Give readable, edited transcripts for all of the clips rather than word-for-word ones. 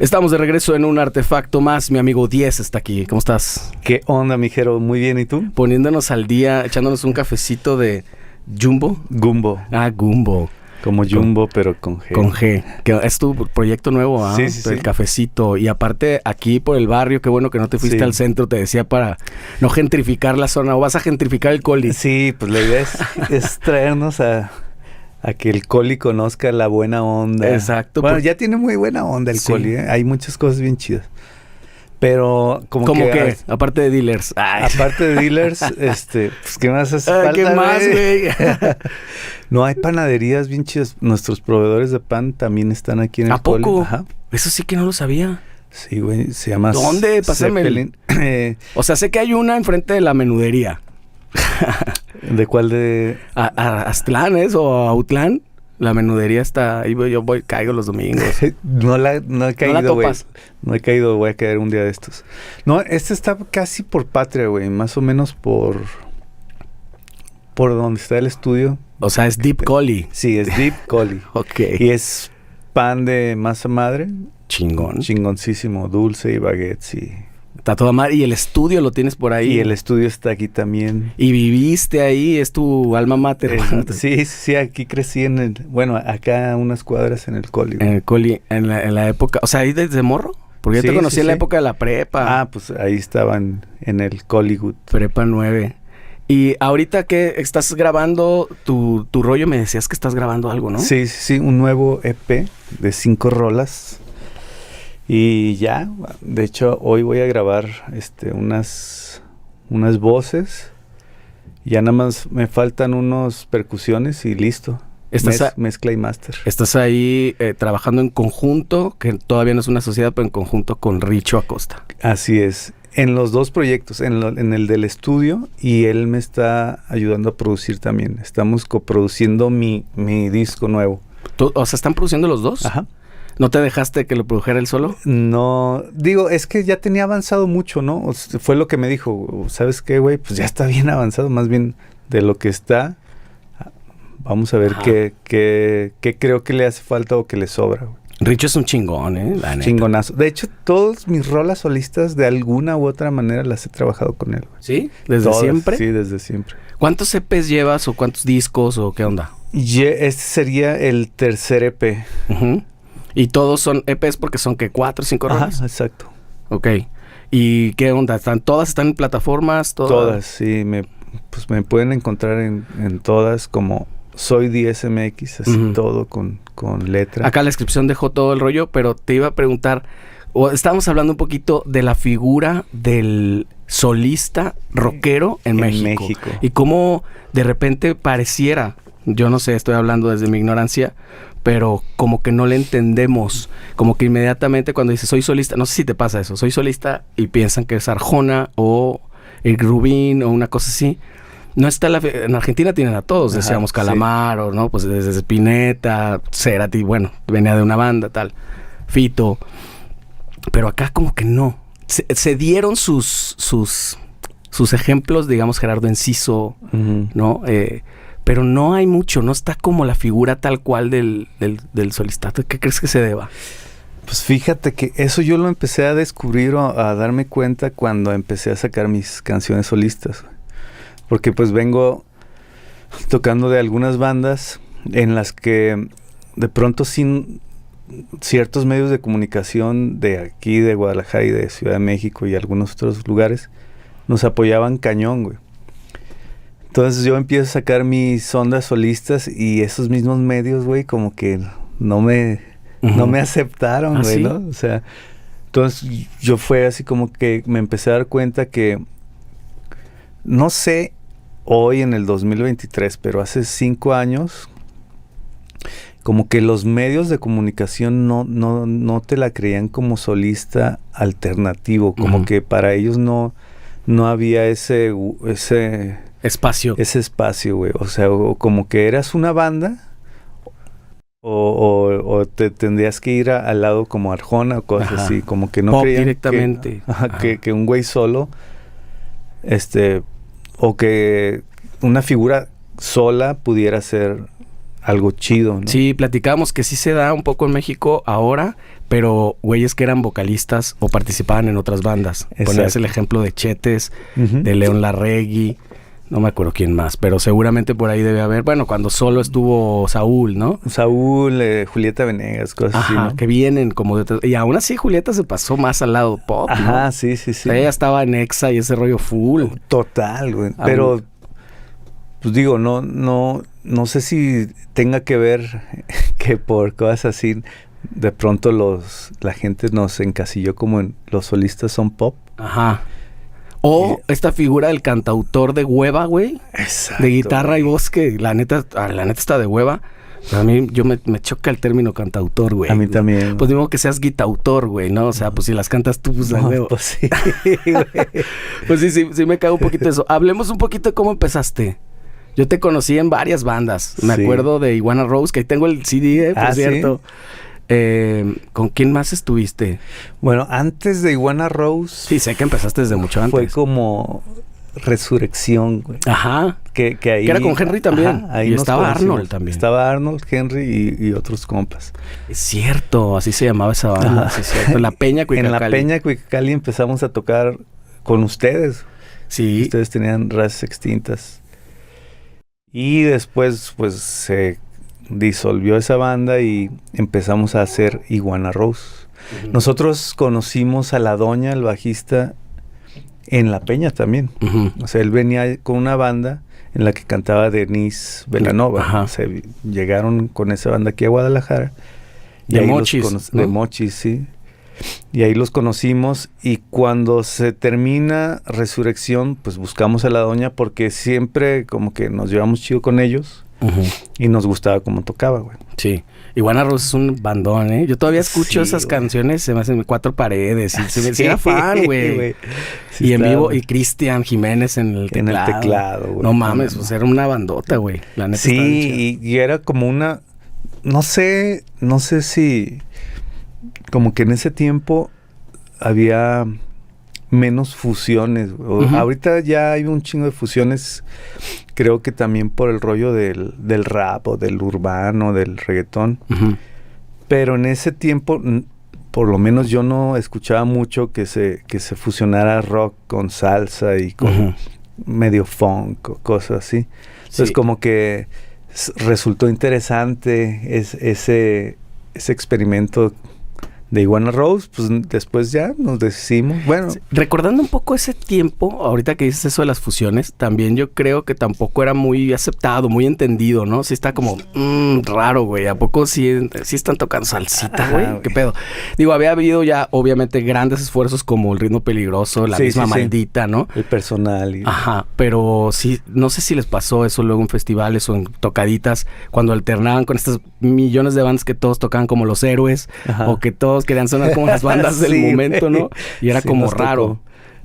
Estamos de regreso en un artefacto más. Mi amigo 10 está aquí. ¿Cómo estás? ¿Qué onda, mijero? Muy bien, ¿y tú? Poniéndonos al día, echándonos un cafecito de Jumbo. Gumbo. Ah, Gumbo. Como Jumbo, pero con G. Con G. Que es tu proyecto nuevo, ¿ah? Sí, sí, El sí. cafecito. Y aparte, aquí por el barrio, qué bueno que no te fuiste Sí. al centro, te decía, para no gentrificar la zona. ¿O vas a gentrificar el Coli? Sí, pues la idea es traernos a que el Coli conozca la buena onda. Exacto. Bueno, ya tiene muy buena onda el Sí. Coli, ¿eh? Hay muchas cosas bien chidas. Pero como ¿Cómo que... que? Aparte de dealers. Ay. Aparte de dealers, pues ¿qué más hace Ay, falta, ¿qué más, güey? No, hay panaderías bien chidas. Nuestros proveedores de pan también están aquí en el ¿A poco? Coli. Ajá. Eso sí que no lo sabía. Sí, güey, se llama... ¿Dónde? Pásame el- Zeppelin. O sea, sé que hay una enfrente de la menudería. ¿De cuál de...? A Aztlán, ¿es? O a Autlán. La menudería está ahí. Yo voy, caigo los domingos. No he caído, güey. topas. No he caído, voy a caer un día de estos. No, este está casi por Patria, güey. Más o menos por donde está el estudio. O sea, es Deep Coli. Sí, es Deep Coli. Ok. Y es pan de masa madre. Chingón. Chingoncísimo. Dulce y baguettes y... Está toda madre. Y el estudio lo tienes por ahí. Y el estudio está aquí también. Y viviste ahí, es tu alma mater. Sí, aquí crecí bueno, acá a unas cuadras en el Coli. En el Coli, en la época. O sea, ahí desde morro. Porque yo te Sí, conocí sí, en la sí. época de la prepa. Ah, pues ahí estaban en el Collywood. Prepa 9. Y ahorita que estás grabando tu rollo, me decías que estás grabando algo, ¿no? Sí, un nuevo EP de 5 rolas. Y ya, de hecho, hoy voy a grabar unas voces. Ya nada más me faltan unos percusiones y listo. Mezcla y máster. Estás ahí trabajando en conjunto, que todavía no es una sociedad, pero en conjunto con Richo Acosta. Así es. En los dos proyectos, en el del estudio, y él me está ayudando a producir también. Estamos coproduciendo mi disco nuevo. O sea, ¿están produciendo los dos? Ajá. ¿No te dejaste que lo produjera él solo? No, digo, es que ya tenía avanzado mucho, ¿no? Fue lo que me dijo, ¿sabes qué, güey? Pues ya está bien avanzado, más bien de lo que está. Vamos a ver qué creo que le hace falta o que le sobra, güey. Richo es un chingón, la neta. Chingonazo. De hecho, todas mis rolas solistas, de alguna u otra manera, las he trabajado con él, güey. ¿Sí? ¿Desde Todas, siempre? Sí, desde siempre. ¿Cuántos EPs llevas o cuántos discos o qué onda? Este sería el tercer EP. Uh-huh. ¿Y todos son EPs porque son que 4 o 5 rolas? Ajá, exacto. Ok. ¿Y qué onda? ¿Todas están en plataformas? Todas, sí. Me pueden encontrar en todas como Soy 10MX, así todo con letra. Acá en la descripción dejo todo el rollo, pero te iba a preguntar, estábamos hablando un poquito de la figura del solista rockero en México. Y cómo de repente pareciera, yo no sé, estoy hablando desde mi ignorancia, pero como que no le entendemos, como que inmediatamente cuando dice soy solista, no sé si te pasa eso, soy solista y piensan que es Arjona o el Rubín o una cosa así. No está en Argentina tienen a todos, decíamos Calamaro, ¿no? Pues desde Spinetta, Cerati, bueno, venía de una banda, tal, Fito. Pero acá como que no. Se dieron sus ejemplos, digamos, Gerardo Enciso, ¿no? Pero no hay mucho, no está como la figura tal cual del solista. ¿Qué crees que se deba? Pues fíjate que eso yo lo empecé a descubrir o a darme cuenta cuando empecé a sacar mis canciones solistas. Porque pues vengo tocando de algunas bandas en las que de pronto sin ciertos medios de comunicación de aquí, de Guadalajara y de Ciudad de México y algunos otros lugares, nos apoyaban cañón, güey. Entonces yo empiezo a sacar mis ondas solistas y esos mismos medios, güey, como que no me aceptaron, güey, ¿sí? ¿no? O sea, entonces yo fue así como que me empecé a dar cuenta que, no sé, hoy en el 2023, pero hace 5 años, como que los medios de comunicación no te la creían como solista alternativo, como que para ellos no había ese espacio. Ese espacio, güey. O sea, o como que eras una banda o te tendrías que ir al lado como Arjona o cosas así, como que no pop creían directamente. que un güey solo o que una figura sola pudiera ser algo chido, ¿no? Sí, platicamos que sí se da un poco en México ahora, pero güeyes que eran vocalistas o participaban en otras bandas. Exacto. Ponías el ejemplo de Chetes, de León Larregui, no me acuerdo quién más, pero seguramente por ahí debe haber, bueno, cuando solo estuvo Saúl, ¿no? Saúl, Julieta Venegas, cosas así, ¿no? Que vienen como de... Y aún así Julieta se pasó más al lado pop, ¿no? Sí. O sea, ella estaba en Exa y ese rollo full. Total, güey. Pero, pues digo, no sé si tenga que ver que por cosas así, de pronto la gente nos encasilló como en los solistas son pop. Ajá. O esta figura del cantautor de hueva, güey. Exacto. De guitarra y voz que la neta está de hueva. A mí me choca el término cantautor, güey. A mí también. Pues digo que seas guitautor, güey, ¿no? O sea, pues si las cantas tú, pues la huevo. Pues sí, güey. Pues sí me cago un poquito de eso. Hablemos un poquito de cómo empezaste. Yo te conocí en varias bandas. Me acuerdo de Iguana Rose, que ahí tengo el CD, por cierto. ¿Sí? ¿Con quién más estuviste? Bueno, antes de Iguana Rose... Sí, sé que empezaste desde mucho antes. Fue como Resurrección, güey. Ajá. Que ahí... Que era con Henry también. Ahí y estaba Arnold también. Estaba Arnold, Henry y otros compas. Es cierto, así se llamaba esa banda. Sí, es cierto. En la Peña Cuicacali. En la Peña Cuicacali empezamos a tocar con ustedes. Sí. Ustedes tenían Razas Extintas. Y después, pues, se disolvió esa banda y empezamos a hacer Iguana Rose. Nosotros conocimos a La Doña, el bajista, en La Peña también. O sea, él venía con una banda en la que cantaba Denise Belanova. O sea, llegaron con esa banda aquí a Guadalajara. De Mochis. De Mochis, sí. Y ahí los conocimos, y cuando se termina Resurrección, pues buscamos a La Doña porque siempre como que nos llevamos chido con ellos. Y nos gustaba cómo tocaba, güey. Sí. Iguana Rose es un bandón, ¿eh? Yo todavía escucho esas canciones, se me hacen Cuatro Paredes. Y se me era fan, güey. Sí, y en vivo, y Cristian Jiménez en el teclado. Güey. No mames, pues era una bandota, güey. La neta. Sí, y era como una... No sé si... Como que en ese tiempo había menos fusiones. Ahorita ya hay un chingo de fusiones. Creo que también por el rollo del rap o del urbano, del reggaetón. Pero en ese tiempo, por lo menos yo no escuchaba mucho que se fusionara rock con salsa y con medio funk o cosas así. Entonces como que resultó interesante ese experimento de Iguana Rose. Pues después ya nos decidimos. Bueno. Sí, recordando un poco ese tiempo, ahorita que dices eso de las fusiones, también yo creo que tampoco era muy aceptado, muy entendido, ¿no? Sí está como raro, güey. ¿A poco sí están tocando salsita, güey? ¿Qué pedo? Digo, había habido ya obviamente grandes esfuerzos como El Ritmo Peligroso, La Misma Maldita, ¿no? El Personal. Ajá, pero sí, no sé si les pasó eso luego en festivales o en tocaditas, cuando alternaban con estas millones de bandas que todos tocaban como Los Héroes, o que todos querían sonar como las bandas del momento, ¿no? Y era como raro.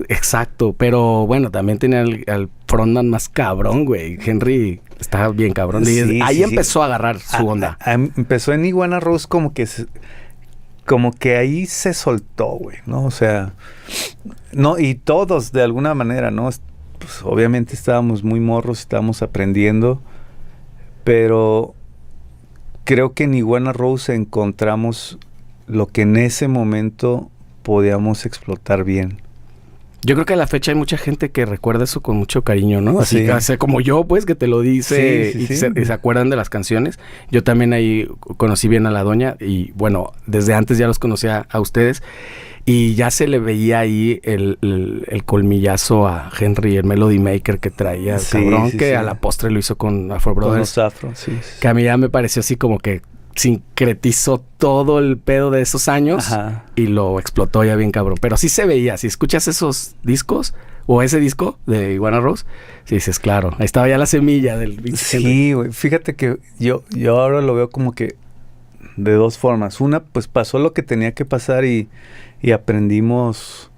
Exacto, pero bueno, también tenía al frontman más cabrón, güey. Henry estaba bien cabrón. Ahí empezó a agarrar su onda. Empezó en Iguana Rose como que ahí se soltó, güey, ¿no? O sea, no, y todos de alguna manera, ¿no? Pues obviamente estábamos muy morros, estábamos aprendiendo, pero creo que en Iguana Rose encontramos lo que en ese momento podíamos explotar bien. Yo creo que a la fecha hay mucha gente que recuerda eso con mucho cariño, ¿no? Así que, como yo, pues, que te lo dice y se acuerdan de las canciones. Yo también ahí conocí bien a La Doña y, bueno, desde antes ya los conocía a ustedes y ya se le veía ahí el colmillazo a Henry, el Melody Maker que traía, cabrón, que a la postre lo hizo con Afro Brothers. Con los Afro, Que a mí ya me pareció así como que sincretizó todo el pedo de esos años y lo explotó ya bien cabrón. Pero sí se veía, si escuchas esos discos o ese disco de Iguana Rose, sí dices, claro, ahí estaba ya la semilla del... Sí, güey, fíjate que yo ahora lo veo como que de dos formas. Una, pues pasó lo que tenía que pasar y aprendimos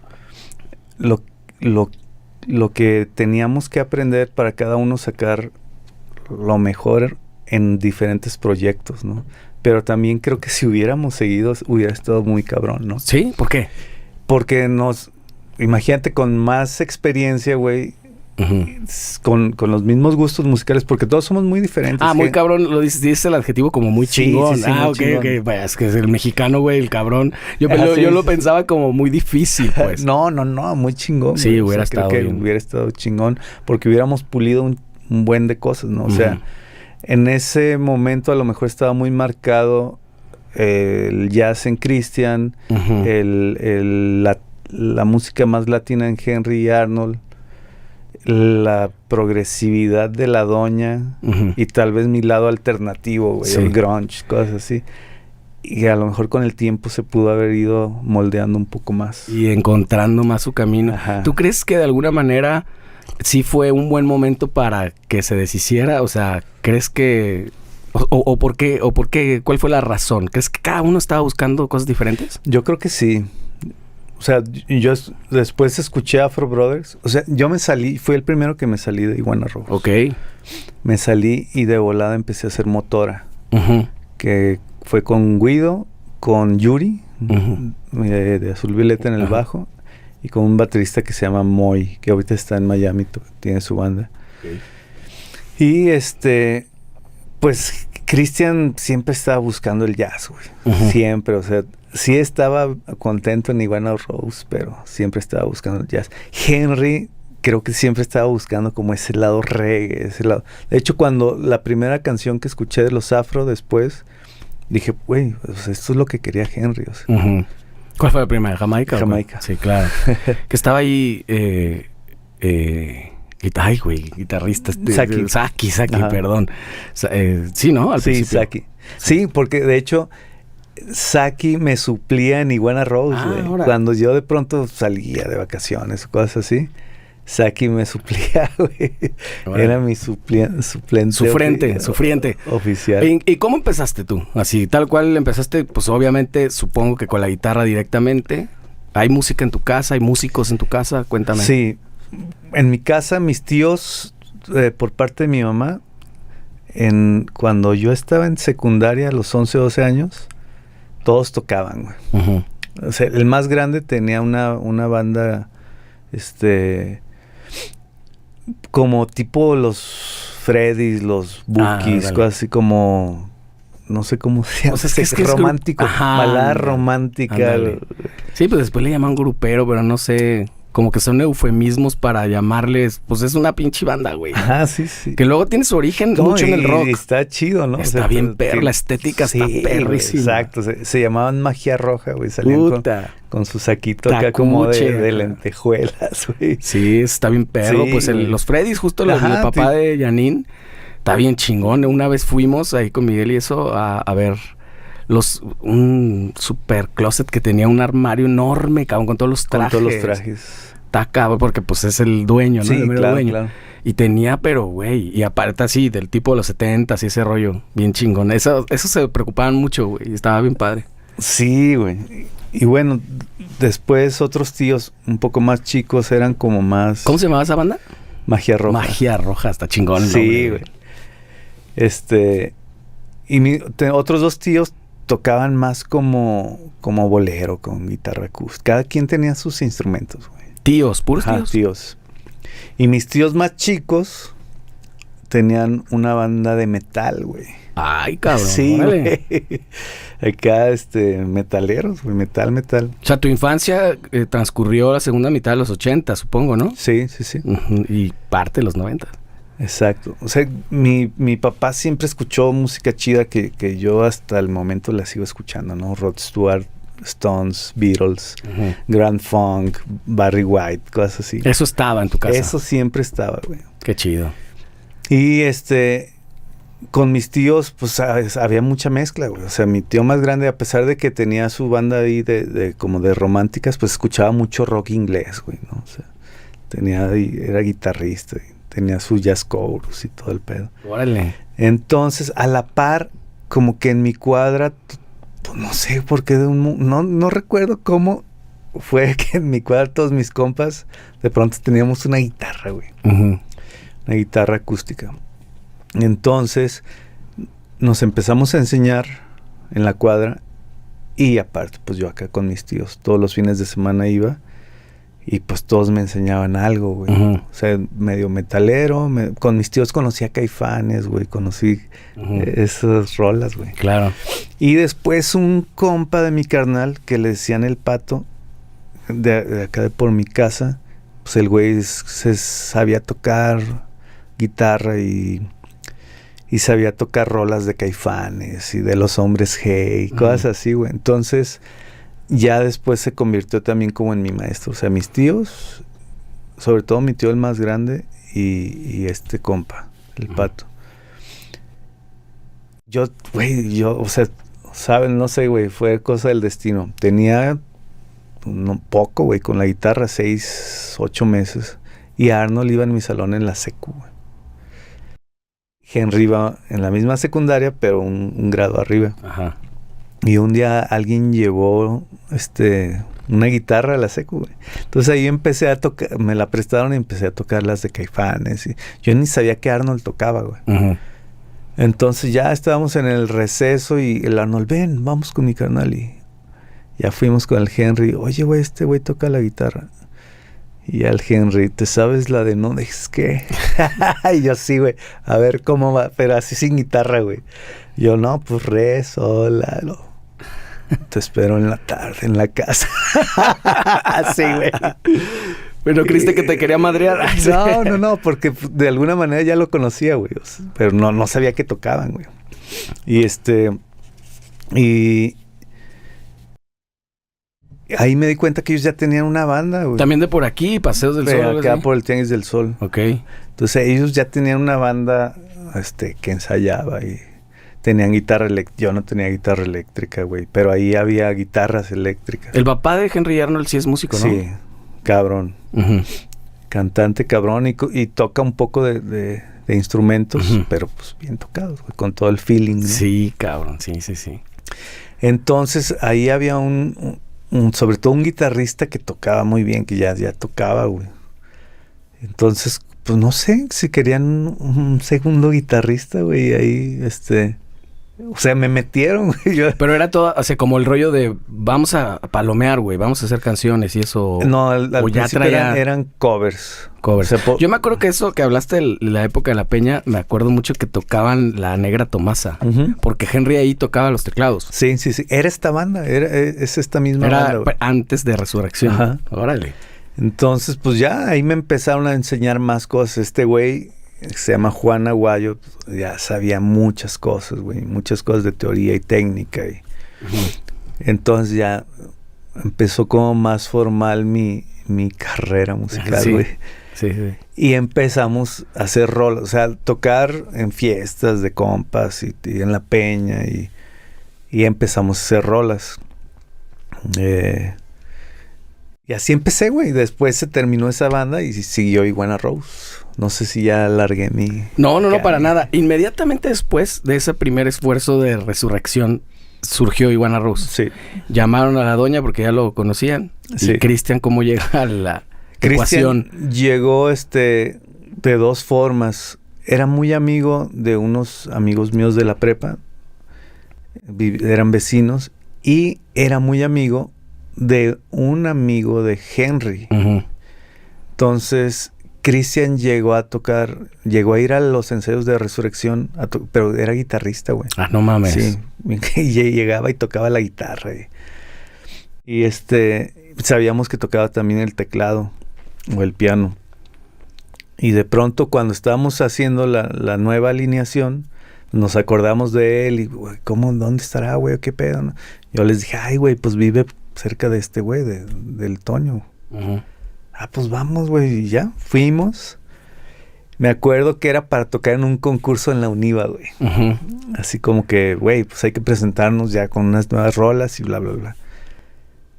lo que teníamos que aprender para cada uno sacar lo mejor en diferentes proyectos, ¿no? Pero también creo que si hubiéramos seguido, hubiera estado muy cabrón, ¿no? ¿Sí? ¿Por qué? Porque imagínate, con más experiencia, güey, con los mismos gustos musicales, porque todos somos muy diferentes. Ah, muy cabrón, lo dices el adjetivo como muy chingón. Sí, muy chingón. Ok. Vaya, es que es el mexicano, güey, el cabrón. Yo lo pensaba como muy difícil, pues. No, muy chingón. Sí, güey. hubiera estado creo que bien. hubiera estado chingón, porque hubiéramos pulido un buen de cosas, ¿no? O sea, en ese momento a lo mejor estaba muy marcado el jazz en Christian, la música más latina en Henry y Arnold, la progresividad de la doña y tal vez mi lado alternativo, güey, el grunge, cosas así. Y a lo mejor con el tiempo se pudo haber ido moldeando un poco más. Y encontrando más su camino. Ajá. ¿Tú crees que de alguna manera sí fue un buen momento para que se deshiciera? O sea, ¿crees que... ¿O por qué? ¿Cuál fue la razón? ¿Crees que cada uno estaba buscando cosas diferentes? Yo creo que sí. O sea, yo después escuché Afro Brothers. O sea, yo me salí, fui el primero que me salí de Iguana Roja. Ok. Me salí y de volada empecé a hacer Motora. Que fue con Guido, con Yuri, de Azul Violeta en el bajo, y con un baterista que se llama Moy, que ahorita está en Miami, tiene su banda. Y pues Christian siempre estaba buscando el jazz, güey. Siempre, o sea, sí estaba contento en Iguana Rose, pero siempre estaba buscando el jazz. Henry creo que siempre estaba buscando como ese lado reggae, ese lado. De hecho, cuando la primera canción que escuché de los Afro después, dije, güey, pues esto es lo que quería Henry. O sea. ¿Cuál fue la primera? ¿Jamaica? Jamaica. Sí, claro. Que estaba ahí... ay, güey, guitarrista. Saki, perdón. Sí, ¿no? Al principio. Saki. Sí, porque de hecho... Saki me suplía en Iguana Rose, güey. Cuando yo de pronto salía de vacaciones o cosas así, Saki me suplía, güey. Era mi suplente. Sufriente. Oficial. ¿Y cómo empezaste tú? Así, tal cual empezaste, pues obviamente, supongo que con la guitarra directamente. ¿Hay música en tu casa? ¿Hay músicos en tu casa? Cuéntame. Sí. En mi casa, mis tíos, por parte de mi mamá, cuando yo estaba en secundaria, a los 11, 12 años... Todos tocaban, güey. O sea, el más grande tenía una banda, como tipo los Freddys, los Bookies, cosas así como, no sé cómo se llama. O sea, es romántico, balada romántica. Sí, pues después le llaman grupero, pero no sé... Como que son eufemismos para llamarles... Pues es una pinche banda, güey. Sí. Que luego tiene su origen mucho en el rock. Y está chido, ¿no? Está bien perro. La estética está perrísima. Exacto. Se llamaban Magia Roja, güey. Salían con su saquito acá como de lentejuelas, güey. Sí, está bien perro. Sí, pues los Freddys, justo el papá de Janine, está bien chingón. Una vez fuimos ahí con Miguel y eso a ver... un super closet que tenía un armario enorme, cabrón, con todos los trajes. Está cabrón, porque pues es el dueño, ¿no? Sí, claro. Y tenía, pero güey, y aparte así, del tipo de los 70s y ese rollo, bien chingón. Eso se preocupaban mucho, güey, y estaba bien padre. Sí, güey. Y bueno, después otros tíos un poco más chicos eran como más... ¿Cómo se llamaba esa banda? Magia Roja. Magia Roja, está chingón. Sí, güey. Y otros dos tíos tocaban más como bolero, con guitarra acústica. Cada quien tenía sus instrumentos, güey. ¿Tíos? ¿Puros tíos? Y mis tíos más chicos tenían una banda de metal, güey. Ay, cabrón. Sí, güey. Acá, metaleros, güey. Metal. O sea, tu infancia transcurrió la segunda mitad de los 80, supongo, ¿no? Sí. Y parte de los 90. Exacto. O sea, mi papá siempre escuchó música chida que yo hasta el momento la sigo escuchando, ¿no? Rod Stewart, Stones, Beatles, Grand Funk, Barry White, cosas así. Eso estaba en tu casa. Eso siempre estaba, güey. Qué chido. Y con mis tíos, pues había mucha mezcla, güey. O sea, mi tío más grande, a pesar de que tenía su banda ahí como de románticas, pues escuchaba mucho rock inglés, güey, ¿no? O sea, era guitarrista, tenía su jazz chorus y todo el pedo. Órale. Entonces, a la par, como que en mi cuadra, pues no sé por qué, no recuerdo cómo fue que en mi cuadra todos mis compas, de pronto teníamos una guitarra, güey. Una guitarra acústica. Entonces, nos empezamos a enseñar en la cuadra y aparte, pues yo acá con mis tíos, todos los fines de semana iba Y pues todos me enseñaban algo, güey. O sea, medio metalero. Con mis tíos conocí a Caifanes, güey. Conocí esas rolas, güey. Claro. Y después un compa de mi carnal, que le decían el Pato, de acá por mi casa, pues el güey se sabía tocar guitarra y sabía tocar rolas de Caifanes y de Los Hombres G y cosas así, güey. Entonces, ya después se convirtió también como en mi maestro. O sea, mis tíos, sobre todo mi tío el más grande y este compa, el Pato. O sea, saben, no sé, güey, fue cosa del destino. Tenía poco, güey, con la guitarra, 6, 8 meses. Y Arnold iba en mi salón en la secu, güey. Henry iba en la misma secundaria, pero un grado arriba. Ajá. Y un día alguien llevó una guitarra a la secu, güey. Entonces ahí empecé a tocar, me la prestaron y empecé a tocar las de Caifanes. Y yo ni sabía que Arnold tocaba, güey. Entonces ya estábamos en el receso y el Arnold, ven, vamos con mi carnal. Y ya fuimos con el Henry. Oye, güey, este güey toca la guitarra. Y al Henry, ¿te sabes la de no dejes que? Y yo sí, güey. A ver cómo va. Pero así sin guitarra, güey. Yo, no, pues re, sola. Te espero en la tarde en la casa. Así, güey. Pero creíste que te quería madrear. No, porque de alguna manera ya lo conocía, güey. O sea, pero no sabía que tocaban, güey. Y ahí me di cuenta que ellos ya tenían una banda, güey. También de por aquí, Paseos del Sol. Acá por el Tianguis del Sol. Ok. Entonces ellos ya tenían una banda que ensayaba y tenían guitarra eléctrica. Yo no tenía guitarra eléctrica, güey. Pero ahí había guitarras eléctricas. El papá de Henry Arnold sí es músico, ¿no? Sí, cabrón. Cantante cabrón y toca un poco de instrumentos, pero pues bien tocados, güey, con todo el feeling, ¿no? Sí, cabrón, sí. Entonces ahí había sobre todo un guitarrista que tocaba muy bien, que ya tocaba, güey. Entonces, pues no sé, si querían un segundo guitarrista, güey, ahí, o sea, me metieron, güey. Pero era todo, o sea, como el rollo de vamos a palomear, güey, vamos a hacer canciones y eso. No, al principio eran covers. O sea, yo me acuerdo que eso que hablaste de la época de La Peña, me acuerdo mucho que tocaban La Negra Tomasa, porque Henry ahí tocaba los teclados. Sí. Era esta banda, es esta misma banda. Era antes de Resurrección. Ajá. Órale. Entonces, pues ya ahí me empezaron a enseñar más cosas. Este güey se llama Juan Aguayo, ya sabía muchas cosas, güey, muchas cosas de teoría y técnica. Entonces ya empezó como más formal mi carrera musical, güey. Sí. Y empezamos a hacer rolas, o sea, tocar en fiestas de compas y en La Peña y empezamos a hacer rolas. Y así empecé, güey. Después se terminó esa banda y siguió Iguana Rose. No sé si ya alargué mi... No, para nada. Inmediatamente después de ese primer esfuerzo de resurrección, surgió Iguana Rose. Sí. Llamaron a la doña porque ya lo conocían. Sí. Y Cristian, ¿cómo llega a la ecuación? Llegó de dos formas. Era muy amigo de unos amigos míos de la prepa. Eran vecinos. Y era muy amigo de un amigo de Henry. Entonces, Cristian llegó a ir a los ensayos de Resurrección, pero era guitarrista, güey. Ah, no mames. Sí, y llegaba y tocaba la guitarra. Y sabíamos que tocaba también el teclado o el piano. Y de pronto, cuando estábamos haciendo la nueva alineación, nos acordamos de él y, güey, ¿dónde estará, güey? ¿Qué pedo? ¿No? Yo les dije, ay, güey, pues vive cerca de este güey, del Toño. Ah, pues vamos, güey. Y ya, fuimos. Me acuerdo que era para tocar en un concurso en la UNIVA, güey. Así como que, güey, pues hay que presentarnos ya con unas nuevas rolas y bla, bla, bla.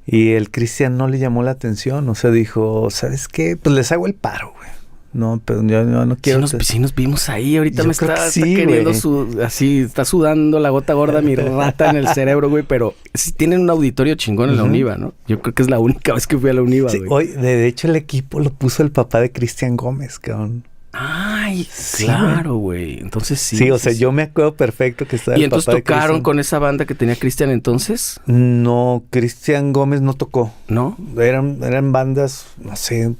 Y el Cristian no le llamó la atención. O sea, dijo, ¿sabes qué? Pues les hago el paro, güey. No, pero yo no quiero... Sí nos vimos ahí. Ahorita me está queriendo así, está sudando la gota gorda mi rata en el cerebro, güey. Pero sí tienen un auditorio chingón en la UNIVA, ¿no? Yo creo que es la única vez que fui a la UNIVA, güey. Hoy, de hecho, el equipo lo puso el papá de Cristian Gómez, cabrón. Ay, sí, claro, güey. Entonces sí. Sí, o sea, yo me acuerdo perfecto que estaba ¿Y entonces tocaron con esa banda que tenía Cristian entonces? No, Cristian Gómez no tocó. ¿No? Eran bandas, no sé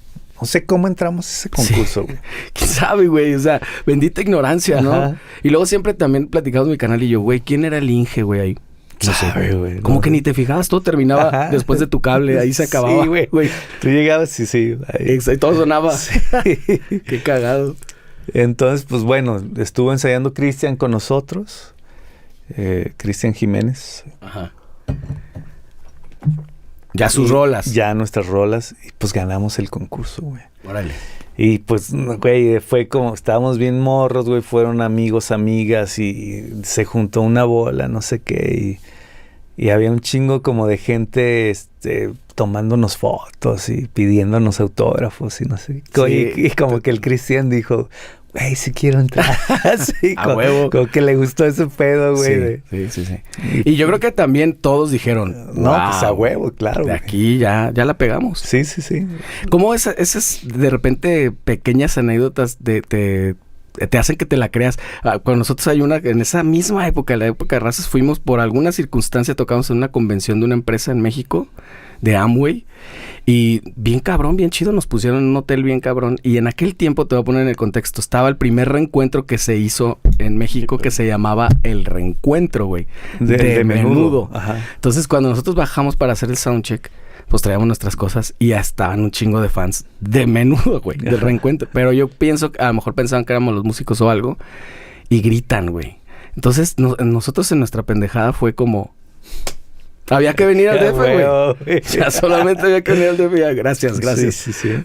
cómo entramos a ese concurso, güey. ¿Quién sabe, güey? O sea, bendita ignorancia, ¿no? Ajá. Y luego siempre también platicamos en mi canal y yo, güey, ¿quién era el Inge, güey, ahí? No sé, güey. Como que ni te fijabas, todo terminaba después de tu cable, ahí se acababa. Sí, güey. Tú llegabas, sí. Ahí todo sonaba. Sí. Qué cagado. Entonces, pues bueno, estuvo ensayando Cristian con nosotros. Cristian Jiménez. Ajá. Ya sus rolas. Ya nuestras rolas. Y pues ganamos el concurso, güey. Órale. Y pues, güey, fue como, estábamos bien morros, güey, fueron amigos, amigas y se juntó una bola, no sé qué, y había un chingo como de gente, tomándonos fotos y pidiéndonos autógrafos y no sé qué. Sí. Y como que el Cristian dijo, güey, sí quiero entrar. Sí, a huevo. Como que le gustó ese pedo, güey. Sí. Y yo creo que también todos dijeron, no, pues a huevo, claro. De aquí ya la pegamos. Sí. ¿Cómo esas de repente pequeñas anécdotas te hacen que te la creas? Con nosotros hay una, en esa misma época, la época de Razas, fuimos por alguna circunstancia, tocamos en una convención de una empresa en México, de Amway, y bien cabrón, bien chido, nos pusieron en un hotel bien cabrón, y en aquel tiempo, te voy a poner en el contexto, estaba el primer reencuentro que se hizo en México, que se llamaba El Reencuentro, güey, de Menudo. Ajá. Entonces, cuando nosotros bajamos para hacer el soundcheck, pues traíamos nuestras cosas y ya estaban un chingo de fans de Menudo, güey, del Reencuentro. Pero yo pienso que a lo mejor pensaban que éramos los músicos o algo y gritan, güey. Entonces, nosotros en nuestra pendejada fue como... Había que venir al DF, güey. Ya solamente había que venir al DF. Ya, gracias. Sí.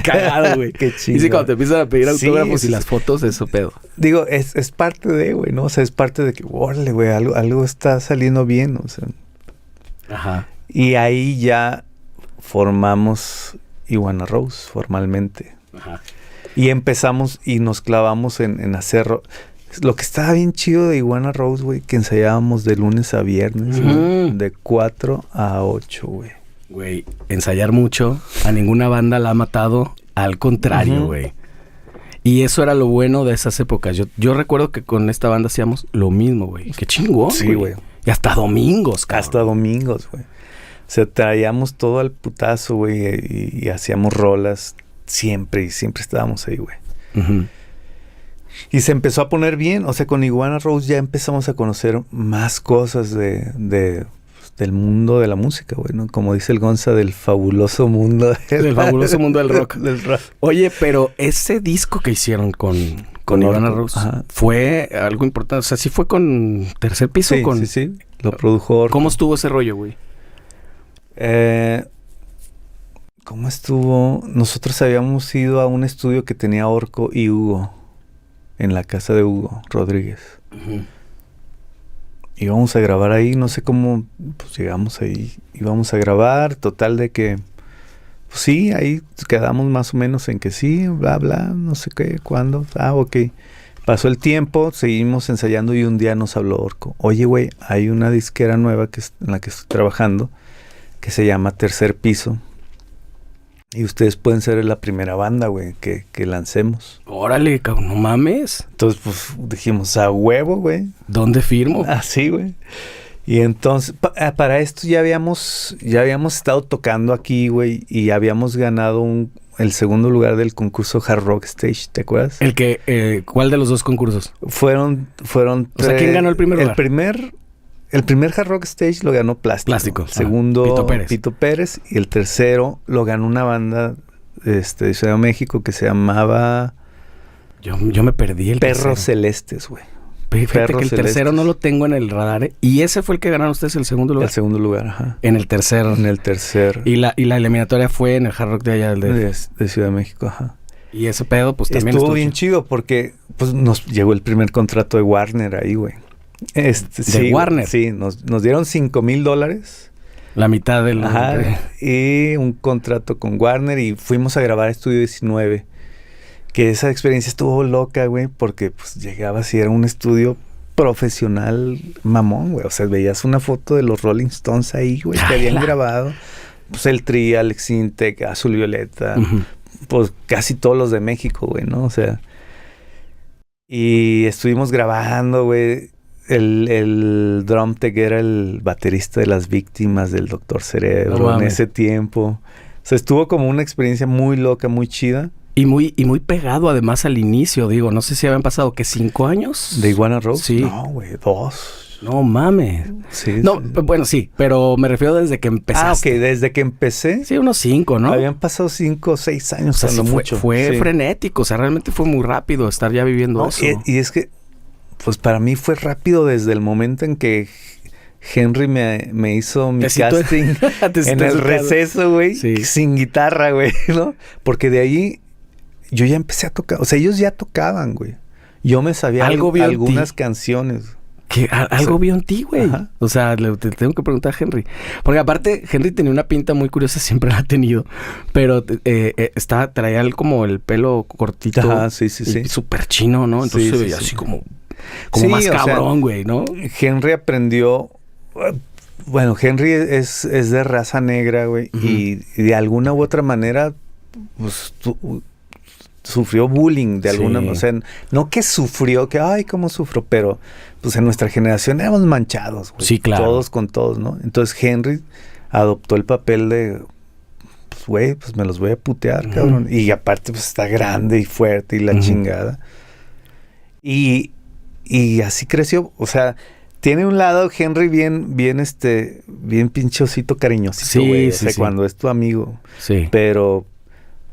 Cagado, güey. Qué chido. Y sí, cuando te empiezan a pedir autógrafos y las fotos, eso pedo. Digo, es parte de, güey, ¿no? O sea, es parte de que, órale, güey, algo está saliendo bien, o sea. Ajá. Y ahí ya formamos Iguana Rose formalmente. Ajá. Y empezamos y nos clavamos en hacer... Lo que estaba bien chido de Iguana Rose, güey, que ensayábamos de lunes a viernes, de 4 a 8, güey. Güey, ensayar mucho, a ninguna banda la ha matado, al contrario, güey. Y eso era lo bueno de esas épocas. Yo recuerdo que con esta banda hacíamos lo mismo, güey. Qué chingón, sí, güey. Y hasta domingos, cabrón. Hasta domingos, güey. O sea, traíamos todo al putazo, güey, y hacíamos rolas siempre estábamos ahí, güey. Uh-huh. Y se empezó a poner bien, o sea, con Iguana Rose ya empezamos a conocer más cosas del mundo de la música, güey, ¿no? Como dice el Gonza, del fabuloso mundo del fabuloso mundo del rock. Del rock. Oye, pero ese disco que hicieron con Iguana Rose, ajá, fue algo importante, o sea, sí fue con Tercer Piso. Sí, lo produjo Orco. ¿Cómo estuvo ese rollo, güey? ¿Cómo estuvo? Nosotros habíamos ido a un estudio que tenía Orco y Hugo, en la casa de Hugo Rodríguez. Uh-huh. Íbamos a grabar ahí, no sé cómo, pues llegamos ahí, íbamos a grabar, total de que, pues sí, ahí quedamos más o menos en que sí, bla, bla, no sé qué, cuándo, ok. Pasó el tiempo, seguimos ensayando y un día nos habló Orco. Oye, güey, hay una disquera nueva en la que estoy trabajando, que se llama Tercer Piso. Y ustedes pueden ser la primera banda, güey, que lancemos. Órale, cabrón, no mames. Entonces, pues, dijimos, a huevo, güey. ¿Dónde firmo? Así, güey. Y entonces, para esto ya habíamos estado tocando aquí, güey, y habíamos ganado el segundo lugar del concurso Hard Rock Stage, ¿te acuerdas? ¿Cuál de los dos concursos? Fueron o sea, ¿quién ganó el primer lugar? El primer Hard Rock Stage lo ganó Plástico. El segundo, Pito Pérez. Y el tercero lo ganó una banda de Ciudad de México que se llamaba... Yo me perdí el Perros Celestes, güey. Fíjate que el tercero no lo tengo en el radar. ¿Y ese fue el que ganaron ustedes el segundo lugar? El segundo lugar, ajá. En el tercero. En el tercer. Y la eliminatoria fue en el Hard Rock de allá de Ciudad de México, ajá. Y ese pedo, pues también estuvo bien chido porque pues nos llegó el primer contrato de Warner ahí, güey. ¿De Warner? Sí, nos dieron $5,000. La mitad del... Ajá, y un contrato con Warner y fuimos a grabar Estudio 19. Que esa experiencia estuvo loca, güey, porque pues llegabas y era un estudio profesional mamón, güey. O sea, veías una foto de los Rolling Stones ahí, güey, que habían grabado. Pues el Tri, Alex Intec, Azul Violeta, pues casi todos los de México, güey, ¿no? O sea, y estuvimos grabando, güey. El drum tech era el baterista de Las Víctimas del Dr. Cerebro en ese tiempo. O sea, estuvo como una experiencia muy loca, muy chida. Y muy pegado además al inicio, digo, no sé si habían pasado, ¿qué? ¿5 años? ¿De Iguana Rose? Sí. No, güey, 2. No mames. Sí. No, sí. Bueno, sí, pero me refiero desde que empezaste. Ah, ok, desde que empecé. Sí, unos 5, ¿no? Habían pasado 5 o 6 años, o sea, mucho. Fue frenético, o sea, realmente fue muy rápido estar ya viviendo eso. Y es que, pues para mí fue rápido desde el momento en que Henry me hizo mi casting en el receso, güey, sin guitarra, güey, ¿no? Porque de ahí yo ya empecé a tocar, o sea, ellos ya tocaban, güey. Yo me sabía algunas canciones. Que algo vio en ti, güey. O sea, te tengo que preguntar a Henry. Porque aparte, Henry tenía una pinta muy curiosa, siempre la ha tenido. Pero traía como el pelo cortito. Ajá, sí. Súper chino, ¿no? Entonces se veía así como más cabrón, güey, ¿no? Henry aprendió... Bueno, Henry es de raza negra, güey. Uh-huh. Y de alguna u otra manera, pues... sufrió bullying de alguna manera. O sea, no que sufrió, que ay, cómo sufro, pero pues en nuestra generación éramos manchados, güey. Sí, claro. Todos con todos, ¿no? Entonces Henry adoptó el papel de, pues güey, pues me los voy a putear, cabrón. Y aparte, pues está grande y fuerte y la chingada. Y así creció, o sea, tiene un lado Henry bien pinchosito, cariñosito, güey. Sí, o sea, cuando es tu amigo. Sí. Pero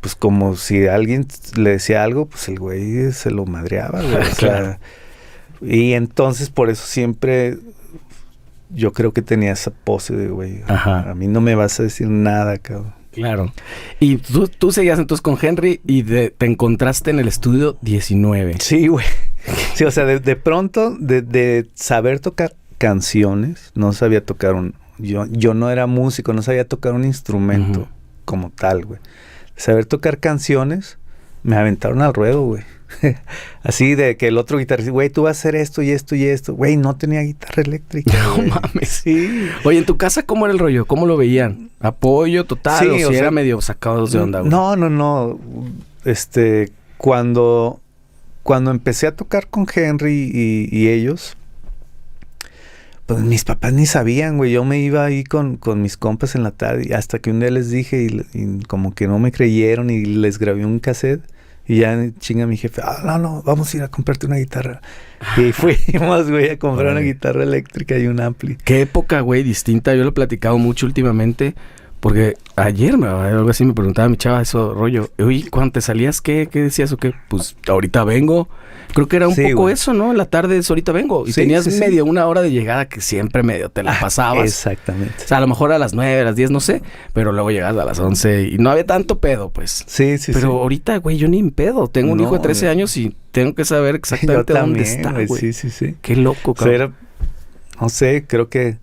pues como si alguien le decía algo, pues el güey se lo madreaba, güey. O sea, claro. Y entonces por eso siempre yo creo que tenía esa pose de, güey, a mí no me vas a decir nada, cabrón. Claro. Y tú seguías entonces con Henry y te encontraste en el estudio 19. Sí, güey. Sí, o sea, de pronto, de saber tocar canciones, no sabía tocar yo no era músico, no sabía tocar un instrumento como tal, güey. Saber tocar canciones, me aventaron al ruedo, güey. Así de que el otro guitarrista, güey, tú vas a hacer esto y esto y esto. Güey, no tenía guitarra eléctrica. No mames. Sí. Oye, ¿en tu casa cómo era el rollo? ¿Cómo lo veían? ¿Apoyo total? Sí, o si era medio sacados de onda, güey. No. Cuando empecé a tocar con Henry y ellos, pues mis papás ni sabían, güey. Yo me iba ahí con mis compas en la tarde hasta que un día les dije y como que no me creyeron y les grabé un cassette y ya chinga mi jefe, no, vamos a ir a comprarte una guitarra. Y fuimos, güey, a comprar una guitarra eléctrica y un ampli. Qué época, güey, distinta. Yo lo he platicado mucho últimamente porque ayer algo así me preguntaba mi chava eso, rollo. Oye, cuando te salías, ¿qué decías o qué? Pues ahorita vengo. Creo que era un poco güey. Eso, ¿no? En la tarde es ahorita vengo. Y tenías medio una hora de llegada que siempre medio te la pasabas. Exactamente. O sea, a lo mejor a las 9, a las 10, no sé. Pero luego llegas a las 11 y no había tanto pedo, pues. Sí. Pero ahorita, güey, yo ni en pedo. Tengo un hijo de 13 años y tengo que saber exactamente dónde está, güey. Sí. Qué loco, cabrón. No sé, creo que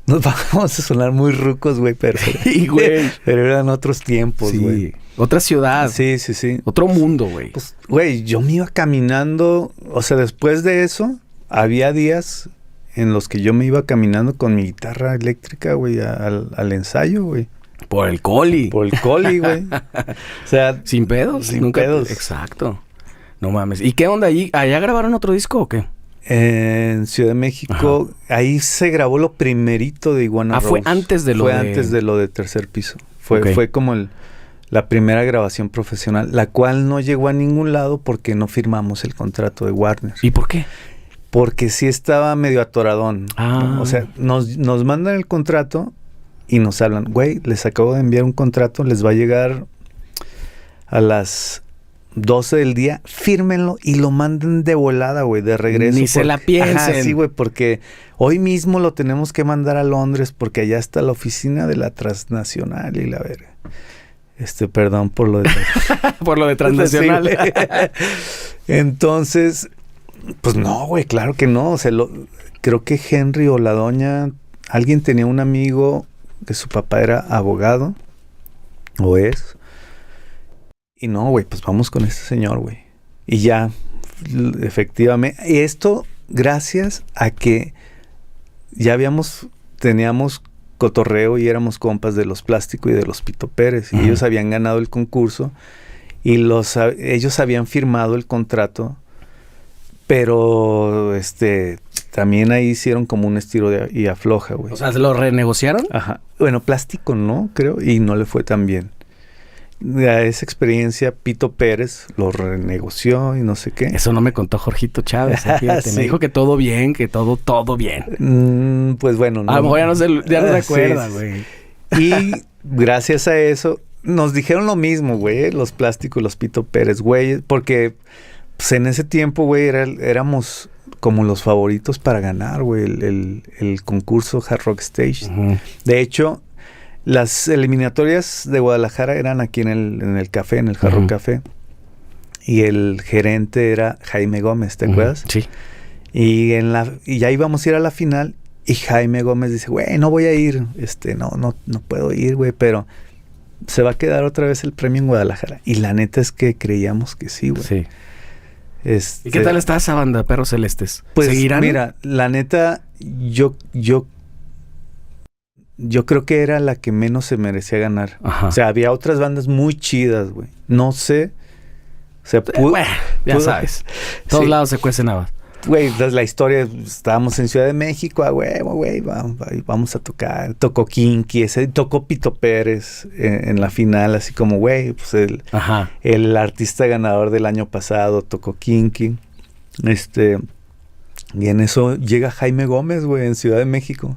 nos vamos a sonar muy rucos, güey, pero... Sí, güey. Pero eran otros tiempos, güey. Sí. Otra ciudad. Sí. Otro mundo, güey. Pues, güey, yo me iba caminando... O sea, después de eso, había días en los que yo me iba caminando con mi guitarra eléctrica, güey, al ensayo, güey. Por el coli. Por el coli, güey. O sea... Sin pedos. Sin pedos. Exacto. No mames. ¿Y qué onda allí? ¿Allá grabaron otro disco o qué? En Ciudad de México, ahí se grabó lo primerito de Iguana Rose. Fue antes de lo de... Fue antes de lo de Tercer Piso. Fue como la primera grabación profesional, la cual no llegó a ningún lado porque no firmamos el contrato de Warner. ¿Y por qué? Porque sí estaba medio atoradón. ¿No? O sea, nos mandan el contrato y nos hablan, güey, les acabo de enviar un contrato, les va a llegar a las 12 del día, fírmenlo y lo manden de volada, güey, de regreso. Ni se la piensen. Ajá, sí, güey, porque hoy mismo lo tenemos que mandar a Londres porque allá está la oficina de la transnacional y la verga. Perdón por lo de... por lo de transnacional. Sí, entonces, pues no, güey, claro que no. O sea, creo que Henry o la doña, alguien tenía un amigo que su papá era abogado, o es. Y no, güey, pues vamos con este señor, güey. Y ya, efectivamente. Y esto gracias a que ya teníamos cotorreo y éramos compas de Los Plástico y de Los Pito Pérez. Y ellos habían ganado el concurso. Y ellos habían firmado el contrato, pero también ahí hicieron como un estilo y afloja, güey. O sea, ¿lo renegociaron? Ajá. Bueno, plástico no, creo, y no le fue tan bien. A esa experiencia, Pito Pérez lo renegoció y no sé qué. Eso no me contó Jorgito Chávez, fíjate. Sí. Me dijo que todo bien, que todo bien. Pues bueno. A lo mejor ya no se acuerda, güey. Y gracias a eso, nos dijeron lo mismo, güey, los plásticos, los Pito Pérez, güey, porque pues, en ese tiempo, güey, éramos como los favoritos para ganar, güey, el concurso Hard Rock Stage. Uh-huh. De hecho, las eliminatorias de Guadalajara eran aquí en el café, en el Hard Rock Café. Y el gerente era Jaime Gómez, ¿te acuerdas? Sí. Y ya íbamos a ir a la final y Jaime Gómez dice, güey, no voy a ir, no puedo ir, güey, pero se va a quedar otra vez el premio en Guadalajara. Y la neta es que creíamos que sí, güey. Sí. ¿Y qué tal está esa banda, Perros Celestes? Pues ¿seguirán? Mira, la neta, yo creo que era la que menos se merecía ganar. Ajá. O sea, había otras bandas muy chidas, güey. No sé. O sea, ya sabes. Todos lados se cuecen habas. Güey, la historia, estábamos en Ciudad de México, güey, vamos a tocar. Tocó Kinky, tocó Pito Pérez en la final, así como, güey, pues el artista ganador del año pasado tocó Kinky. Y en eso llega Jaime Gómez, güey, en Ciudad de México.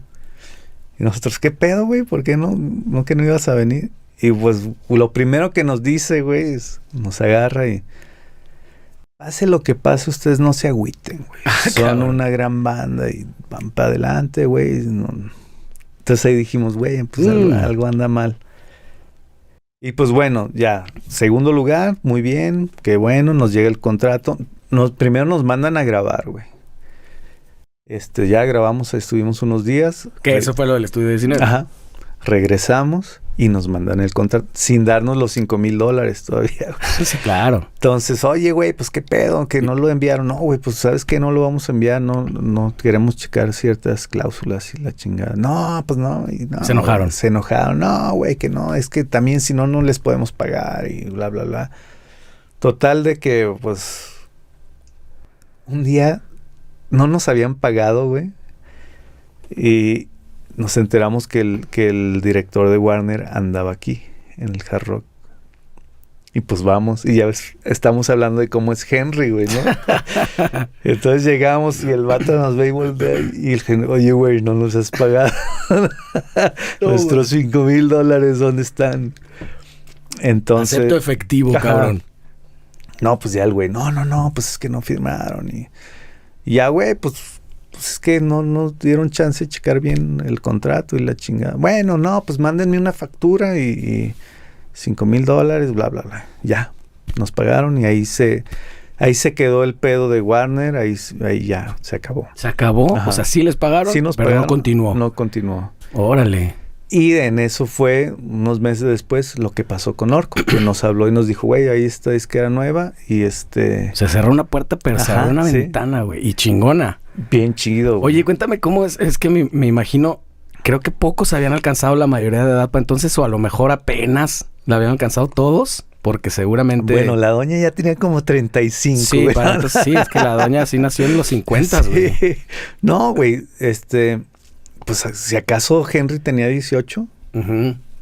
Y nosotros, ¿qué pedo, güey? ¿Por qué no que no ibas a venir? Y pues lo primero que nos dice, güey, nos agarra y... Pase lo que pase, ustedes no se agüiten, güey. Son una gran banda y van para adelante, güey. Entonces ahí dijimos, güey, pues algo anda mal. Y pues bueno, ya, segundo lugar, muy bien, qué bueno, nos llega el contrato. Primero nos mandan a grabar, güey. Ya grabamos, estuvimos unos días. Que eso fue lo del estudio 19. Ajá. Regresamos y nos mandan el contrato sin darnos los $5,000 todavía, güey. Sí, claro. Entonces, oye, güey, pues qué pedo, que no lo enviaron. No, güey, pues sabes que no lo vamos a enviar, no queremos checar ciertas cláusulas y la chingada. No, pues no. Se enojaron. Wey, se enojaron. No, güey, que no, es que también si no les podemos pagar y bla, bla, bla. Total de que, pues, un día no nos habían pagado, güey. Y nos enteramos que el director de Warner andaba aquí, en el Hard Rock. Y pues vamos, y ya ves, estamos hablando de cómo es Henry, güey, ¿no? Entonces llegamos y el vato nos ve y voltea, y el Henry, oye, güey, no nos has pagado. Nuestros $5,000, ¿dónde están? Entonces... Acepto efectivo, cabrón. No, pues ya el güey, no, pues es que no firmaron. Y ya, güey, pues es que no nos dieron chance de checar bien el contrato y la chingada. Bueno, no, pues mándenme una factura y $5,000, bla, bla, bla. Ya, nos pagaron y ahí se quedó el pedo de Warner, ahí ya se acabó. ¿Se acabó? Ajá. O sea, sí les pagaron, sí nos pero pagaron, no continuó. No continuó. Órale. Y en eso fue, unos meses después, lo que pasó con Orco, que nos habló y nos dijo, güey, ahí está disquera nueva y Se cerró una puerta, pero se abrió una ventana, güey, y chingona. Bien chido, güey. Oye, cuéntame cómo es que me imagino, creo que pocos habían alcanzado la mayoría de edad para entonces, o a lo mejor apenas la habían alcanzado todos, porque seguramente... Bueno, la doña ya tenía como 35, sí, güey. Entonces, sí, es que la doña sí nació en los 50, güey. Sí. No, güey, pues si acaso Henry tenía 18,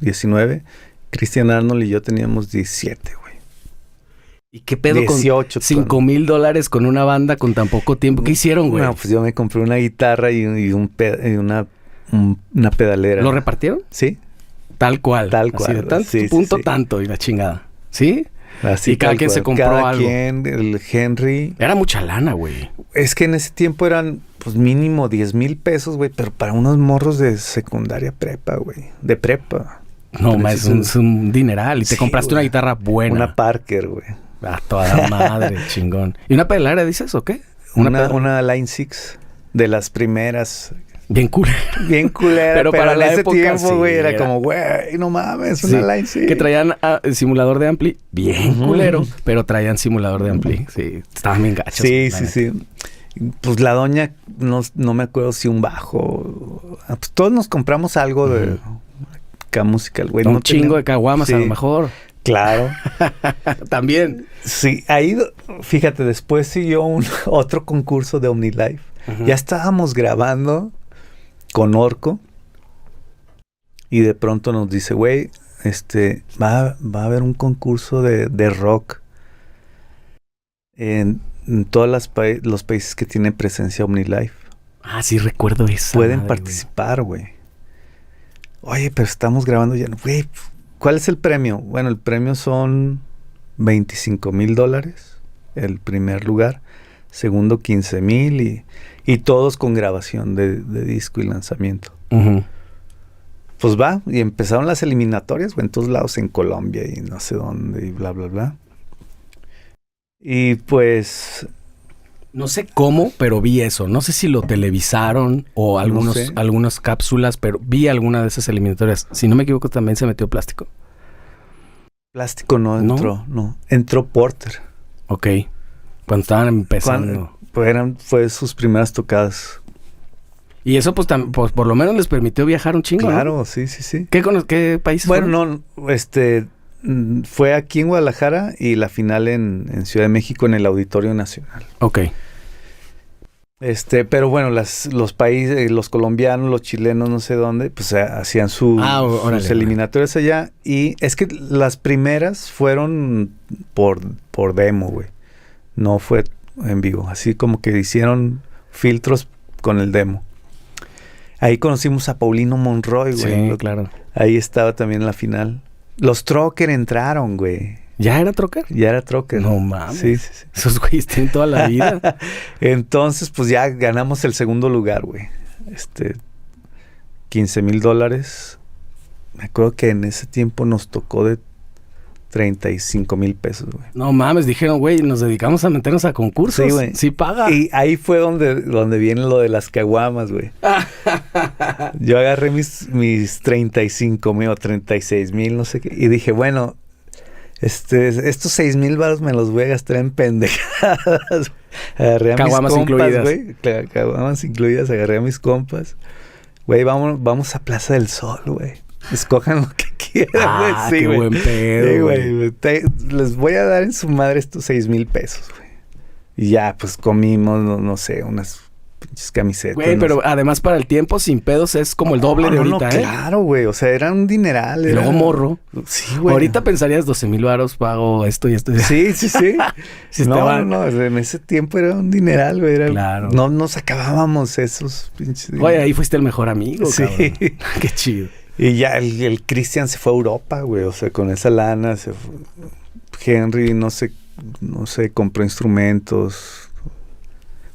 19, Christian Arnold y yo teníamos 17, güey. ¿Y qué pedo 18, con $5,000 con una banda con tan poco tiempo? ¿Qué hicieron, güey? No, pues yo me compré una guitarra y una pedalera. ¿Lo repartieron? Sí. Tal cual. Tal cual. Así de tanto punto tanto y la chingada. ¿Sí? Así y cada quien se compró cada algo. Quien, el Henry. Era mucha lana, güey. Es que en ese tiempo eran, pues mínimo $10,000, güey, pero para unos morros de secundaria prepa, güey. De prepa. No, más es un dineral. Y te compraste una guitarra buena. Una Parker, güey. A toda madre, chingón. ¿Y una pedalera dices o qué? Una Line 6 de las primeras. Bien culera. Bien culera. Pero para en ese época, tiempo, güey, era como, güey, no mames, una Line 6. Que traían simulador de ampli. Bien culero. Pero traían simulador de ampli. Sí, estaban bien gachos. Sí. Pues la doña, no me acuerdo si un bajo. Pues todos nos compramos algo de acá musical, güey. Un chingo de caguamas a lo mejor. Claro. También. Sí, ahí, fíjate, después siguió otro concurso de OmniLife. Uh-huh. Ya estábamos grabando con Orco y de pronto nos dice, güey, va a haber un concurso de rock en todos los países que tienen presencia OmniLife. Ah, sí, recuerdo eso. Pueden participar, güey. Oye, pero estamos grabando ya. Güey, ¿cuál es el premio? Bueno, el premio son $25,000, el primer lugar. Segundo, 15,000 y todos con grabación de disco y lanzamiento. Uh-huh. Pues va, y empezaron las eliminatorias, güey, en todos lados, en Colombia y no sé dónde y bla, bla, bla. Y pues... No sé cómo, pero vi eso. No sé si lo televisaron o algunas cápsulas, pero vi alguna de esas eliminatorias. Si no me equivoco, también se metió plástico. Plástico no entró, no. Entró Porter. Ok. Cuando estaban empezando. Fue sus primeras tocadas. Y eso pues por lo menos les permitió viajar un chingo, claro, ¿no? Sí. ¿Qué países fueron? No, fue aquí en Guadalajara y la final en Ciudad de México en el Auditorio Nacional. Ok. Pero bueno, los países, los colombianos, los chilenos, no sé dónde, pues hacían sus eliminatorias allá. Y es que las primeras fueron por demo, güey. No fue en vivo. Así como que hicieron filtros con el demo. Ahí conocimos a Paulino Monroy, güey. Sí, claro. Ahí estaba también en la final. Los Trocker entraron, güey. ¿Ya era Trocker? Ya era Trocker. No mames. Sí. Esos güeyes tienen toda la vida. Entonces, pues ya ganamos el segundo lugar, güey. $15,000. Me acuerdo que en ese tiempo nos tocó de $35,000, güey. No mames, dijeron, güey, nos dedicamos a meternos a concursos. Sí, güey. Sí paga. Y ahí fue donde viene lo de las caguamas, güey. Yo agarré mis 35,000 o 36,000, no sé qué. Y dije, bueno, estos 6,000 varos me los voy a gastar en pendejadas. Agarré a caguamas mis compas, incluidas. Güey. Caguamas incluidas, agarré a mis compas. Güey, vamos a Plaza del Sol, güey. Escojan lo que quieran, güey. Sí, qué buen pedo, sí, güey. Les voy a dar en su madre estos $6,000, güey. Y ya, pues comimos, no sé, unas pinches camisetas. Güey, pero además para el tiempo sin pedos es como el doble de ahorita, ¿eh? Claro, güey. O sea, era un dineral. Y luego morro. Sí, güey. Ahorita pensarías 12,000 varos, pago esto y esto. Sí. Si no. En ese tiempo era un dineral, güey. Claro. No nos acabábamos esos pinches. Güey, ahí fuiste el mejor amigo, sí. Cabrón. Qué chido. Y ya el Cristian se fue a Europa, güey. O sea, con esa lana se fue. Henry, no sé, compró instrumentos.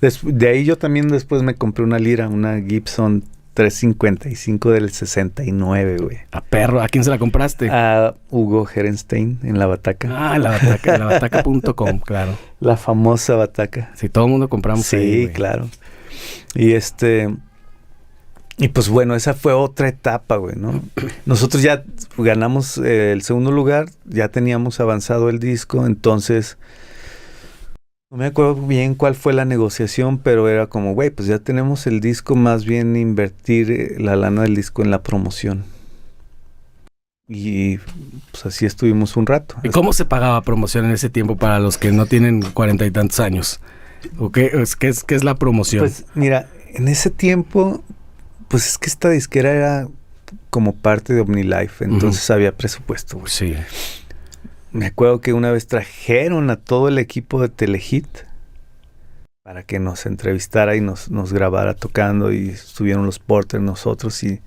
De ahí yo también después me compré una lira, una Gibson 355 del 69, güey. A perro, ¿a quién se la compraste? A Hugo Herenstein en La Bataca. Ah, en La Bataca, en labataca.com, claro. La famosa Bataca. Sí, todo el mundo compramos sí, ahí, güey. Claro. Y pues bueno, esa fue otra etapa, güey, ¿no? Nosotros ya ganamos el segundo lugar, ya teníamos avanzado el disco, entonces no me acuerdo bien cuál fue la negociación, pero era como, güey, pues ya tenemos el disco, más bien invertir la lana del disco en la promoción. Y pues así estuvimos un rato. ¿Y cómo se pagaba promoción en ese tiempo para los que no tienen 40 y tantos años? ¿O qué es la promoción? Pues mira, en ese tiempo... Pues es que esta disquera era como parte de OmniLife, entonces había presupuesto, güey. Sí. Me acuerdo que una vez trajeron a todo el equipo de Telehit para que nos entrevistara y nos grabara tocando y estuvieron los Porter, nosotros y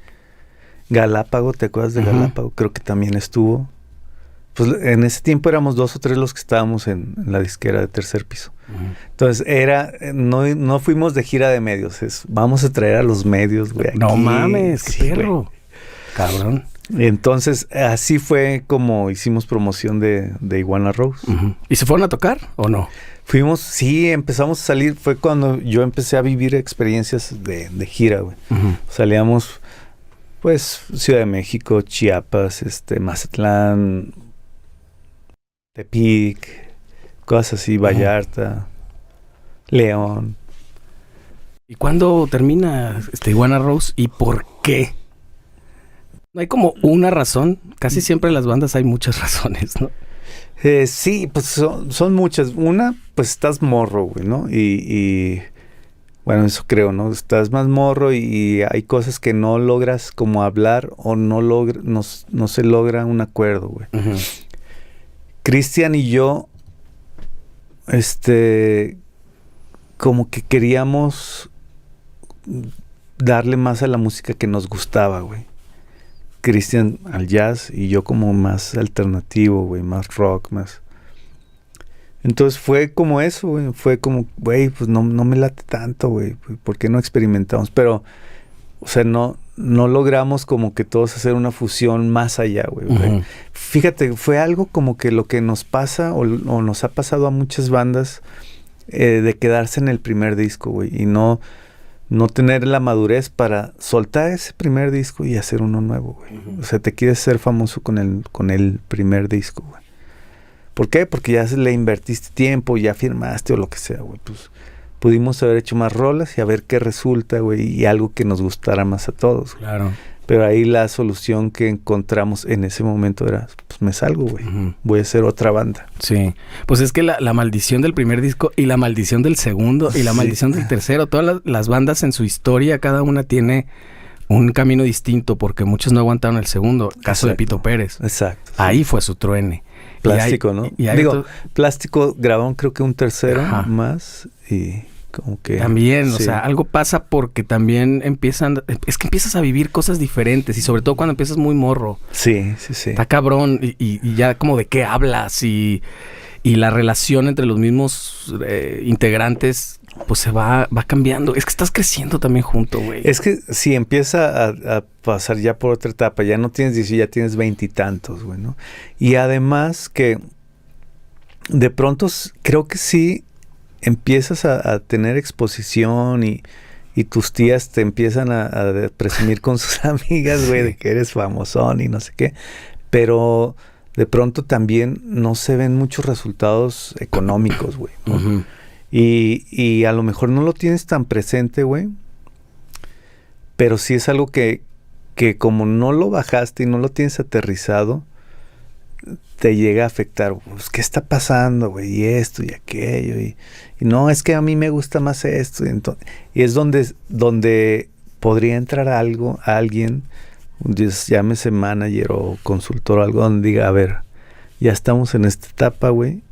Galápago, ¿te acuerdas de Galápago? Creo que también estuvo. Pues en ese tiempo éramos 2 o 3 los que estábamos en la disquera de Tercer Piso. Entonces no fuimos de gira de medios, vamos a traer a los medios, güey. No mames, qué perro. Güey. Cabrón. Entonces así fue como hicimos promoción de Iguana Rose. ¿Y se fueron a tocar o no? Empezamos a salir, fue cuando yo empecé a vivir experiencias de gira, güey. Salíamos, pues, Ciudad de México, Chiapas, Mazatlán, Tepic, cosas así, Vallarta, León. ¿Y cuándo termina Iguana Rose y por qué? No hay como una razón. Casi siempre en las bandas hay muchas razones, ¿no? Sí, pues son muchas. Una, pues estás morro, güey, ¿no? Y bueno, eso creo, ¿no? Estás más morro y hay cosas que no logras como hablar o no se logra un acuerdo, güey. Uh-huh. Cristian y yo, como que queríamos darle más a la música que nos gustaba, güey. Cristian al jazz y yo como más alternativo, güey, más rock, más... Entonces fue como eso, güey, fue como, güey, pues no me late tanto, güey, ¿por qué no experimentamos? Pero, o sea, no logramos como que todos hacer una fusión más allá, güey. Uh-huh. Fíjate, fue algo como que lo que nos pasa o nos ha pasado a muchas bandas de quedarse en el primer disco, güey, y no tener la madurez para soltar ese primer disco y hacer uno nuevo, güey. Uh-huh. O sea, te quieres ser famoso con el primer disco, güey. ¿Por qué? Porque ya le invertiste tiempo, ya firmaste o lo que sea, güey. Pues pudimos haber hecho más rolas y a ver qué resulta, güey, y algo que nos gustara más a todos. Claro. Pero ahí la solución que encontramos en ese momento era, pues me salgo, güey. Uh-huh. Voy a hacer otra banda. Sí. Pues es que la maldición del primer disco y la maldición del segundo y la maldición del tercero, todas las bandas en su historia, cada una tiene un camino distinto porque muchos no aguantaron el segundo. Caso de Pito Pérez. Exacto. Ahí fue su truene. Plástico, ¿no? Plástico grabaron creo que un tercero más y como que... También, sí. O sea, algo pasa porque también empiezas a vivir cosas diferentes y sobre todo cuando empiezas muy morro. Sí. Está cabrón y ya como de qué hablas y la relación entre los mismos integrantes pues se va cambiando. Es que estás creciendo también junto, güey. Es que si empieza a pasar ya por otra etapa, ya no tienes 18, ya tienes 20 y tantos, güey, ¿no? Y además que de pronto creo que sí empiezas a tener exposición y tus tías te empiezan a presumir con sus amigas, güey, de que eres famosón y no sé qué. Pero de pronto también no se ven muchos resultados económicos, güey, ¿no? Uh-huh. Y a lo mejor no lo tienes tan presente, güey. Pero sí es algo que como no lo bajaste y no lo tienes aterrizado, te llega a afectar. Pues, ¿qué está pasando, güey? Y esto y aquello. Y no, es que a mí me gusta más esto. Y es donde podría entrar alguien, llámese manager o consultor o algo, donde diga, a ver, ya estamos en esta etapa, güey.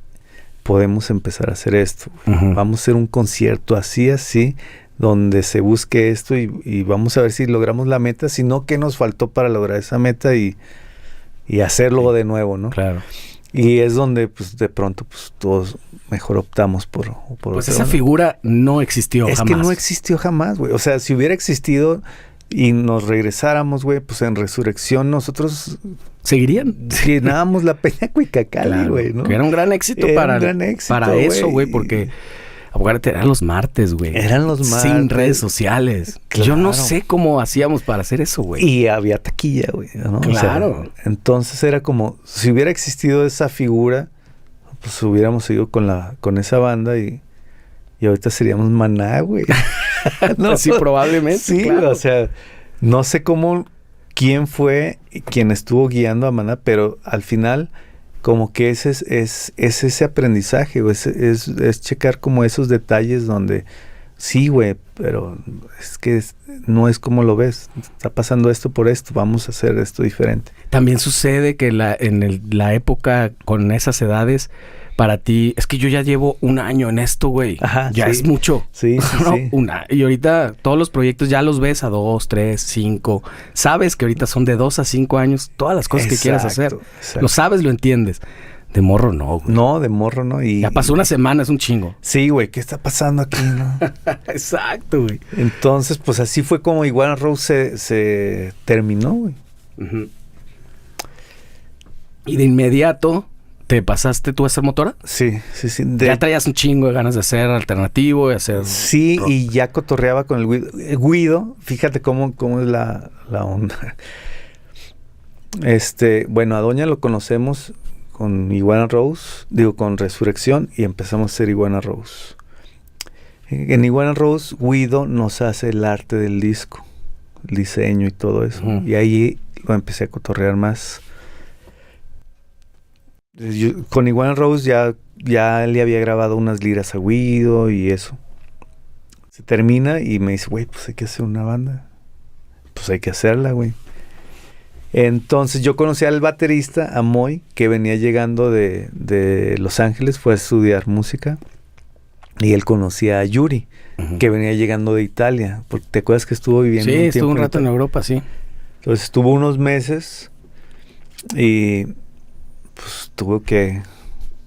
Podemos empezar a hacer esto. Uh-huh. Vamos a hacer un concierto así, donde se busque esto y vamos a ver si logramos la meta, si no, ¿qué nos faltó para lograr esa meta y hacerlo de nuevo, ¿no? Claro. Y es donde, pues, de pronto, pues, todos mejor optamos por pues esa figura no existió jamás. Es que no existió jamás, güey. O sea, si hubiera existido y nos regresáramos, güey, pues en Resurrección nosotros... ¿Seguirían? Llenábamos la Peña Cuicacali, güey, ¿no? Que era un gran éxito para eso, güey, porque... Acuérdate, eran los martes, güey. Eran los martes. Sin redes sociales. Claro. Yo no sé cómo hacíamos para hacer eso, güey. Y había taquilla, güey, ¿no? Claro. O sea, entonces era como... Si hubiera existido esa figura, pues hubiéramos ido con esa banda y ahorita seríamos Maná, güey. No, sí, probablemente. Sí, claro. O sea, no sé quién fue quien estuvo guiando a Maná, pero al final como que es ese aprendizaje, es checar como esos detalles donde sí, güey, pero es que no es como lo ves, está pasando esto por esto, vamos a hacer esto diferente. También sucede que en la época con esas edades, para ti, es que yo ya llevo un año en esto, güey. Ajá, ya sí. Es mucho. Sí, ¿no? sí. Y ahorita todos los proyectos ya los ves a 2, 3, 5. Sabes que ahorita son de 2 a 5 años todas las cosas que quieras hacer. Exacto. Lo sabes, lo entiendes. De morro no, güey. No, de morro no. Ya pasó una semana, es un chingo. Sí, güey, ¿qué está pasando aquí, no? Exacto, güey. Entonces, pues así fue como Iguana Rose se terminó, güey. Uh-huh. Y de inmediato... ¿Te pasaste tú a ser motora? Sí. Ya traías un chingo de ganas de hacer alternativo y hacer... Sí, rock. Y ya cotorreaba con el Guido. Fíjate cómo es la onda. Bueno, a Doña lo conocemos con Iguana Rose, con Resurrección, y empezamos a hacer Iguana Rose. En Iguana Rose, Guido nos hace el arte del disco, el diseño y todo eso. Uh-huh. Y ahí lo empecé a cotorrear más. Con Iguana Rose ya le había grabado unas liras a Guido y eso. Se termina y me dice, güey, pues hay que hacer una banda. Pues hay que hacerla, güey. Entonces yo conocí al baterista, a Moy, que venía llegando de Los Ángeles, fue a estudiar música. Y él conocía a Yuri, que venía llegando de Italia. Porque ¿te acuerdas que estuvo viviendo un tiempo? Sí, estuvo un en rato en Europa, sí. Entonces estuvo unos meses y pues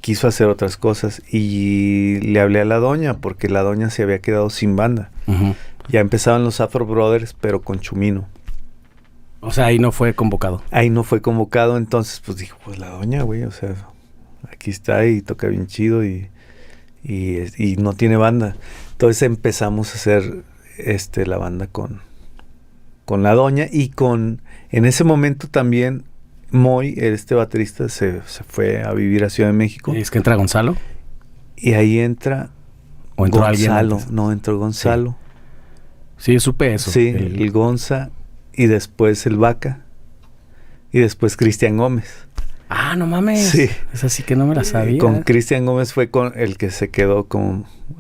quiso hacer otras cosas. Y le hablé a la doña, porque la doña se había quedado sin banda. Ya empezaban los Afro Brothers, pero con Chumino. O sea, ahí no fue convocado. Ahí no fue convocado, entonces pues dijo, pues la doña, güey, o sea, aquí está y toca bien chido y no tiene banda. Entonces empezamos a hacer la banda con la doña y en ese momento también Moy, baterista, se fue a vivir a Ciudad de México. ¿Y es que entra Gonzalo? Y ahí entra ¿O entró Gonzalo? Alguien No, entró Gonzalo. Sí, supe eso. Sí, el Gonza y después el Vaca y después Cristian Gómez. Ah, no mames. Sí. Esa sí que no me la sabía. Con Cristian Gómez fue con el que se quedó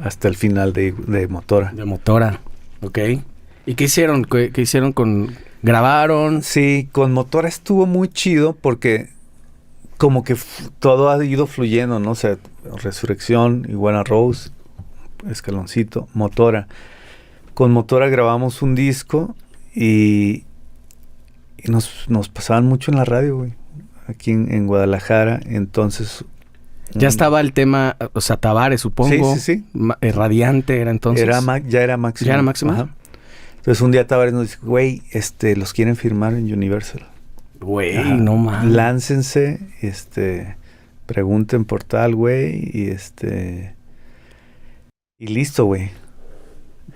hasta el final de Motora. De Motora, ok. ¿Y qué hicieron? ¿Qué hicieron grabaron? Sí, con Motora estuvo muy chido porque como que todo ha ido fluyendo, ¿no? O sea, Resurrección, Iguana Rose, Escaloncito, Motora. Con Motora grabamos un disco y nos pasaban mucho en la radio, güey. Aquí en Guadalajara, entonces... Ya estaba el tema, o sea, Tavares, supongo. Sí. Radiante era entonces. Ya era Máxima. ¿Ya era Máxima? Ajá. Entonces un día Tavares nos dice, güey, los quieren firmar en Universal. Güey, no mames. Láncense, pregunten por tal, güey, y listo, güey.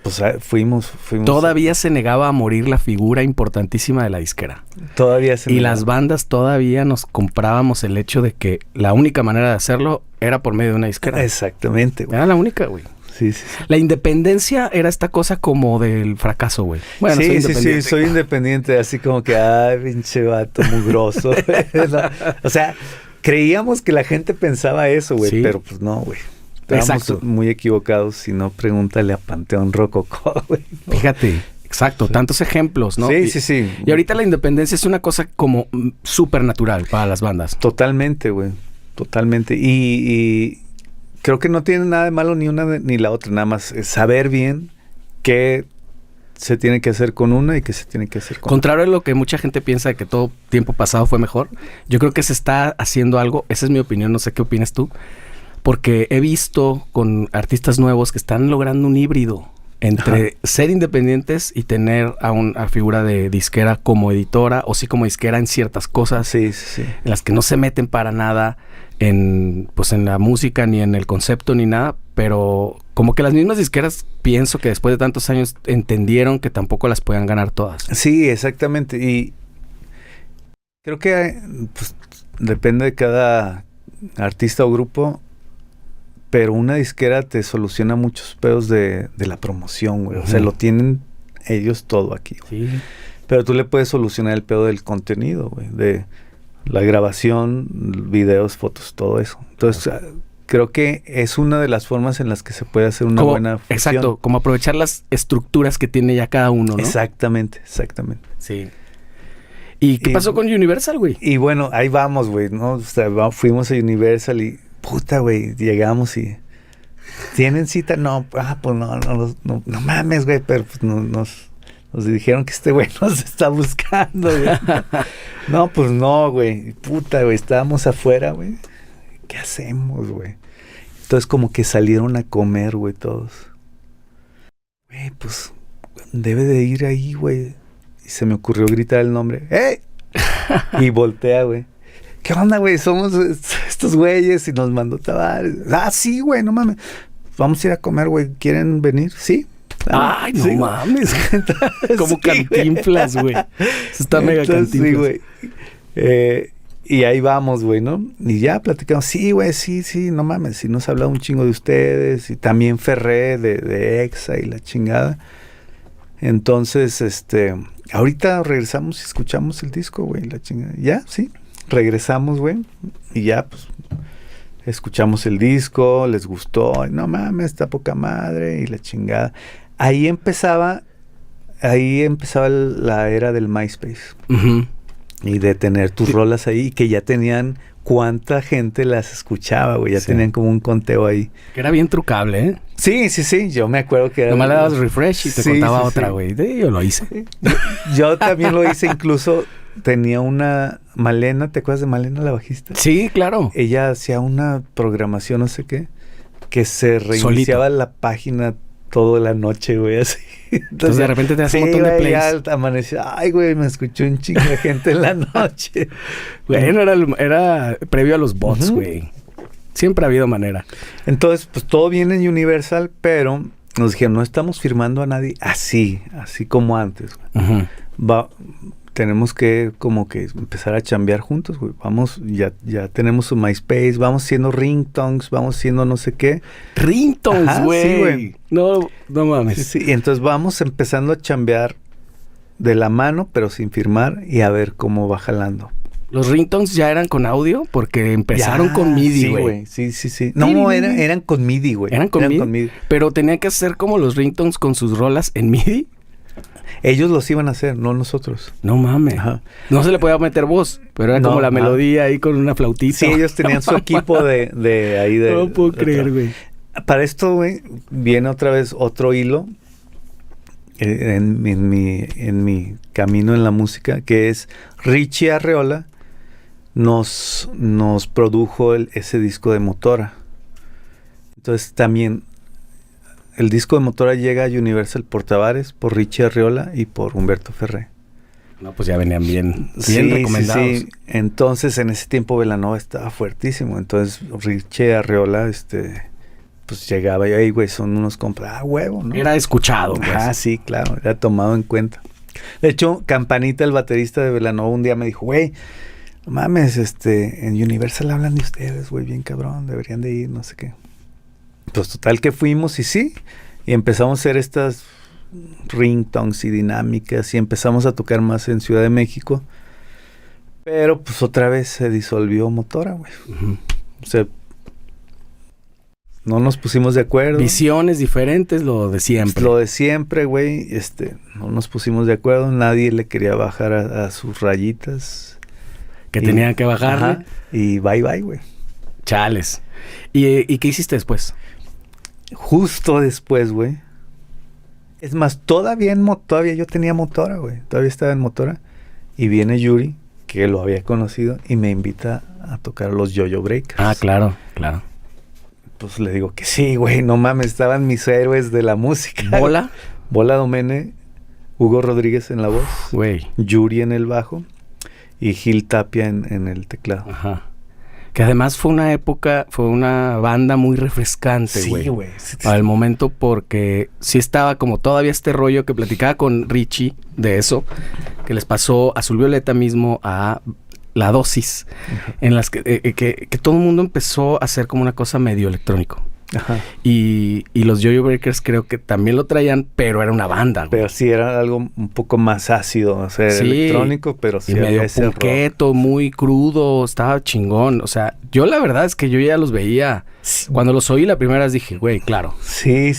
Pues fuimos. Todavía se negaba a morir la figura importantísima de la disquera. Todavía se negaba. Y las bandas todavía nos comprábamos el hecho de que la única manera de hacerlo era por medio de una disquera. Exactamente, güey. Era la única, güey. Sí. La independencia era esta cosa como del fracaso, güey. Bueno, sí, soy independiente, así como que, ay, pinche vato mugroso. No, o sea, creíamos que la gente pensaba eso, güey, pero pues no, güey. Estábamos muy equivocados, si no, pregúntale a Panteón Rococó, güey. Fíjate, exacto, tantos ejemplos, ¿no? Sí. Y ahorita la independencia es una cosa como súper natural para las bandas. Totalmente, güey, totalmente. Y creo que no tiene nada de malo ni una ni la otra, nada más saber bien qué se tiene que hacer con una y qué se tiene que hacer con Contrario a lo que mucha gente piensa de que todo tiempo pasado fue mejor, yo creo que se está haciendo algo, esa es mi opinión, no sé qué opinas tú, porque he visto con artistas nuevos que están logrando un híbrido entre ser independientes y tener a una figura de disquera como editora o sí como disquera en ciertas cosas en las que no se meten para nada en la música ni en el concepto ni nada, pero como que las mismas disqueras pienso que después de tantos años entendieron que tampoco las podían ganar todas. Sí, exactamente, y creo que pues, depende de cada artista o grupo, pero una disquera te soluciona muchos pedos de la promoción, güey. O sea, lo tienen ellos todo aquí, güey. Sí. Pero tú le puedes solucionar el pedo del contenido, güey. De la grabación, videos, fotos, todo eso. Entonces, creo que es una de las formas en las que se puede hacer una buena fusión. Exacto, como aprovechar las estructuras que tiene ya cada uno, ¿no? Exactamente. Sí. ¿Y qué pasó con Universal, güey? Y bueno, ahí vamos, güey, ¿no? O sea, fuimos a Universal y... Puta, güey, llegamos y... ¿Tienen cita? No, pues no mames, güey, pero pues nos dijeron que este güey nos está buscando, güey. No, pues no, güey. Puta, güey, estábamos afuera, güey. ¿Qué hacemos, güey? Entonces como que salieron a comer, güey, todos. Güey, pues debe de ir ahí, güey. Y se me ocurrió gritar el nombre. ¡Ey! Y voltea, güey. ¿Qué onda, güey? Somos estos güeyes y nos mandó Tavares. Ah, sí, güey, no mames. Vamos a ir a comer, güey. ¿Quieren venir? Sí. Ay, no mames. Como Cantinflas, güey. Está mega Cantinflas. Sí, güey. Y ahí vamos, güey, ¿no? Y ya platicamos. Sí, güey, sí, no mames. Sí nos ha hablado un chingo de ustedes. Y también Ferré de EXA y la chingada. Entonces, ahorita regresamos y escuchamos el disco, güey, la chingada. Ya, sí, regresamos, güey, y ya, pues, escuchamos el disco, les gustó, y, no mames, está poca madre, y la chingada. Ahí empezaba la era del MySpace. Y de tener tus rolas ahí, que ya tenían cuánta gente las escuchaba, güey. Ya tenían como un conteo ahí. Que era bien trucable, ¿eh? Sí. Yo me acuerdo que era... Nomás le dabas refresh y te contaba otra, güey. Yo lo hice. Yo también lo hice. Incluso tenía una... Malena, ¿te acuerdas de Malena, la bajista? Sí, claro. Ella hacía una programación, no sé qué, que se reiniciaba la página toda la noche, güey, así. Entonces de repente te hace un montón de plays. Ya amaneció, ay, güey, me escuchó un chingo de gente en la noche. Bueno, era previo a los bots, güey. Siempre ha habido manera. Entonces, pues todo viene en Universal, pero nos dijeron, no estamos firmando a nadie así como antes, güey. Tenemos que como que empezar a chambear juntos, güey. Vamos, ya tenemos su MySpace, vamos siendo ringtones, vamos siendo no sé qué. Ringtones, güey. Sí, güey. No mames. Sí, y entonces vamos empezando a chambear de la mano, pero sin firmar, y a ver cómo va jalando. ¿Los ringtones ya eran con audio? Porque empezaron con MIDI, güey. Sí. No, eran con MIDI, güey. ¿Eran con MIDI? Pero tenía que hacer como los ringtones con sus rolas en MIDI. Ellos los iban a hacer, no nosotros. No mames. Ajá. No se le podía meter voz, pero era como la melodía ahí con una flautita. Sí, ellos tenían su equipo de ahí de... No puedo creer, güey. Para esto, güey, viene otra vez otro hilo en mi camino en la música, que es Richie Arreola nos produjo ese disco de Motora. Entonces también... El disco de Motora llega a Universal por Tavares, por Richie Arreola y por Humberto Ferré. No, pues ya venían bien recomendados. Sí. Entonces, en ese tiempo Belanova estaba fuertísimo. Entonces, Richie Arreola, pues llegaba y ahí, güey, son unos compas. Huevo, ¿no? Era escuchado, pues. Sí, claro, era tomado en cuenta. De hecho, Campanita, el baterista de Belanova, un día me dijo, güey, no mames, en Universal hablan de ustedes, güey, bien cabrón, deberían de ir, no sé qué. Pues total que fuimos y empezamos a hacer estas ringtones y dinámicas y empezamos a tocar más en Ciudad de México, pero pues otra vez se disolvió Motora, güey. O sea, no nos pusimos de acuerdo. Visiones diferentes, lo de siempre. Lo de siempre, güey, no nos pusimos de acuerdo, nadie le quería bajar a sus rayitas. Que tenían que bajarle. Ajá, y bye, güey. Chales. ¿Y qué hiciste después? Justo después, güey. Es más, todavía yo tenía Motora, güey. Todavía estaba en Motora. Y viene Yuri, que lo había conocido, y me invita a tocar los Yo-Yo Breakers. Ah, claro. Pues le digo que sí, güey. No mames, estaban mis héroes de la música. Bola Domene, Hugo Rodríguez en la voz. Güey. Yuri en el bajo. Y Gil Tapia en el teclado. Ajá. Que además fue una banda muy refrescante, güey. Sí, güey. Al momento, porque sí estaba como todavía este rollo que platicaba con Richie de eso, que les pasó Azul Violeta mismo a La Dosis, en las que todo el mundo empezó a hacer como una cosa medio electrónico. Ajá. Y los Yo-Yo Breakers creo que también lo traían, pero era una banda, güey. Pero sí era algo un poco más ácido, o sea, electrónico, pero sí y medio punqueto, muy crudo, estaba chingón. O sea, yo la verdad es que yo ya los veía. Cuando los oí la primera vez dije, güey, claro. Sí.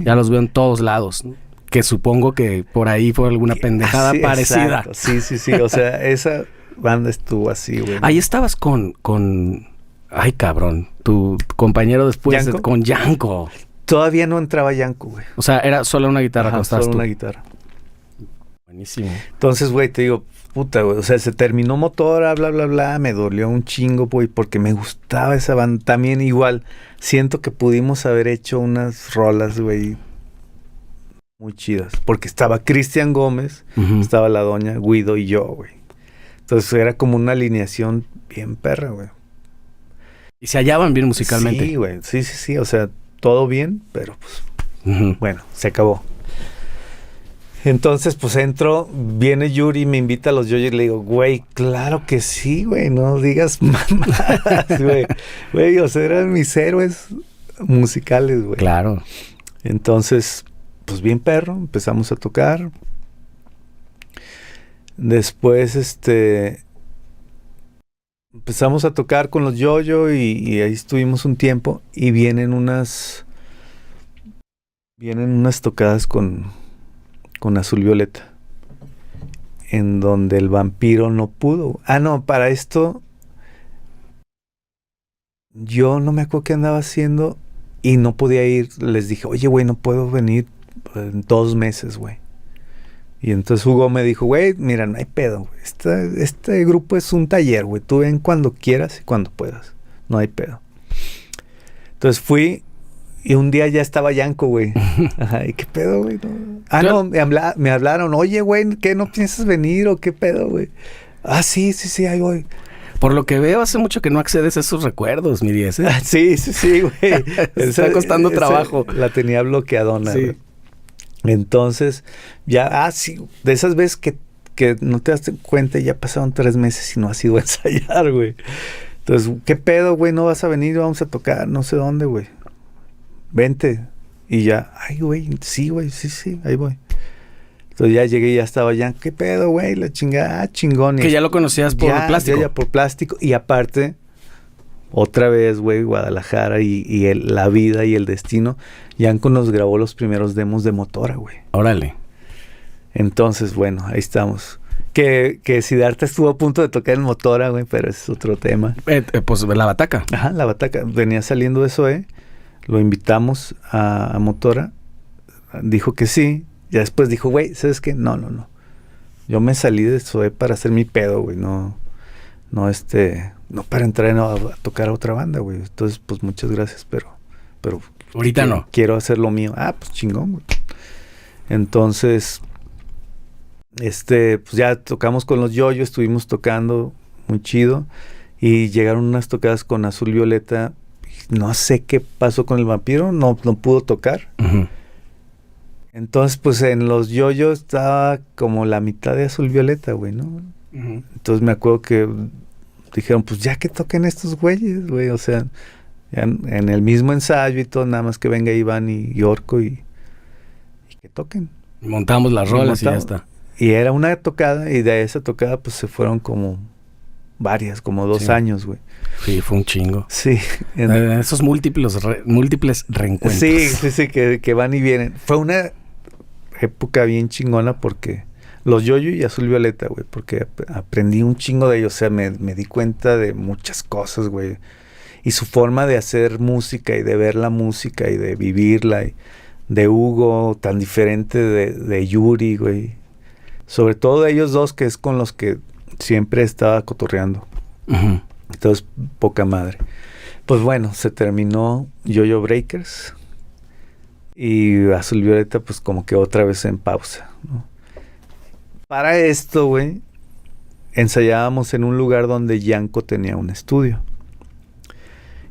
Ya los veo en todos lados. Que supongo que por ahí fue alguna pendejada parecida. Exacto. Sí. O sea, esa banda estuvo así, güey. Ahí estabas con... Ay, cabrón. Tu compañero después ¿Yanko? Con Yanko. Todavía no entraba Yanko, güey. O sea, era solo una guitarra. Ajá, solo una guitarra. Buenísimo. Entonces, güey, te digo, puta, güey. O sea, se terminó Motora, bla, bla, bla. Me dolió un chingo, güey, porque me gustaba esa banda. También igual, siento que pudimos haber hecho unas rolas, güey, muy chidas. Porque estaba Cristian Gómez, estaba la doña Guido y yo, güey. Entonces era como una alineación bien perra, güey. Y se hallaban bien musicalmente. Sí, güey. Sí. O sea, todo bien, pero pues... Bueno, se acabó. Entonces, pues entro, viene Yuri, me invita a los Yo-Yo y le digo, güey, claro que sí, güey, no digas mamadas, güey. Güey, o sea, eran mis héroes musicales, güey. Claro. Entonces, pues bien perro, empezamos a tocar. Después, empezamos a tocar con los Yo-Yo y ahí estuvimos un tiempo y vienen unas tocadas con Azul Violeta, en donde el vampiro no pudo. No, para esto yo no me acuerdo qué andaba haciendo y no podía ir. Les dije, oye, güey, no puedo venir en 2 meses, güey. Y entonces Hugo me dijo, güey, mira, no hay pedo, güey. Este grupo es un taller, güey. Tú ven cuando quieras y cuando puedas. No hay pedo. Entonces fui y un día ya estaba Yanko, güey. Ajá, ¿y qué pedo, güey? No, me hablaron, oye, güey, ¿qué, no piensas venir o qué pedo, güey? Sí, ahí voy. Por lo que veo, hace mucho que no accedes a esos recuerdos, mi 10, ¿eh? Sí, güey. Está costando trabajo. La tenía bloqueadona, sí. Güey. Entonces, ya, sí, de esas veces que no te das cuenta y ya pasaron 3 meses y no has ido a ensayar, güey. Entonces, ¿qué pedo, güey? No vas a venir, vamos a tocar, no sé dónde, güey. Vente. Y ya, güey, sí, ahí voy. Entonces ya llegué y ya estaba ya, ¿qué pedo, güey? La chingada, chingón. Que ya lo conocías por plástico. Ya por plástico. Y aparte, otra vez, güey, Guadalajara y la vida y el destino. Yanko nos grabó los primeros demos de Motora, güey. Órale. Entonces, bueno, ahí estamos. Que Siddhartha estuvo a punto de tocar en Motora, güey, pero es otro tema. Pues La Bataca. Ajá, La Bataca. Venía saliendo de SOE. Lo invitamos a Motora. Dijo que sí. Ya después dijo, güey, ¿sabes qué? No. Yo me salí de SOE para hacer mi pedo, güey. No para entrar a tocar a otra banda, güey. Entonces, pues muchas gracias, pero ahorita no. Quiero hacer lo mío. Pues chingón, güey. Entonces, pues ya tocamos con los Yo-Yo, estuvimos tocando muy chido y llegaron unas tocadas con Azul Violeta. No sé qué pasó con el vampiro, no pudo tocar. Uh-huh. Entonces, pues en los Yo-Yo estaba como la mitad de Azul Violeta, güey, ¿no? Uh-huh. Entonces me acuerdo que dijeron, pues ya que toquen estos güeyes, güey, o sea, ya en el mismo ensayo y todo, nada más que venga Iván y Orco y que toquen. Montamos las rolas y ya está. Y era una tocada, y de esa tocada pues se fueron como varias, como 2 años, güey. Sí, fue un chingo. Sí. Esos múltiples reencuentros. Sí, que van y vienen. Fue una época bien chingona porque los Yo-Yo y Azul Violeta, güey, porque aprendí un chingo de ellos, o sea, me di cuenta de muchas cosas, güey. Y su forma de hacer música y de ver la música y de vivirla, y de Hugo, tan diferente de Yuri, güey. Sobre todo de ellos dos, que es con los que siempre estaba cotorreando. Uh-huh. Entonces, poca madre. Pues bueno, se terminó Yo-Yo Breakers y Azul Violeta, pues como que otra vez en pausa, ¿no? Para esto, güey, ensayábamos en un lugar donde Yanko tenía un estudio.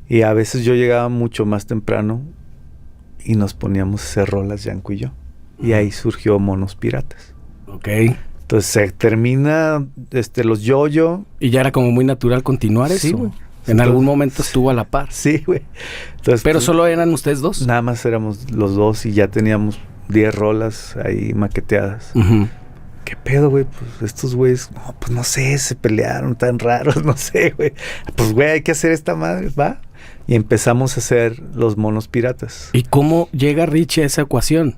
Y a veces yo llegaba mucho más temprano y nos poníamos a hacer rolas, Yanko y yo. Y ahí surgió Monos Piratas. Ok. Entonces se termina los Yo-Yo. ¿Y ya era como muy natural continuar eso? Sí, güey. En algún momento estuvo a la par. Sí, güey. Entonces, ¿pero solo eran ustedes dos? Nada más éramos los dos y ya teníamos 10 rolas ahí maqueteadas. Uh-huh. ¿Qué pedo, güey? Pues estos güeyes, pues no sé, se pelearon tan raros, no sé, güey. Pues, güey, hay que hacer esta madre, ¿va? Y empezamos a hacer los Monos Piratas. ¿Y cómo llega Richie a esa ecuación?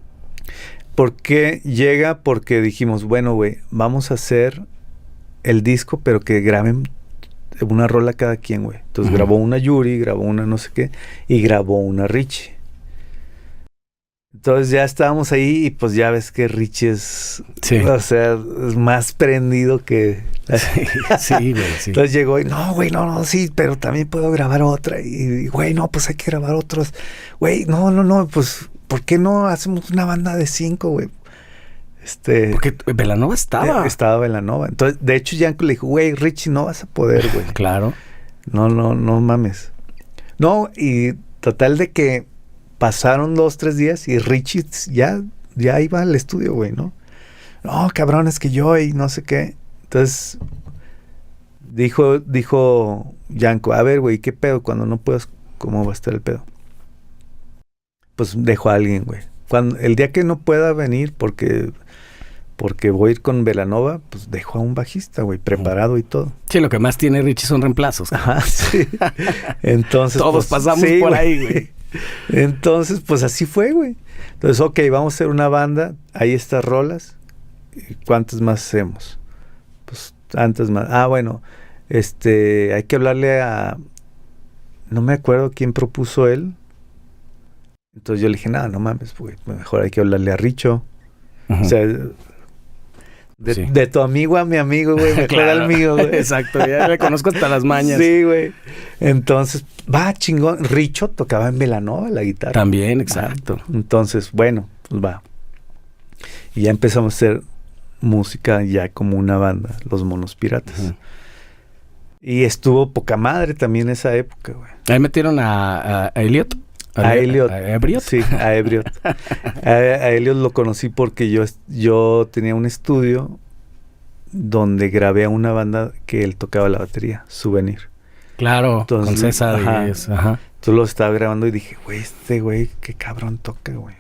¿Por qué llega? Porque dijimos, bueno, güey, vamos a hacer el disco, pero que graben una rola cada quien, güey. Entonces grabó una Yuri, grabó una no sé qué, y grabó una Richie. Entonces ya estábamos ahí y pues ya ves que Richie es, o sea, es más prendido que... Sí, güey, sí. Entonces llegó y, no, güey, no, sí, pero también puedo grabar otra. Y, güey, no, pues hay que grabar otros. Güey, no, pues, ¿por qué no hacemos una banda de 5, güey? Porque Belanova estaba. Estaba Belanova. Entonces, de hecho, Yanko le dijo, güey, Richie, no vas a poder, güey. Claro. No mames. No, y total de que pasaron 2-3 días y Richie ya iba al estudio, güey, ¿no? No, cabrón, es que yo y no sé qué. Entonces, dijo Yanko, a ver, güey, ¿qué pedo? Cuando no puedas, ¿cómo va a estar el pedo? Pues dejo a alguien, güey. El día que no pueda venir, porque porque voy a ir con Belanova, pues dejo a un bajista, güey, preparado y todo. Sí, lo que más tiene Richie son reemplazos. Ajá, sí. Entonces, todos pues, pasamos sí, por ahí, güey. Entonces, pues así fue, güey. Entonces, ok, vamos a hacer una banda, ahí estas rolas. ¿Cuántas más hacemos? Pues tantas más. Ah, bueno, hay que hablarle a... No me acuerdo quién propuso él. Entonces yo le dije, no mames, güey, mejor hay que hablarle a Richo. O sea, de tu amigo a mi amigo, güey, mejor claro. Al mío, güey. Exacto, ya le conozco hasta las mañas. Sí, güey. Entonces, va, chingón. Richo tocaba en Belanova la guitarra. También, exacto. Entonces, bueno, pues va. Y ya empezamos a hacer música ya como una banda, Los Monos Piratas. Y estuvo poca madre también esa época, güey. Ahí metieron a Elliot. A Elliot. ¿A Ebriot? Sí, a Ebriot. a Elliot lo conocí porque yo tenía un estudio donde grabé a una banda que él tocaba la batería, Souvenir. Claro, entonces, con César. Ajá. Entonces lo estaba grabando y dije, güey, qué cabrón toca, güey.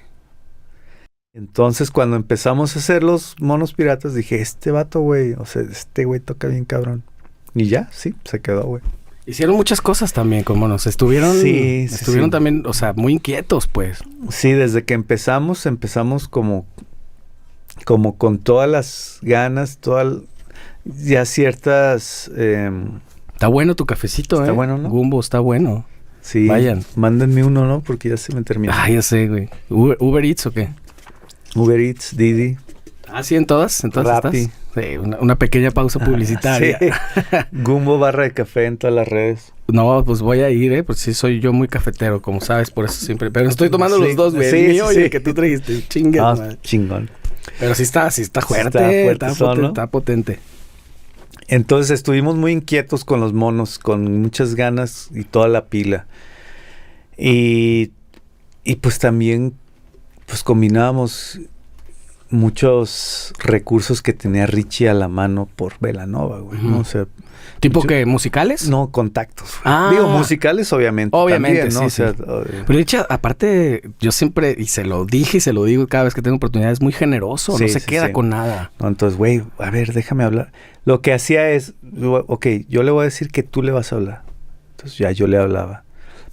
Entonces cuando empezamos a hacer Los Monos Piratas dije, este vato, güey, o sea, este güey toca bien cabrón. Y ya, sí, se quedó, güey. Hicieron muchas cosas también con monos. Estuvieron también, o sea, muy inquietos, pues. Sí, desde que empezamos como con todas las ganas, ya ciertas... Está bueno tu cafecito, Está bueno, ¿no? Gumbo, está bueno. Sí. Vayan. Mándenme uno, ¿no? Porque ya se me terminó. Ah, ya sé, güey. ¿Uber Eats o qué? Uber Eats, Didi. Ah, sí, en todas Rappi. Estás. Sí, una pequeña pausa publicitaria. Sí. Gumbo Barra de Café en todas las redes. No, pues voy a ir, pues sí soy yo muy cafetero, como sabes, por eso siempre. Pero estoy tomando los dos, güey. El mío y el que tú trajiste. Chingón. Pero sí está fuerte. Está potente. Entonces estuvimos muy inquietos con los monos, con muchas ganas y toda la pila. Y pues también pues combinábamos muchos recursos que tenía Richie a la mano por Belanova, güey, ¿no? O sea... ¿Tipo que musicales? No, contactos. Digo, musicales obviamente. Obviamente, también, ¿no? sí, o sea, Pero Richie, aparte, yo siempre, y se lo dije y se lo digo cada vez que tengo oportunidad, es muy generoso, no se queda con nada. No, entonces, güey, a ver, déjame hablar. Lo que hacía es, ok, yo le voy a decir que tú le vas a hablar. Entonces ya yo le hablaba.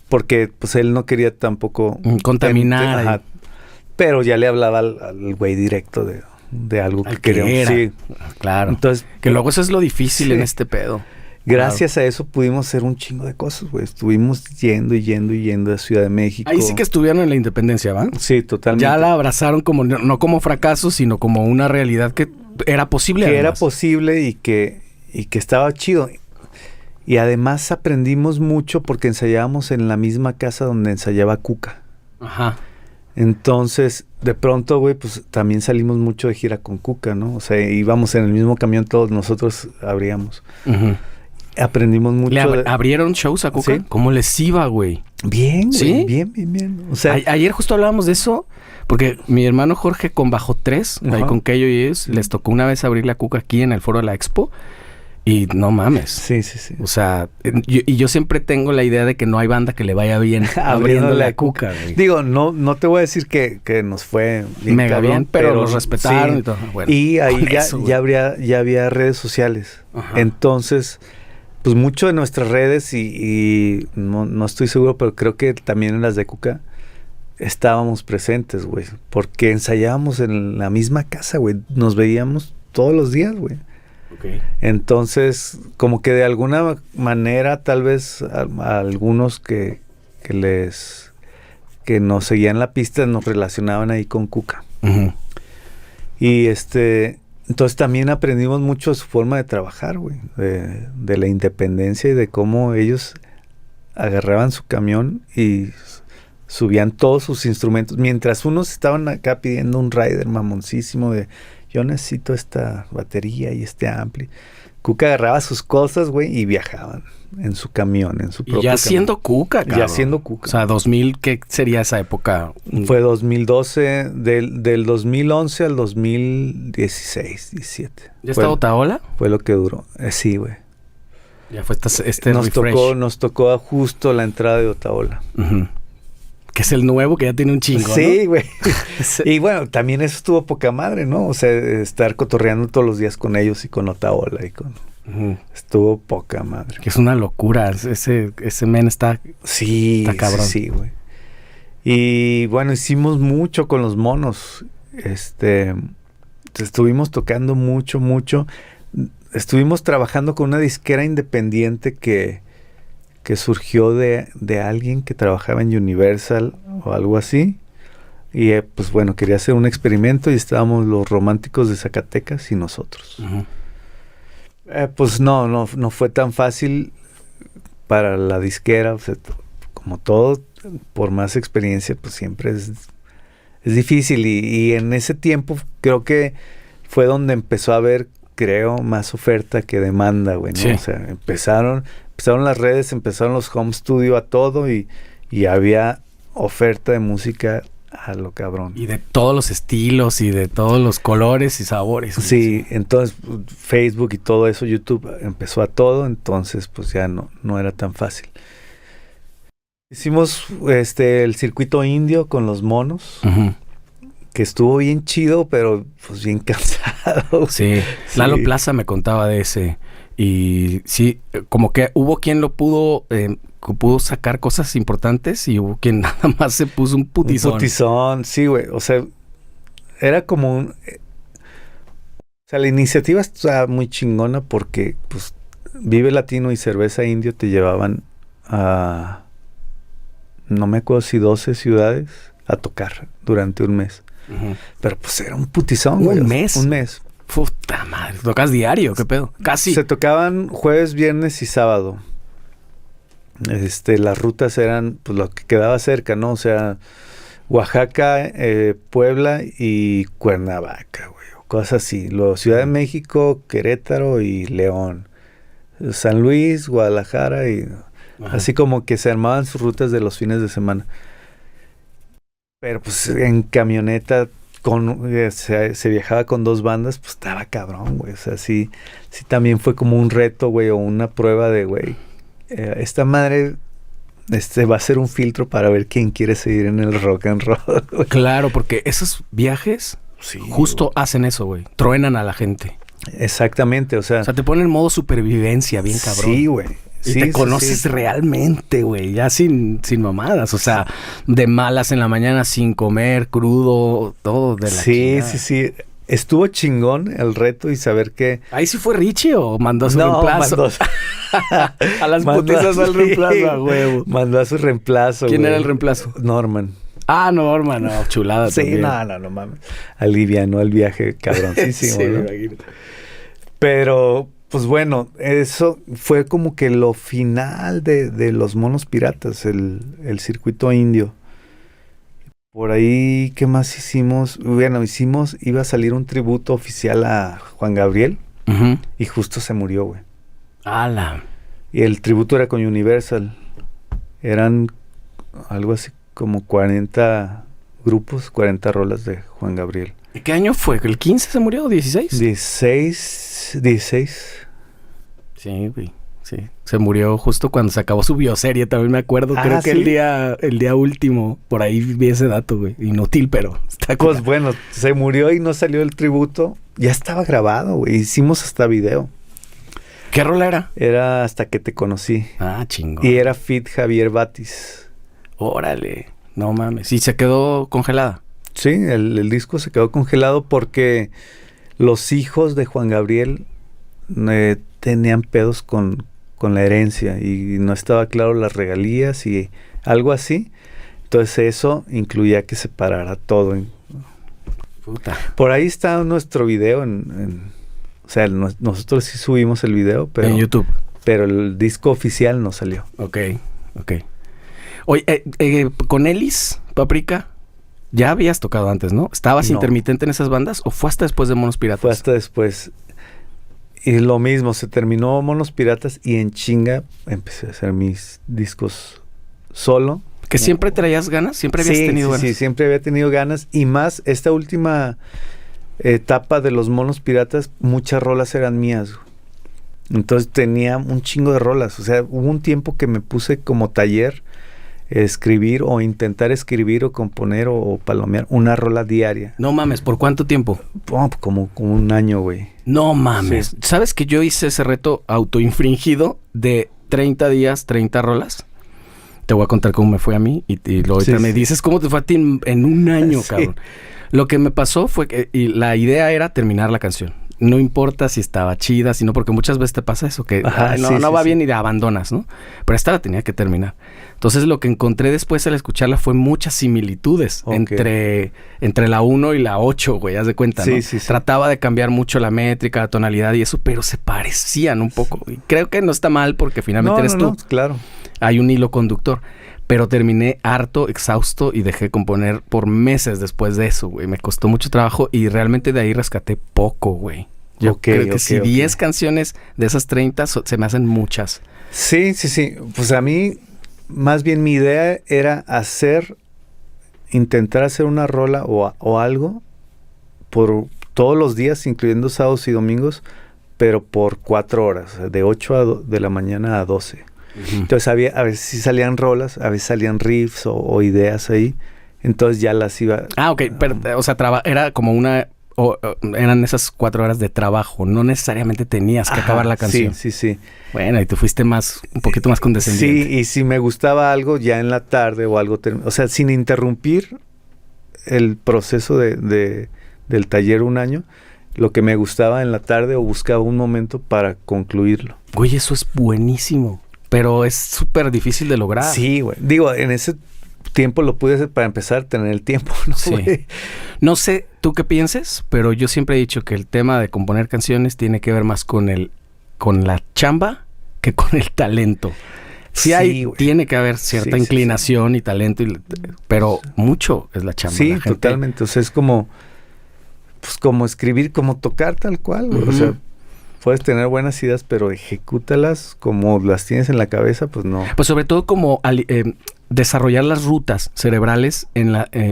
Porque, pues, él no quería tampoco... contaminar. Pero ya le hablaba al güey directo de algo que queríamos. Sí, claro. Entonces, que luego eso es lo difícil en este pedo. Gracias a eso pudimos hacer un chingo de cosas, güey. Estuvimos yendo a Ciudad de México. Ahí sí que estuvieron en la independencia, ¿va? Sí, totalmente. Ya la abrazaron como, no como fracaso, sino como una realidad que era posible. Que era posible y que estaba chido. Y además aprendimos mucho porque ensayábamos en la misma casa donde ensayaba Cuca. Ajá. Entonces, de pronto, güey, pues también salimos mucho de gira con Cuca, ¿no? O sea, íbamos en el mismo camión, todos nosotros abríamos. Aprendimos mucho. ¿Abrieron shows a Cuca? ¿Sí? ¿Cómo les iba, güey? Bien, güey. ¿Sí? Bien. O sea, ayer justo hablábamos de eso, porque mi hermano Jorge con Bajo 3, ahí con Keyo y ellos, les tocó una vez abrir la Cuca aquí en el foro de la Expo. Y no mames. Sí. O sea, yo siempre tengo la idea de que no hay banda que le vaya bien abriendo la Cuca, güey. Digo, no te voy a decir que nos fue bien mega cabrón, bien, pero los respetaron sí. Y todo. Bueno, y ahí ya había redes sociales. Ajá. Entonces, pues mucho de nuestras redes y no estoy seguro, pero creo que también en las de Cuca estábamos presentes, güey. Porque ensayábamos en la misma casa, güey. Nos veíamos todos los días, güey. Okay. Entonces, como que de alguna manera, tal vez a algunos que nos seguían la pista nos relacionaban ahí con Cuca. Y entonces también aprendimos mucho de su forma de trabajar, güey, de la independencia y de cómo ellos agarraban su camión y subían todos sus instrumentos, mientras unos estaban acá pidiendo un rider mamoncísimo de yo necesito esta batería y este ampli. Cuca agarraba sus cosas, güey, y viajaban en su camión, en su propio camión. Siendo Cuca, cabrón. Ya siendo Cuca. O sea, 2000, ¿qué sería esa época? Fue 2012, del 2011 al 2016, 17. ¿Ya está Otaola? Fue lo que duró. Sí, güey. Ya fue refresh. Nos tocó justo la entrada de Otaola. Que es el nuevo, que ya tiene un chingo, sí, ¿no? güey. Y bueno, también eso estuvo poca madre, ¿no? O sea, estar cotorreando todos los días con ellos y con Otaola y con... Estuvo poca madre. Que es una locura. Ese men está... Sí, está cabrón. Sí, güey. Y bueno, hicimos mucho con los monos. Estuvimos tocando mucho. Estuvimos trabajando con una disquera independiente que surgió de alguien que trabajaba en Universal o algo así. Y pues bueno, quería hacer un experimento y estábamos los Románticos de Zacatecas y nosotros. Pues no fue tan fácil para la disquera. O sea, como todo, por más experiencia, pues siempre es difícil. Y en ese tiempo creo que fue donde empezó a haber, más oferta que demanda, güey, ¿no? Sí. O sea, empezaron las redes, empezaron los home studio a todo y había oferta de música a lo cabrón. Y de todos los estilos y de todos los colores y sabores. Sí, entonces Facebook y todo eso, YouTube empezó a todo, entonces pues ya no era tan fácil. Hicimos el circuito indio con los monos. Que estuvo bien chido, pero pues bien cansado. Sí, Lalo Plaza me contaba de ese. Y sí, como que hubo quien lo pudo sacar cosas importantes y hubo quien nada más se puso un putizón. Un putizón, sí, güey. O sea, era como o sea, la iniciativa está muy chingona porque, pues, Vive Latino y Cerveza Indio te llevaban a, no me acuerdo si 12 ciudades a tocar durante un mes. Pero pues era un putizón, güey. ¿Un mes? Un mes. Puta madre. ¿Tocas diario? ¿Qué pedo? Casi. Se tocaban jueves, viernes y sábado. Las rutas eran pues lo que quedaba cerca, ¿no? O sea, Oaxaca, Puebla y Cuernavaca, güey. Cosas así. Luego Ciudad de México, Querétaro y León. San Luis, Guadalajara y... Así como que se armaban sus rutas de los fines de semana. Pero pues en camioneta se viajaba con 2 bandas, pues estaba cabrón, güey. O sea, sí también fue como un reto, güey, o una prueba de, güey, esta madre va a ser un filtro para ver quién quiere seguir en el rock and roll, güey. Claro, porque esos viajes justo hacen eso, güey. Truenan a la gente. Exactamente, o sea, te ponen en modo supervivencia, bien cabrón. Sí, güey. Y te conoces realmente, güey, ya sin mamadas, o sea, de malas en la mañana, sin comer, crudo, todo de la chingada. Sí. Estuvo chingón el reto y saber que... ¿Ahí sí fue Richie o mandó a su reemplazo? A las putizas al reemplazo, a huevo. Mandó a su reemplazo, ¿Quién era el reemplazo? Norman. Ah, Norman, no, chulada también. Sí, no mames. Alivianó el viaje cabroncísimo, ¿no? Imagínate. Pero... Pues bueno, eso fue como que lo final de los Monos Piratas, el circuito indio. Por ahí, ¿qué más hicimos? Bueno, iba a salir un tributo oficial a Juan Gabriel y justo se murió, güey. ¡Hala! Y el tributo era con Universal. Eran algo así como 40 grupos, 40 rolas de Juan Gabriel. ¿Y qué año fue? ¿El 15 se murió o 16? 16. Sí, güey. Sí. Se murió justo cuando se acabó su bioserie, también me acuerdo. Creo que el día último, por ahí vi ese dato, güey. Inútil, pero está pues bueno, se murió y no salió el tributo. Ya estaba grabado, güey. Hicimos hasta video. ¿Qué rola era? Era Hasta que te conocí. Ah, chingón. Y era feat Javier Batis. Órale. No mames. ¿Y se quedó congelada? Sí, el disco se quedó congelado porque los hijos de Juan Gabriel tenían pedos con la herencia y no estaba claro las regalías y algo así. Entonces eso incluía que se parara todo. Puta. Por ahí está nuestro video o sea, nosotros sí subimos el video, pero en YouTube. Pero el disco oficial no salió. Ok. Oye, con Elis, Paprika, ya habías tocado antes, ¿no? ¿Estabas intermitente en esas bandas o fue hasta después de Monos Piratas? Fue hasta después. Y lo mismo, se terminó Monos Piratas y en chinga empecé a hacer mis discos solo. ¿Que siempre traías ganas? ¿Siempre habías tenido ganas? Sí, siempre había tenido ganas. Y más, esta última etapa de los Monos Piratas, muchas rolas eran mías. Entonces tenía un chingo de rolas. O sea, hubo un tiempo que me puse como taller escribir o intentar escribir o componer o palomear una rola diaria. No mames, ¿por cuánto tiempo? Como un año, güey. No mames. Sí. ¿Sabes que yo hice ese reto autoinfringido de 30 días, 30 rolas? Te voy a contar cómo me fue a mí y luego me dices cómo te fue a ti en un año, cabrón. Lo que me pasó fue que la idea era terminar la canción. No importa si estaba chida, sino porque muchas veces te pasa eso, que no va bien y la abandonas, ¿no? Pero esta la tenía que terminar. Entonces lo que encontré después al escucharla fue muchas similitudes entre la 1 y la 8, güey, haz de cuenta, ¿no? Sí. Trataba de cambiar mucho la métrica, la tonalidad y eso, pero se parecían un poco. Y creo que no está mal porque finalmente eres tú. No, claro. Hay un hilo conductor. Pero terminé harto, exhausto y dejé de componer por meses después de eso, güey. Me costó mucho trabajo y realmente de ahí rescaté poco, güey. Yo creo que 10 canciones de esas 30 se me hacen muchas. Sí. Pues a mí, más bien mi idea era intentar hacer una rola o algo por todos los días, incluyendo sábados y domingos, pero por 4 horas, de 8 de la mañana a 12. Entonces a veces sí salían rolas, a veces salían riffs o ideas ahí. Entonces ya las iba... ok. Pero, o sea, era como eran esas 4 horas de trabajo. No necesariamente tenías que acabar la canción. Sí. Bueno, y tú fuiste un poquito más condescendiente. Sí, y si me gustaba algo ya en la tarde o algo... O sea, sin interrumpir el proceso del taller un año, lo que me gustaba en la tarde o buscaba un momento para concluirlo. Güey, eso es buenísimo. Pero es súper difícil de lograr. Sí, güey. Digo, en ese tiempo lo pude hacer para empezar a tener el tiempo, ¿no? Sí. Güey. No sé tú qué pienses, pero yo siempre he dicho que el tema de componer canciones tiene que ver más con la chamba que con el talento. Tiene que haber cierta inclinación y talento, pero mucho es la chamba. Sí, totalmente. O sea, es como escribir, como tocar tal cual, güey. O sea, puedes tener buenas ideas, pero ejecútalas como las tienes en la cabeza, pues no. Pues sobre todo como desarrollar las rutas cerebrales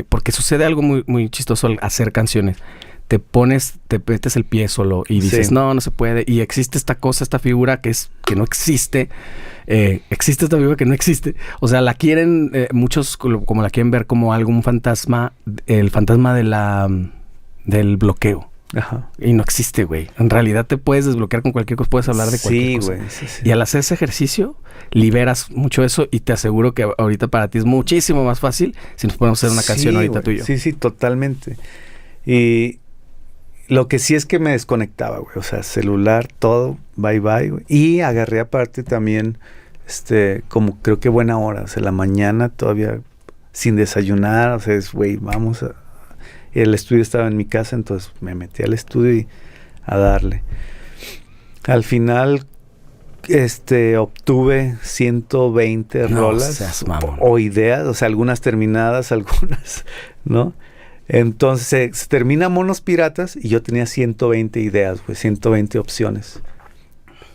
porque sucede algo muy, muy chistoso al hacer canciones. Te metes el pie solo y dices, no se puede. Y existe esta cosa, esta figura que no existe. Existe esta figura que no existe. O sea, la quieren, muchos como la quieren ver como algún fantasma, el fantasma del bloqueo. Ajá. Y no existe, güey. En realidad te puedes desbloquear con cualquier cosa, puedes hablar de cualquier cosa. Sí. Y al hacer ese ejercicio, liberas mucho eso y te aseguro que ahorita para ti es muchísimo más fácil si nos podemos hacer una canción ahorita tú y yo. Sí, totalmente. Y lo que sí es que me desconectaba, güey. O sea, celular, todo, bye, güey. Y agarré aparte también, como creo que buena hora. O sea, la mañana todavía sin desayunar. O sea, güey, vamos a... El estudio estaba en mi casa, entonces me metí al estudio y a darle. Al final, obtuve 120 rolas o ideas, o sea, algunas terminadas, algunas, ¿no? Entonces, se termina Monos Piratas y yo tenía 120 ideas, pues 120 opciones.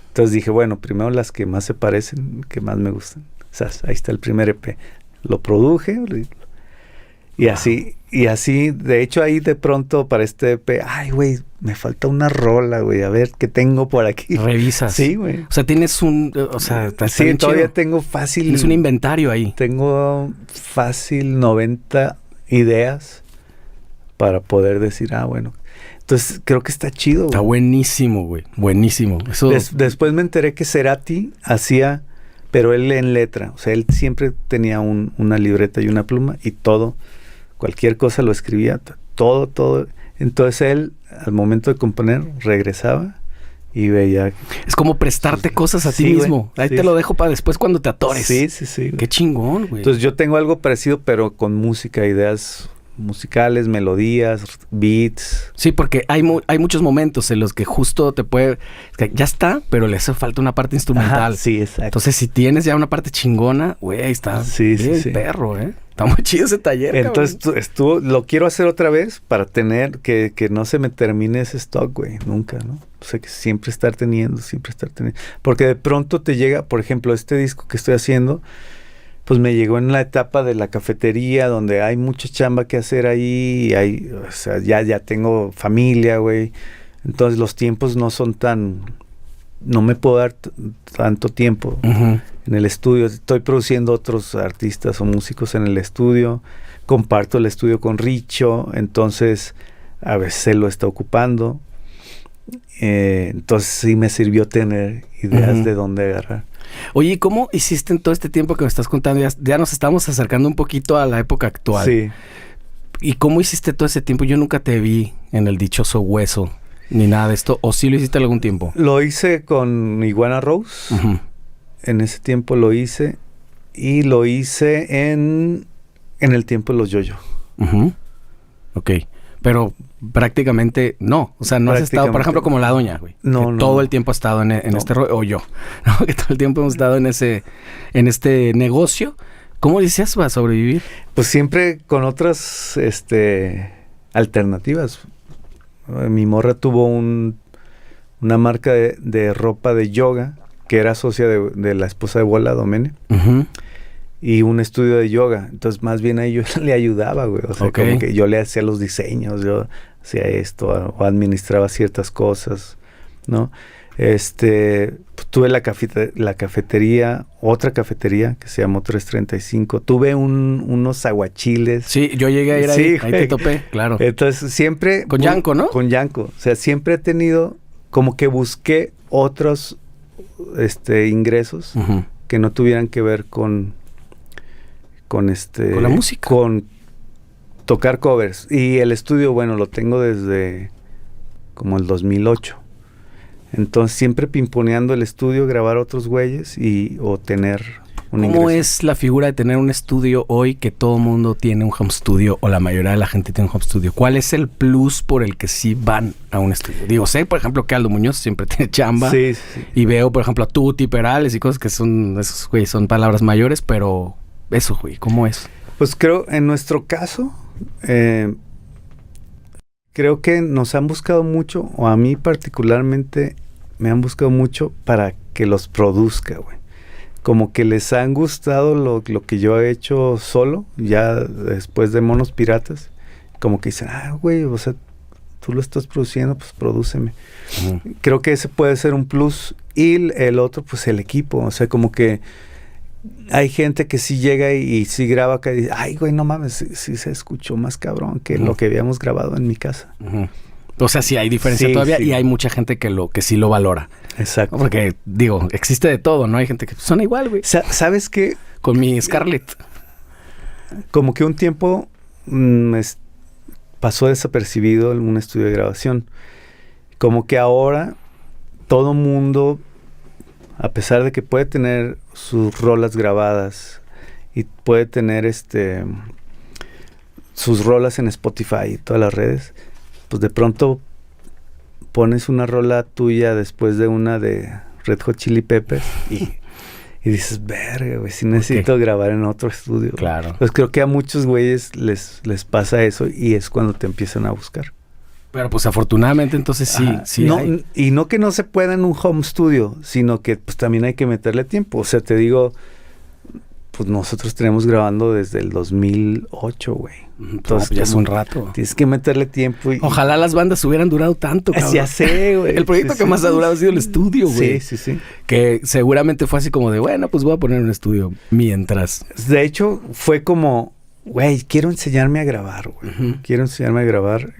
Entonces dije, bueno, primero las que más se parecen, que más me gustan. O sea, ahí está el primer EP. Lo produje y así, de hecho ahí de pronto para este EP, ay, güey, me falta una rola, güey, a ver qué tengo por aquí. Revisas. Sí, güey. O sea, tienes sí, todavía tengo fácil. Tienes un inventario ahí. Tengo fácil 90 ideas para poder decir, bueno. Entonces, creo que está chido, güey. Está buenísimo, güey. Buenísimo. Eso... Después me enteré que Cerati hacía, pero él en letra. O sea, él siempre tenía una libreta y una pluma y todo... Cualquier cosa lo escribía, todo. Entonces él, al momento de componer, regresaba y veía... Es como prestarte cosas a ti mismo. Ahí te lo dejo para después cuando te atores. Sí. Qué chingón, güey. Entonces yo tengo algo parecido, pero con música, ideas musicales, melodías, beats. Sí, porque hay muchos momentos en los que justo te puede... Ya está, pero le hace falta una parte instrumental. Ajá, sí, exacto. Entonces, si tienes ya una parte chingona, güey, ahí está. Sí. Perro, Está muy chido ese taller, entonces lo quiero hacer otra vez para tener que no se me termine ese stock, güey, nunca, ¿no? O sea, que siempre estar teniendo. Porque de pronto te llega, por ejemplo, este disco que estoy haciendo, pues me llegó en la etapa de la cafetería, donde hay mucha chamba que hacer ahí, o sea, ya tengo familia, güey. Entonces los tiempos no son tan no me puedo dar tanto tiempo en el estudio. Estoy produciendo otros artistas o músicos en el estudio, comparto el estudio con Richo, entonces a veces él lo está ocupando. Entonces sí me sirvió tener ideas de dónde agarrar. Oye, ¿y cómo hiciste en todo este tiempo que me estás contando? Ya nos estamos acercando un poquito a la época actual. Sí. ¿Y cómo hiciste todo ese tiempo? Yo nunca te vi en el dichoso Hueso, ni nada de esto. ¿O sí lo hiciste algún tiempo? Lo hice con Iguana Rose. En ese tiempo lo hice. Y lo hice en el tiempo de los Yo-Yo. Ok. Pero prácticamente no. O sea, no has estado, por ejemplo, como la doña, güey. No, todo el tiempo ha estado en este rollo. O yo. ¿No? Que todo el tiempo hemos estado en este negocio. ¿Cómo decías para sobrevivir? Pues siempre con otras alternativas. Mi morra tuvo una marca de ropa de yoga que era socia de la esposa de Bola, Domene. Y un estudio de yoga. Entonces, más bien ahí yo le ayudaba, güey. O sea, como que yo le hacía los diseños, yo hacía esto, o administraba ciertas cosas, ¿no? Pues, tuve la cafetería, otra cafetería que se llamó 335. Tuve unos aguachiles. Sí, yo llegué a ir ahí te topé, claro. Entonces, siempre... Con Yanko, ¿no? Con Yanko. O sea, siempre he tenido, como que busqué otros ingresos que no tuvieran que ver con la música, con tocar covers. Y el estudio, bueno, lo tengo desde como el 2008. Entonces siempre pimponeando el estudio, grabar otros güeyes o tener un ingreso. ¿Cómo es la figura de tener un estudio hoy que todo mundo tiene un home studio o la mayoría de la gente tiene un home studio? ¿Cuál es el plus por el que sí van a un estudio? Digo, sé, por ejemplo, que Aldo Muñoz siempre tiene chamba. Sí. Y veo, por ejemplo, a Tuti, Perales y cosas que esos güey, son palabras mayores, pero eso, güey, ¿cómo es? Pues creo, en nuestro caso, creo que nos han buscado mucho, o a mí particularmente me han buscado mucho para que los produzca, güey. Como que les han gustado lo que yo he hecho solo, ya después de Monos Piratas. Como que dicen, güey, o sea, tú lo estás produciendo, pues prodúceme. Creo que ese puede ser un plus. Y el otro, pues el equipo. O sea, como que hay gente que sí llega y sí graba acá y dice, ay, güey, no mames, sí se escuchó más cabrón que lo que habíamos grabado en mi casa. O sea, sí hay diferencia todavía y hay mucha gente que sí lo valora. Exacto. Porque, digo, existe de todo, ¿no? Hay gente que suena igual, güey. ¿Sabes qué? Con mi Scarlett. Como que un tiempo pasó desapercibido en un estudio de grabación. Como que ahora todo mundo, a pesar de que puede tener sus rolas grabadas y puede tener sus rolas en Spotify y todas las redes, pues de pronto pones una rola tuya después de una de Red Hot Chili Peppers y dices, verga, güey, sí necesito grabar en otro estudio. Claro. Pues creo que a muchos güeyes les pasa eso y es cuando te empiezan a buscar. Pero pues afortunadamente entonces sí no, hay. Y no que no se pueda en un home studio, sino que pues también hay que meterle tiempo. O sea, te digo, pues nosotros tenemos grabando desde el 2008, güey. Entonces ya es un rato. Tienes que meterle tiempo. Ojalá las bandas hubieran durado tanto, cabrón. Ya sé, güey. El proyecto que más ha durado ha sido el estudio, güey. Sí. Que seguramente fue así como de, bueno, pues voy a poner un estudio mientras. De hecho, fue como, güey, quiero enseñarme a grabar, güey. Quiero enseñarme a grabar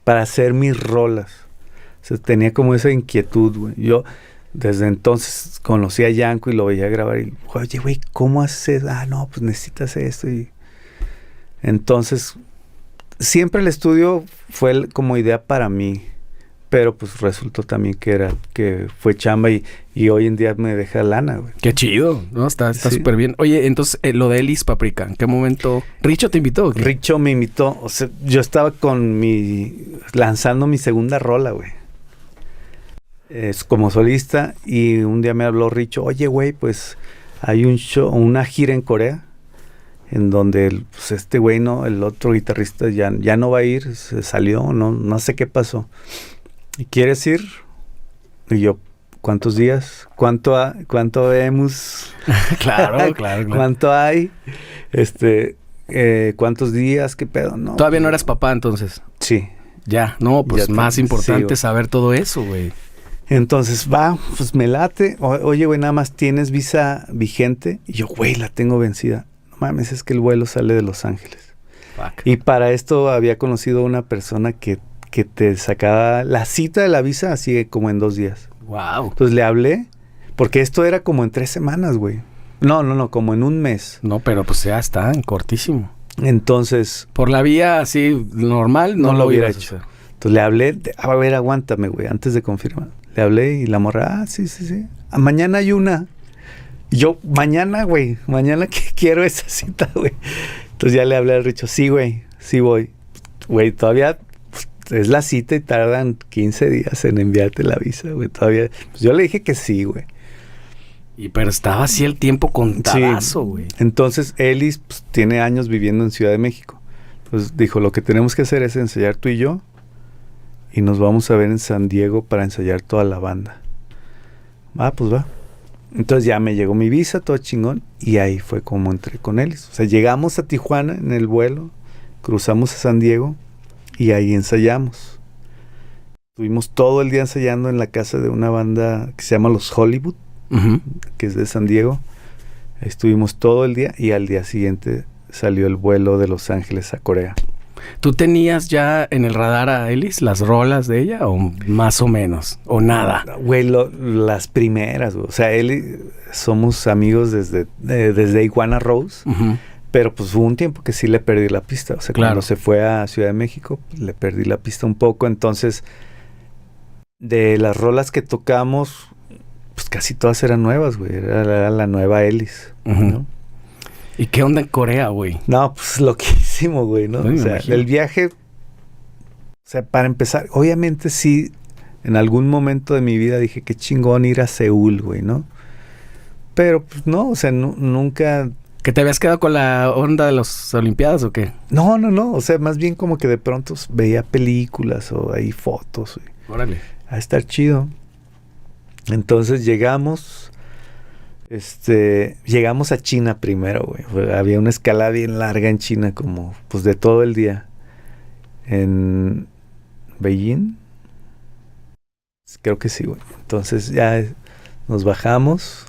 para hacer mis rolas. O sea, tenía como esa inquietud, güey. Yo desde entonces conocí a Yanko y lo veía grabar y, oye, güey, ¿cómo haces? No, pues necesitas esto. Y entonces, siempre el estudio fue como idea para mí, pero pues resultó también que fue chamba y hoy en día me deja lana, güey. Qué chido, ¿no? Está súper bien. Oye, entonces, lo de Elis Paprika, ¿en qué momento? ¿Richo te invitó o qué? Richo me invitó, o sea, yo estaba lanzando mi segunda rola, güey. Como solista, y un día me habló Richo, oye, güey, pues hay un show, una gira en Corea, en donde pues güey, no, el otro guitarrista ya no va a ir, se salió, no sé qué pasó. ¿Y quieres ir? Y yo, ¿cuántos días? ¿Cuánto vemos? Claro. ¿Cuánto hay? ¿Cuántos días? ¿Qué pedo? No. ¿Todavía no eras papá entonces? Sí. Ya, no, pues ya más importante saber todo eso, güey. Entonces, pues me late. Oye, güey, nada más tienes visa vigente. Y yo, güey, la tengo vencida. No mames, es que el vuelo sale de Los Ángeles. Fuck. Y para esto había conocido a una persona que te sacaba la cita de la visa así como en 2 días. Wow. Entonces le hablé, porque esto era como en 3 semanas, güey. No, como en 1 mes. No, pero pues ya está, en cortísimo. Entonces... Por la vía así normal, no lo hubiera hecho. Entonces le hablé, a ver, aguántame, güey, antes de confirmar. Le hablé y la morra, sí. Mañana hay una. Y yo, mañana que quiero esa cita, güey. Entonces ya le hablé al Richo, sí, güey, sí voy. Güey, todavía es la cita y tardan 15 días en enviarte la visa, güey. Todavía, pues yo le dije que sí, güey. Pero estaba así el tiempo contadazo, güey. Sí. Entonces, Ellis pues, tiene años viviendo en Ciudad de México. Entonces dijo, lo que tenemos que hacer es ensayar tú y yo. Y nos vamos a ver en San Diego para ensayar toda la banda. Pues va. Entonces ya me llegó mi visa, todo chingón. Y ahí fue como entré con Ellis. O sea, llegamos a Tijuana en el vuelo. Cruzamos a San Diego. Y ahí ensayamos. Estuvimos todo el día ensayando en la casa de una banda que se llama Los Hollywood. Uh-huh. Que es de San Diego. Ahí estuvimos todo el día. Y al día siguiente salió el vuelo de Los Ángeles a Corea. ¿Tú tenías ya en el radar a Ellis las rolas de ella o más o menos? ¿O nada? Güey, las primeras, güey. O sea, Ellis, somos amigos desde Iguana Rose. Uh-huh. Pero pues hubo un tiempo que sí le perdí la pista. O sea, claro, cuando se fue a Ciudad de México, le perdí la pista un poco. Entonces, de las rolas que tocamos, pues casi todas eran nuevas, güey. Era la nueva Ellis, uh-huh, ¿no? ¿Y qué onda en Corea, güey? No, pues loquísimo, güey, ¿no? O sea, el viaje, o sea, para empezar, obviamente sí, en algún momento de mi vida dije, qué chingón ir a Seúl, güey, ¿no? Pero, pues no, o sea, nunca... ¿Que te habías quedado con la onda de las Olimpiadas o qué? No, o sea, más bien como que de pronto veía películas o ahí fotos, güey. Órale. A estar chido. Entonces llegamos a China primero, güey. Había una escala bien larga en China, como pues de todo el día. En Beijing. Creo que sí, güey. Entonces ya nos bajamos.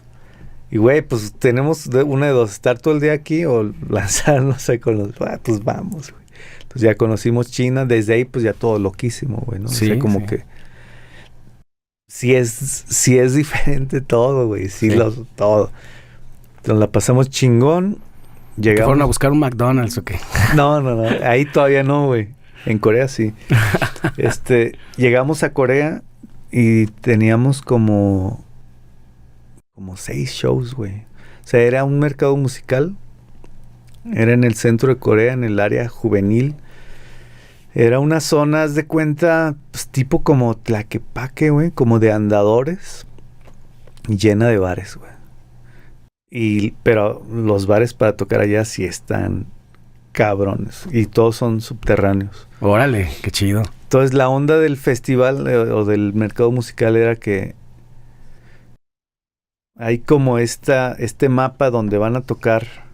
Y, güey, pues tenemos una de dos, estar todo el día aquí o lanzarnos con los... pues vamos, güey. Entonces ya conocimos China. Desde ahí, pues ya todo loquísimo, güey, ¿no? Sí, o sea, como que... Sí es diferente todo, güey. Sí. Todo. Entonces la pasamos chingón. Llegamos. ¿Te fueron a buscar un McDonald's o qué? No. Ahí todavía no, güey. En Corea sí. Llegamos a Corea y teníamos como 6 shows, güey. O sea, era un mercado musical. Era en el centro de Corea, en el área juvenil. Era una zona, haz de cuenta, pues, tipo como Tlaquepaque, güey, como de andadores, llena de bares, güey. Pero los bares para tocar allá sí están cabrones y todos son subterráneos. Órale, qué chido. Entonces la onda del festival o del mercado musical era que hay como este mapa donde van a tocar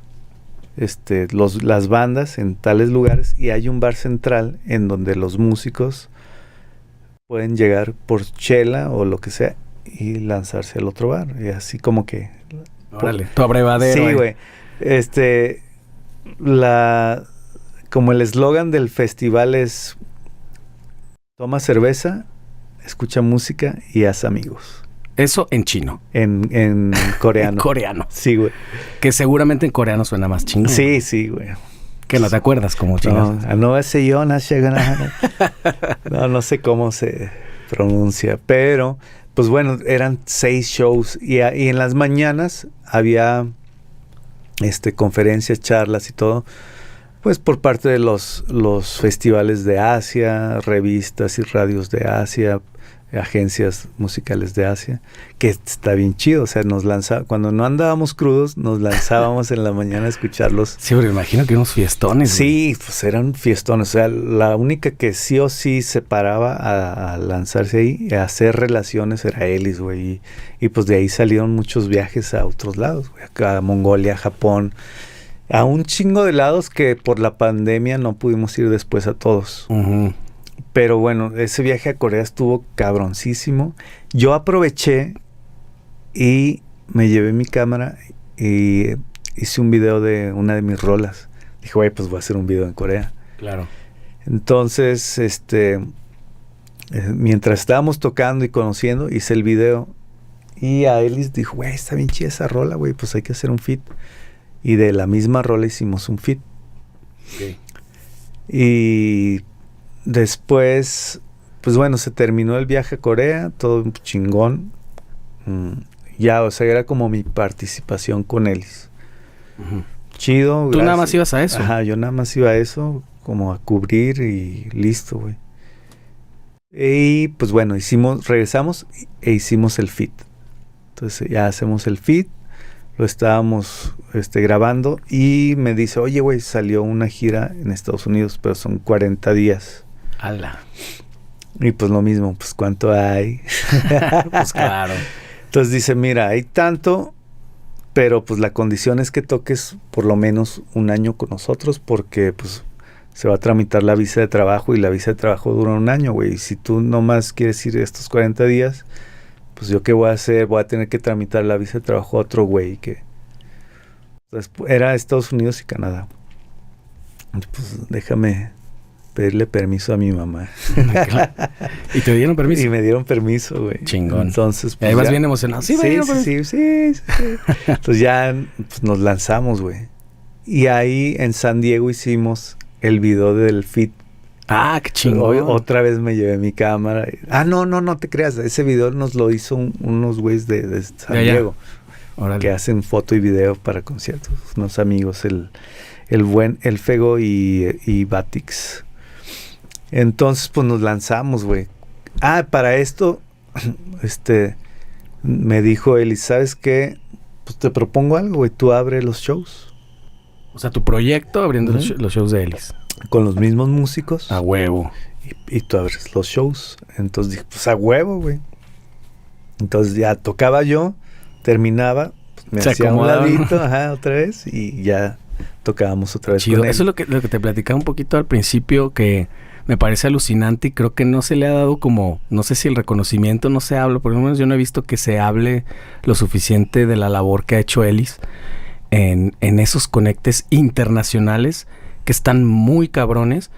las bandas en tales lugares y hay un bar central en donde los músicos pueden llegar por chela o lo que sea y lanzarse al otro bar y así como que órale, tu abrevadero. Sí, güey. Como el eslogan del festival es toma cerveza, escucha música y haz amigos. Eso en chino. En coreano. En coreano. Sí, güey. Que seguramente en coreano suena más chingón. Sí, güey. Que no te acuerdas cómo chingas. No sé cómo se pronuncia. Pero, pues bueno, eran 6 shows. Y en las mañanas había conferencias, charlas y todo. Pues por parte de los festivales de Asia, revistas y radios de Asia, agencias musicales de Asia, que está bien chido, o sea, cuando no andábamos crudos, nos lanzábamos en la mañana a escucharlos. Sí, pero imagino que unos fiestones. Sí, pues eran fiestones, o sea, la única que sí o sí se paraba a lanzarse ahí, a hacer relaciones, era Ellis, güey, y pues de ahí salieron muchos viajes a otros lados, güey, acá a Mongolia, Japón, a un chingo de lados que por la pandemia no pudimos ir después a todos. Uh-huh. Pero bueno, ese viaje a Corea estuvo cabroncísimo. Yo aproveché y me llevé mi cámara y hice un video de una de mis rolas. Dije, güey, pues voy a hacer un video en Corea. Claro. Entonces, mientras estábamos tocando y conociendo, hice el video. Y a Ellis dijo, güey, está bien chida esa rola, güey, pues hay que hacer un feat. Y de la misma rola hicimos un feat. Okay. Y después, pues bueno, se terminó el viaje a Corea, todo chingón. Ya, o sea, era como mi participación con Ellis. Uh-huh. Chido, ¿Tú gracias. Nada más ibas a eso? Ajá, yo nada más iba a eso, como a cubrir y listo, güey. Y pues bueno, regresamos e hicimos el feat. Entonces ya hacemos el feat, lo estábamos grabando y me dice, oye, güey, salió una gira en Estados Unidos, pero son 40 días. ¡Hala! Y pues lo mismo, pues ¿cuánto hay? Pues claro. Entonces dice, mira, hay tanto, pero pues la condición es que toques por lo menos un año con nosotros porque pues se va a tramitar la visa de trabajo y la visa de trabajo dura un año, güey. Y si tú nomás quieres ir estos 40 días... pues yo qué voy a hacer, voy a tener que tramitar la visa de trabajo a otro güey que pues, era Estados Unidos y Canadá. Pues déjame pedirle permiso a mi mamá. ¿Y te dieron permiso? Y me dieron permiso, güey. Chingón. Entonces, pues, ahí vas bien emocionado. Sí. Entonces ya pues, nos lanzamos, güey. Y ahí en San Diego hicimos el video del feat. Ah, qué chingón. Otra vez me llevé mi cámara. No te creas. Ese video nos lo hizo unos güeyes de San Diego. Órale. Que hacen foto y video para conciertos. Unos amigos, el buen El Fego y Batix. Entonces, pues nos lanzamos, güey. Para esto, me dijo Eli, ¿sabes qué? Pues te propongo algo, güey. Tú abre los shows. O sea, tu proyecto abriendo los shows de Ellis. Con los mismos músicos. A huevo. Y tú abres los shows. Entonces dije, pues a huevo, güey. Entonces ya tocaba yo, terminaba, pues me hacía un ladito, otra vez, y ya tocábamos otra vez. Chido. Con él. Eso es lo que te platicaba un poquito al principio, que me parece alucinante y creo que no se le ha dado como, no sé si el reconocimiento no se habla, por lo menos yo no he visto que se hable lo suficiente de la labor que ha hecho Ellis en esos conectes internacionales que están muy cabrones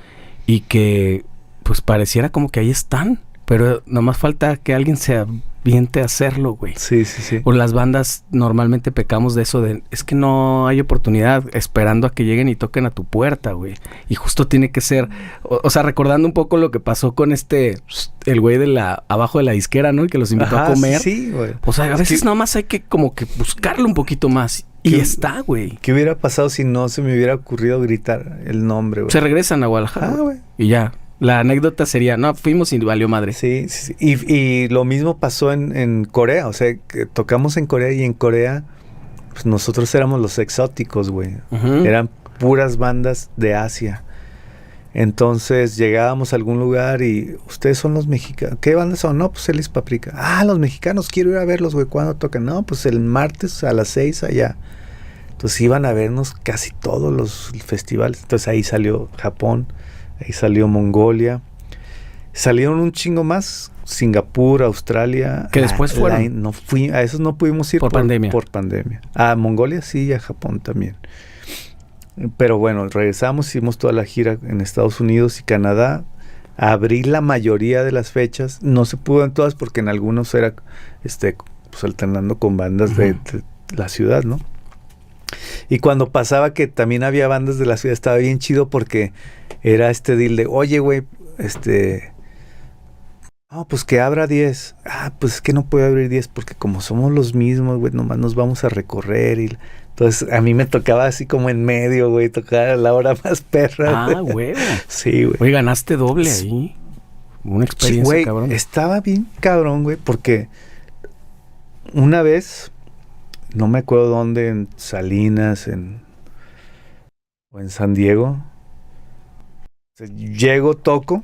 y que pues pareciera como que ahí están, pero nomás falta que alguien se aviente a hacerlo, güey. Sí. O las bandas normalmente pecamos de eso de, es que no hay oportunidad esperando a que lleguen y toquen a tu puerta, güey. Y justo tiene que ser, o sea, recordando un poco lo que pasó con el güey de abajo de la disquera, ¿no? Y que los invitó a comer. Sí, güey. O sea, a veces nomás hay que como que buscarlo un poquito más. Y está, güey. ¿Qué hubiera pasado si no se me hubiera ocurrido gritar el nombre, güey? Se regresan a Guadalajara. Güey. Y ya. La anécdota sería, no, fuimos y valió madre. Sí. Y lo mismo pasó en Corea. O sea, que tocamos en Corea y en Corea, pues nosotros éramos los exóticos, güey. Uh-huh. Eran puras bandas de Asia. Entonces llegábamos a algún lugar y ustedes son los mexicanos. ¿Qué bandas son? No, pues Ellis Paprika. Los mexicanos, quiero ir a verlos, güey. ¿Cuándo tocan? No, pues el martes a las 6 allá. Entonces iban a vernos casi todos los festivales. Entonces ahí salió Japón, ahí salió Mongolia. Salieron un chingo más. Singapur, Australia. Que después fueron. A esos no pudimos ir por pandemia. Por pandemia. A Mongolia sí y a Japón también. Pero bueno, regresamos, hicimos toda la gira en Estados Unidos y Canadá. Abrí la mayoría de las fechas. No se pudo en todas porque en algunos era pues alternando con bandas de la ciudad, ¿no? Y cuando pasaba que también había bandas de la ciudad, estaba bien chido porque era deal de, oye, güey, pues que abra 10. Pues es que no puede abrir 10 porque como somos los mismos, güey, nomás nos vamos a recorrer. Y entonces a mí me tocaba así como en medio, güey, tocar a la hora más perra. Güey. Sí, güey. Oye, ganaste doble ahí. Una experiencia, güey, cabrón. Estaba bien cabrón, güey, porque una vez, no me acuerdo dónde, en Salinas, o en San Diego, llego, toco,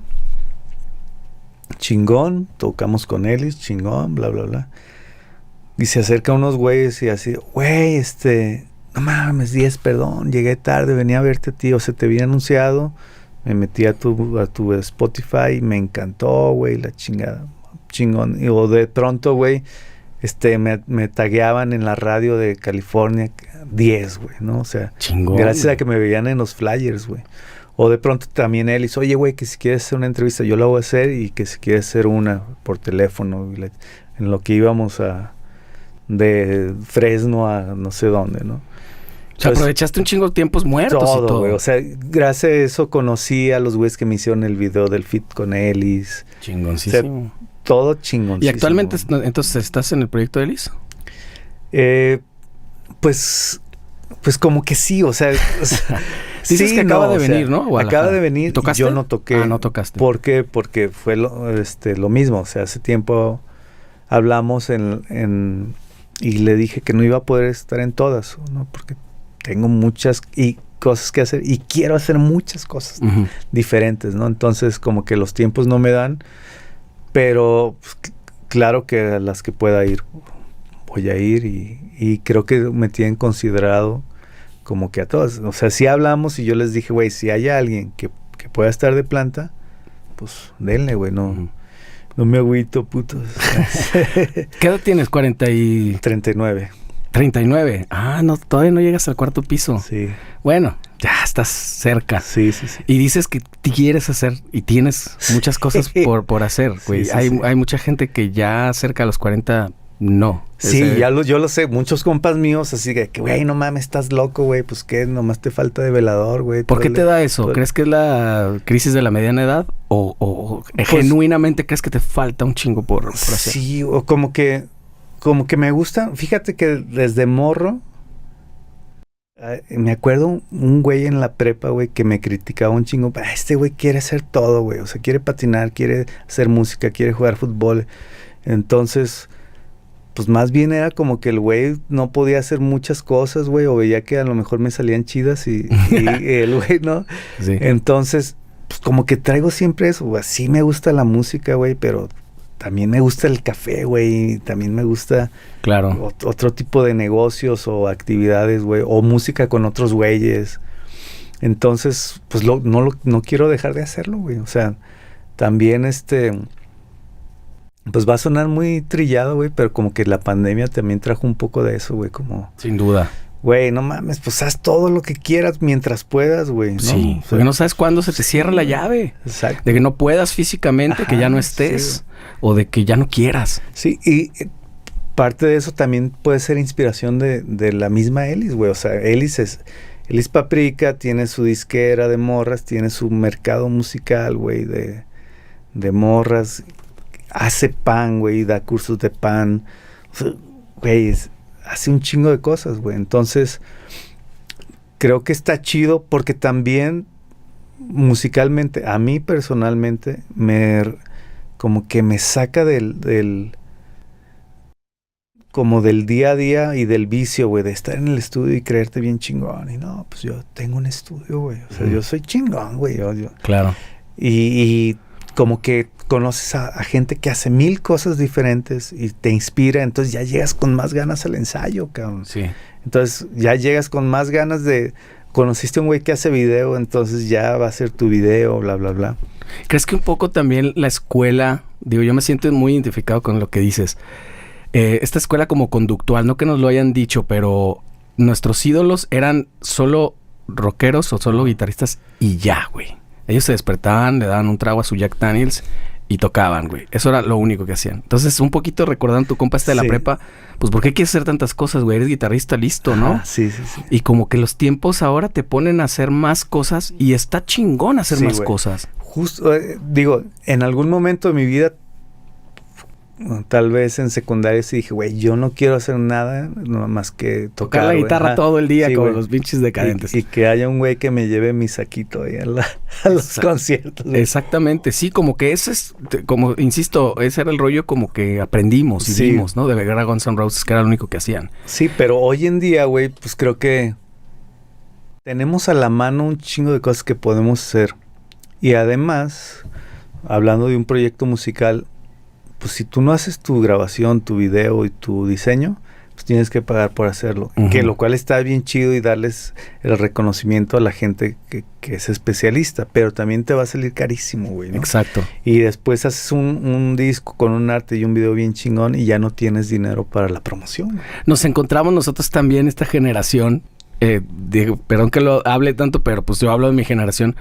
chingón, tocamos con Ellis, chingón, bla, bla, bla. Y se acerca unos güeyes y así, güey, no mames, 10, perdón, llegué tarde, venía a verte a ti, o se te había anunciado, Me metí a tu Spotify y me encantó, güey, la chingada. Chingón. O de pronto, güey, me tagueaban en la radio de California 10, güey, ¿no? O sea, chingón, gracias a que me veían en los flyers, güey. O de pronto también él dice, oye, güey, que si quieres hacer una entrevista, yo la voy a hacer, y que si quieres hacer una por teléfono, en lo que íbamos de Fresno a no sé dónde, ¿no? O sea, aprovechaste un chingo de tiempos muertos todo, y todo. Güey. O sea, gracias a eso conocí a los güeyes que me hicieron el video del feat con Ellis. Chingoncísimo. O sea, todo chingoncísimo. ¿Y actualmente entonces estás en el proyecto de Ellis? Pues como que sí, o sea dices sí, que acaba de venir, ¿no? Acaba de venir. ¿Tocaste? Yo no toqué. No tocaste. ¿Por qué? Porque fue lo mismo. O sea, hace tiempo hablamos y le dije que no iba a poder estar en todas, ¿no? Porque tengo muchas cosas que hacer y quiero hacer muchas cosas diferentes, ¿no? Entonces, como que los tiempos no me dan, pero pues, claro que a las que pueda ir, voy a ir, y creo que me tienen considerado como que a todas. O sea, si hablamos y yo les dije, güey, si hay alguien que pueda estar de planta, pues denle, güey, no me agüito, putos. ¿Qué edad tienes? 39. 39. Ah, no, todavía no llegas al cuarto piso. Sí. Bueno, ya estás cerca. Sí. Y dices que quieres hacer y tienes muchas cosas por hacer, güey. Sí. Hay mucha gente que ya cerca a los 40 no. Sí, yo lo sé. Muchos compas míos así que, güey, no mames, estás loco, güey. Pues qué, nomás te falta de velador, güey. ¿Por qué te da eso? ¿Crees que es la crisis de la mediana edad? ¿O pues, genuinamente crees que te falta un chingo por hacer? Sí, o como que me gusta. Fíjate que desde morro, me acuerdo un güey en la prepa, güey, que me criticaba un chingo. Este güey quiere hacer todo, güey. O sea, quiere patinar, quiere hacer música, quiere jugar fútbol. Entonces, pues más bien era como que el güey no podía hacer muchas cosas, güey, o veía que a lo mejor me salían chidas y el güey, ¿no? Sí. Entonces, pues como que traigo siempre eso, güey. Sí me gusta la música, güey, pero también me gusta el café, güey. También me gusta otro tipo de negocios o actividades, güey. O música con otros güeyes. Entonces, pues no quiero dejar de hacerlo, güey. O sea, también pues va a sonar muy trillado, güey, pero como que la pandemia también trajo un poco de eso, güey, como... Sin duda. Güey, no mames, pues haz todo lo que quieras mientras puedas, güey, ¿no? Sí, o sea, porque no sabes cuándo se te cierra la llave. Exacto. De que no puedas físicamente, que ya no estés, o de que ya no quieras. Sí, y parte de eso también puede ser inspiración de la misma Ellis, güey. O sea, Ellis Paprika tiene su disquera de morras, tiene su mercado musical, güey, de morras. Hace pan, güey, da cursos de pan. O sea, güey, hace un chingo de cosas, güey. Entonces, creo que está chido porque también musicalmente, a mí personalmente, como que me saca como del día a día y del vicio, güey, de estar en el estudio y creerte bien chingón. Y no, pues yo tengo un estudio, güey. O sea, yo soy chingón, güey. Claro. Y como que conoces a gente que hace 1000 cosas diferentes y te inspira, entonces ya llegas con más ganas al ensayo, cabrón. Sí. Entonces ya llegas con más ganas conociste a un güey que hace video, entonces ya va a ser tu video, bla, bla, bla. ¿Crees que un poco también la escuela, yo me siento muy identificado con lo que dices, esta escuela como conductual, no que nos lo hayan dicho, pero nuestros ídolos eran solo rockeros o solo guitarristas y ya, güey. Ellos se despertaban, le daban un trago a su Jack Daniels y tocaban, güey. Eso era lo único que hacían. Entonces, un poquito recordando tu compa de la prepa, pues, ¿por qué quieres hacer tantas cosas, güey? Eres guitarrista, listo, ¿no? Sí. Y como que los tiempos ahora te ponen a hacer más cosas y está chingón hacer más cosas. Justo, digo, en algún momento de mi vida, tal vez en secundaria sí dije, güey, yo no quiero hacer nada más que tocar la guitarra todo el día con los pinches decadentes. Y que haya un güey que me lleve mi saquito ahí a los conciertos. Güey. Exactamente, sí, como que ese es, como insisto, ese era el rollo como que aprendimos y vimos, ¿no? De ver a Guns N' Roses, que era lo único que hacían. Sí, pero hoy en día, güey, pues creo que tenemos a la mano un chingo de cosas que podemos hacer. Y además, hablando de un proyecto musical, pues si tú no haces tu grabación, tu video y tu diseño, pues pues tienes que pagar por hacerlo. Que lo cual está bien chido y darles el reconocimiento a la gente que es especialista, pero también te va a salir carísimo, güey, ¿no? Exacto. Y después haces un disco con un arte y un video bien chingón y ya no tienes dinero para la promoción. Nos encontramos nosotros también, esta generación, perdón que lo hable tanto, pero pues yo hablo de mi generación,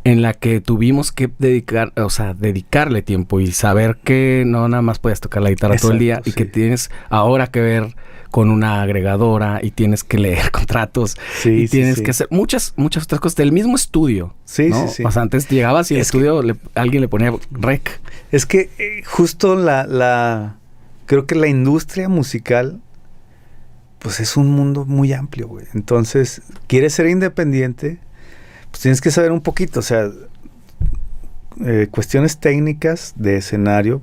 en la que tuvimos que dedicarle tiempo y saber que no nada más puedes tocar la guitarra todo el día y que tienes ahora que ver con una agregadora y tienes que leer contratos y tienes que hacer muchas otras cosas del mismo estudio. Sí, ¿no? sí, sí. O sea, antes llegabas y el estudio alguien le ponía rec. Es que justo creo que la industria musical pues es un mundo muy amplio, güey. Entonces, quieres ser independiente, pues tienes que saber un poquito, o sea, cuestiones técnicas de escenario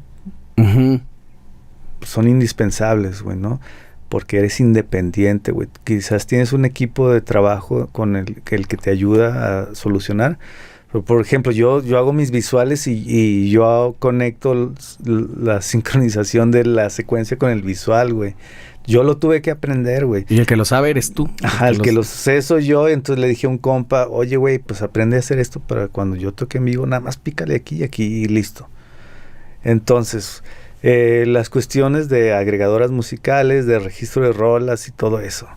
son indispensables, güey, ¿no? Porque eres independiente, güey. Quizás tienes un equipo de trabajo con el que te ayuda a solucionar. Pero, por ejemplo, yo hago mis visuales y yo conecto la sincronización de la secuencia con el visual, güey. Yo lo tuve que aprender, güey. Y el que lo sabe eres tú. Ajá, el que lo sé soy yo. Entonces le dije a un compa, oye, güey, pues aprende a hacer esto para cuando yo toque en vivo, nada más pícale aquí y aquí y listo. Entonces, las cuestiones de agregadoras musicales, de registro de rolas y todo eso.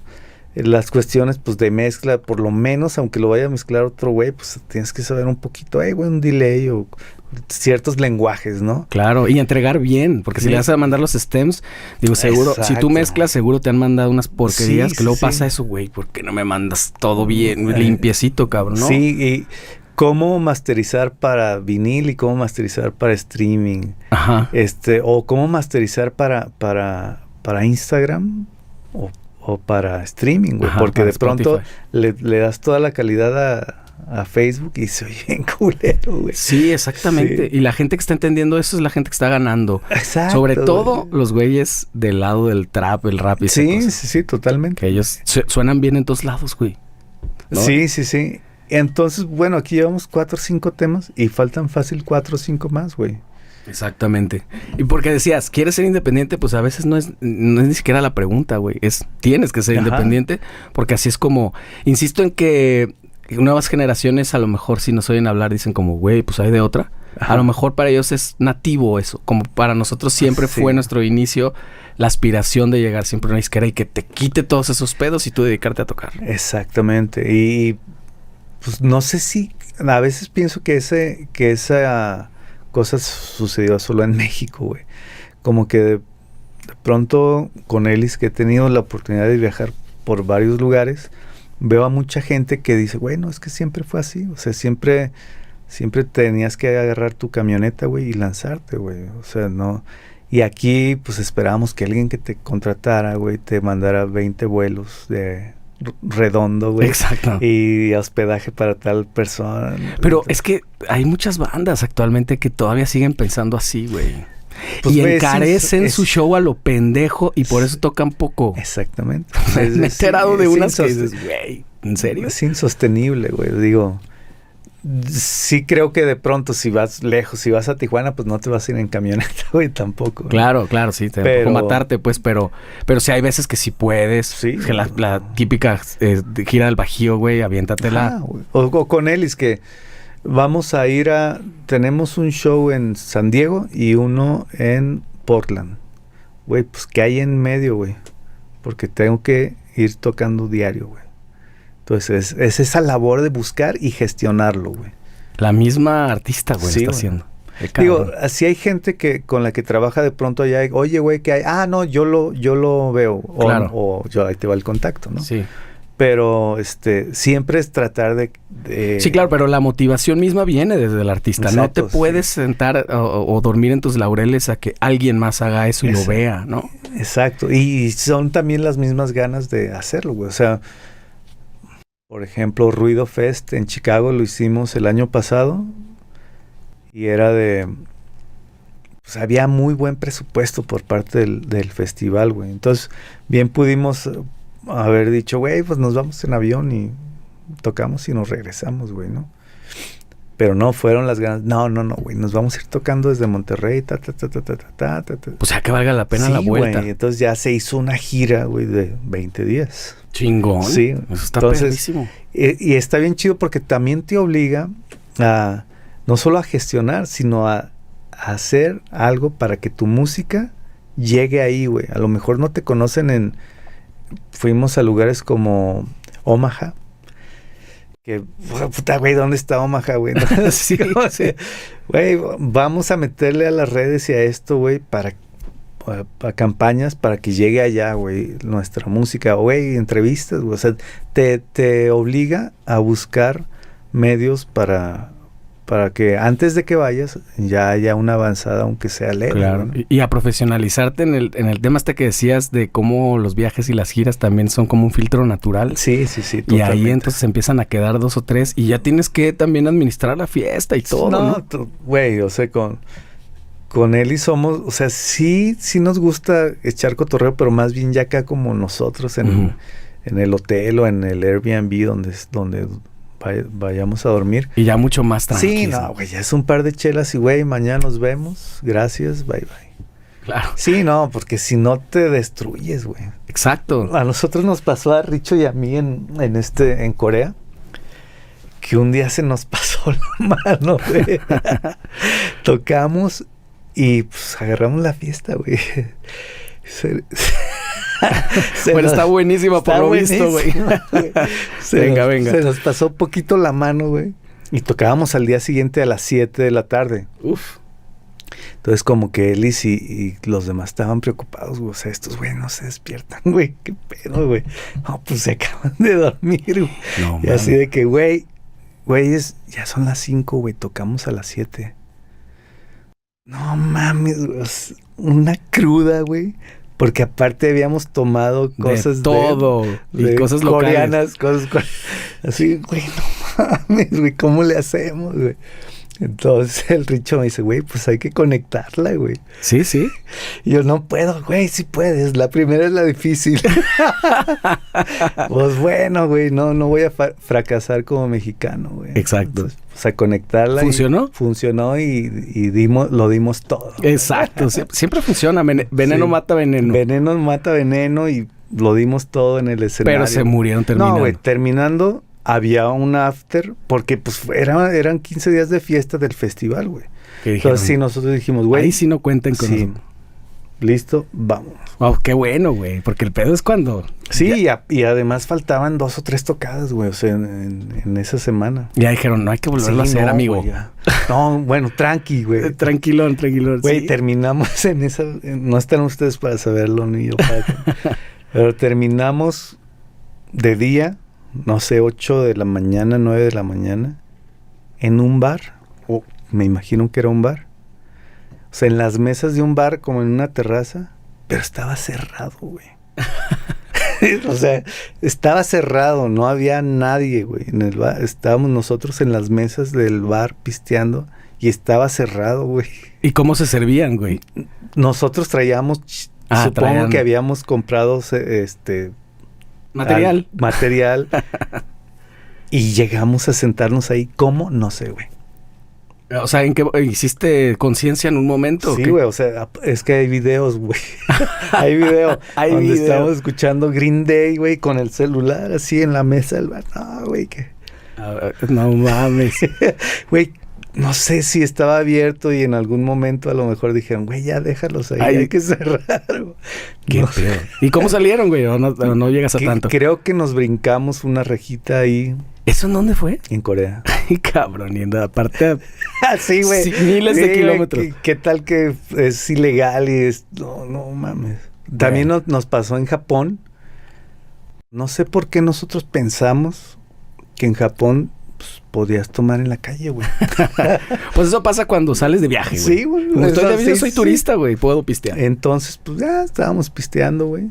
Las cuestiones, pues, de mezcla, por lo menos, aunque lo vaya a mezclar otro güey, pues, tienes que saber un poquito, güey, un delay o ciertos lenguajes, ¿no? Claro, y entregar bien, porque si le vas a mandar los stems, digo, seguro, si tú mezclas, seguro te han mandado unas porquerías, que luego pasa eso, güey, ¿por qué no me mandas todo bien, limpiecito, cabrón, no? Sí, y cómo masterizar para vinil y cómo masterizar para streaming. Ajá. O cómo masterizar para Instagram o para streaming, güey. Porque de pronto le das toda la calidad a Facebook y se oye bien culero, güey. Sí, exactamente. Sí. Y la gente que está entendiendo eso es la gente que está ganando. Exacto. Sobre todo los güeyes del lado del trap, el rap y esas cosas. Sí, totalmente. Que ellos suenan bien en todos lados, güey, ¿no? Sí. Entonces, bueno, aquí llevamos 4 o 5 temas y faltan fácil 4 o 5 más, güey. Exactamente. Y porque decías, ¿quieres ser independiente? Pues a veces no es ni siquiera la pregunta, güey. Tienes que ser independiente, porque así es como... Insisto en que nuevas generaciones a lo mejor si nos oyen hablar dicen como, güey, pues hay de otra. Ajá. A lo mejor para ellos es nativo eso. Como para nosotros siempre fue nuestro inicio, la aspiración de llegar siempre a una disquera y que te quite todos esos pedos y tú dedicarte a tocar. Exactamente. Y pues no sé si... A veces pienso que esa cosa sucedió solo en México, güey. Como que de pronto con Elis, que he tenido la oportunidad de viajar por varios lugares, veo a mucha gente que dice, bueno, es que siempre fue así. O sea, siempre tenías que agarrar tu camioneta, güey, y lanzarte, güey. O sea, no... Y aquí, pues, esperábamos que alguien que te contratara, güey, te mandara 20 vuelos de redondo, güey. Exacto. Y hospedaje para tal persona. Pero es que hay muchas bandas actualmente que todavía siguen pensando así, güey. Pues, y encarecen su show a lo pendejo y por eso tocan poco. Exactamente. Me he enterado de unas que dices, güey, ¿en serio? Es insostenible, güey. Digo, sí creo que de pronto si vas lejos, si vas a Tijuana, pues no te vas a ir en camioneta, güey, tampoco. Claro, sí, te va a matarte, pues, pero sí hay veces que sí puedes. Sí. Que la típica gira del Bajío, güey, aviéntatela. O con Elis, que vamos a ir tenemos un show en San Diego y uno en Portland. Güey, pues, ¿qué hay en medio, güey? Porque tengo que ir tocando diario, güey. Entonces, es esa labor de buscar y gestionarlo, güey. La misma artista, güey, está haciendo. Digo, si hay gente con la que trabaja de pronto allá, oye, güey, ¿qué hay? Ah, no, yo lo veo. Claro. O yo ahí te va el contacto, ¿no? Sí. Pero siempre es tratar de... Sí, claro, pero la motivación misma viene desde el artista. Exacto, no te puedes sentar o dormir en tus laureles a que alguien más haga eso y lo vea, ¿no? Exacto. Y son también las mismas ganas de hacerlo, güey. O sea, por ejemplo, Ruido Fest en Chicago lo hicimos el año pasado y era pues había muy buen presupuesto por parte del festival, güey. Entonces, bien pudimos haber dicho, güey, pues nos vamos en avión y tocamos y nos regresamos, güey, ¿no? Pero no, fueron las ganas. No, güey. Nos vamos a ir tocando desde Monterrey. O sea, que valga la pena la vuelta. Güey. Entonces ya se hizo una gira, güey, de 20 días. Chingón. Sí. Eso está perrísimo. Y está bien chido porque también te obliga a no solo a gestionar, sino a hacer algo para que tu música llegue ahí, güey. A lo mejor no te conocen fuimos a lugares como Omaha. Que, puta, güey, ¿dónde está Omaha, güey? ¿No? Sí, güey, vamos a meterle a las redes y a esto, güey, para campañas para que llegue allá, güey, nuestra música, güey, entrevistas, güey. O sea, te obliga a buscar medios para que antes de que vayas ya haya una avanzada, aunque sea leve. Claro, ¿no? Y a profesionalizarte en el tema que decías de cómo los viajes y las giras también son como un filtro natural. Sí, totalmente. Y ahí entonces empiezan a quedar 2 o 3 y ya tienes que también administrar la fiesta y todo, ¿no? Güey, o sea, con Eli somos, o sea, sí nos gusta echar cotorreo, pero más bien ya acá como nosotros en el hotel o en el Airbnb donde vayamos a dormir. Y ya mucho más tranquilo. Sí, no, güey, ya es un par de chelas y, güey, mañana nos vemos. Gracias, bye. Claro. Sí, no, porque si no te destruyes, güey. Exacto. A nosotros nos pasó a Richo y a mí en Corea, que un día se nos pasó la mano, güey. Tocamos y pues agarramos la fiesta, güey. Bueno, está buenísima por lo visto, güey. Venga. Se nos pasó poquito la mano, güey. Y tocábamos al día siguiente a las 7 de la tarde. Uf. Entonces como que Elis y los demás estaban preocupados, güey. O sea, estos güey no se despiertan, güey. ¿Qué pedo, güey? No, pues se acaban de dormir, güey. No, y así de que, güey, ya son las 5, güey. Tocamos a las 7. No mames, güey. Una cruda, güey. Porque aparte habíamos tomado cosas de todo. Y cosas coreanas, cosas así, güey, no mames, güey, ¿cómo le hacemos, güey? Entonces el Richo me dice, güey, pues hay que conectarla, güey. Sí. Y yo, no puedo, güey, sí puedes. La primera es la difícil. Pues bueno, güey, no voy a fracasar como mexicano, güey. Exacto. Entonces, pues a conectarla. ¿Funcionó? Funcionó y lo dimos todo. Exacto. Siempre funciona. Veneno mata veneno. Veneno mata veneno y lo dimos todo en el escenario. Pero se murieron terminando. No, güey, terminando... Había un after, porque pues eran 15 días de fiesta del festival, güey. Entonces sí, nosotros dijimos, güey. Ahí sí no cuenten con eso. Listo, vamos. Wow, qué bueno, güey, porque el pedo es cuando... Sí, y además faltaban 2 o 3 tocadas, güey, o sea, en esa semana. Ya dijeron, no hay que volverlo a hacer, amigo. Güey, no, bueno, tranqui, güey. Tranquilón. Güey, terminamos en esa... No están ustedes para saberlo, ni yo para... Pero terminamos de día... No sé, 8 de la mañana, 9 de la mañana, en un bar, me imagino que era un bar. O sea, en las mesas de un bar, como en una terraza, pero estaba cerrado, güey. O sea, estaba cerrado, no había nadie, güey, en el bar. Estábamos nosotros en las mesas del bar pisteando y estaba cerrado, güey. ¿Y cómo se servían, güey? Nosotros traíamos, supongo que habíamos comprado, material. Y llegamos a sentarnos ahí. ¿Cómo? No sé, güey. O sea, ¿en qué hiciste conciencia en un momento? Sí, güey, o sea, es que hay videos, güey. Hay video donde estamos escuchando Green Day, güey, con el celular así en la mesa del bar. No, güey, que... No mames. Güey, no sé si estaba abierto y en algún momento a lo mejor dijeron, güey, ya déjalos ahí, hay que cerrar. Qué pedo. ¿Y cómo salieron, güey? ¿O no llegas a tanto? Creo que nos brincamos una rejita ahí. ¿Eso en dónde fue? En Corea. Ay, cabrón, y aparte... Sí, güey. Miles de kilómetros. ¿Qué tal que es ilegal y es... No mames. También nos pasó en Japón. No sé por qué nosotros pensamos que en Japón... podías tomar en la calle, güey. Pues eso pasa cuando sales de viaje, güey. Sí, güey. Yo soy turista, güey. Puedo pistear. Entonces, pues ya estábamos pisteando, güey.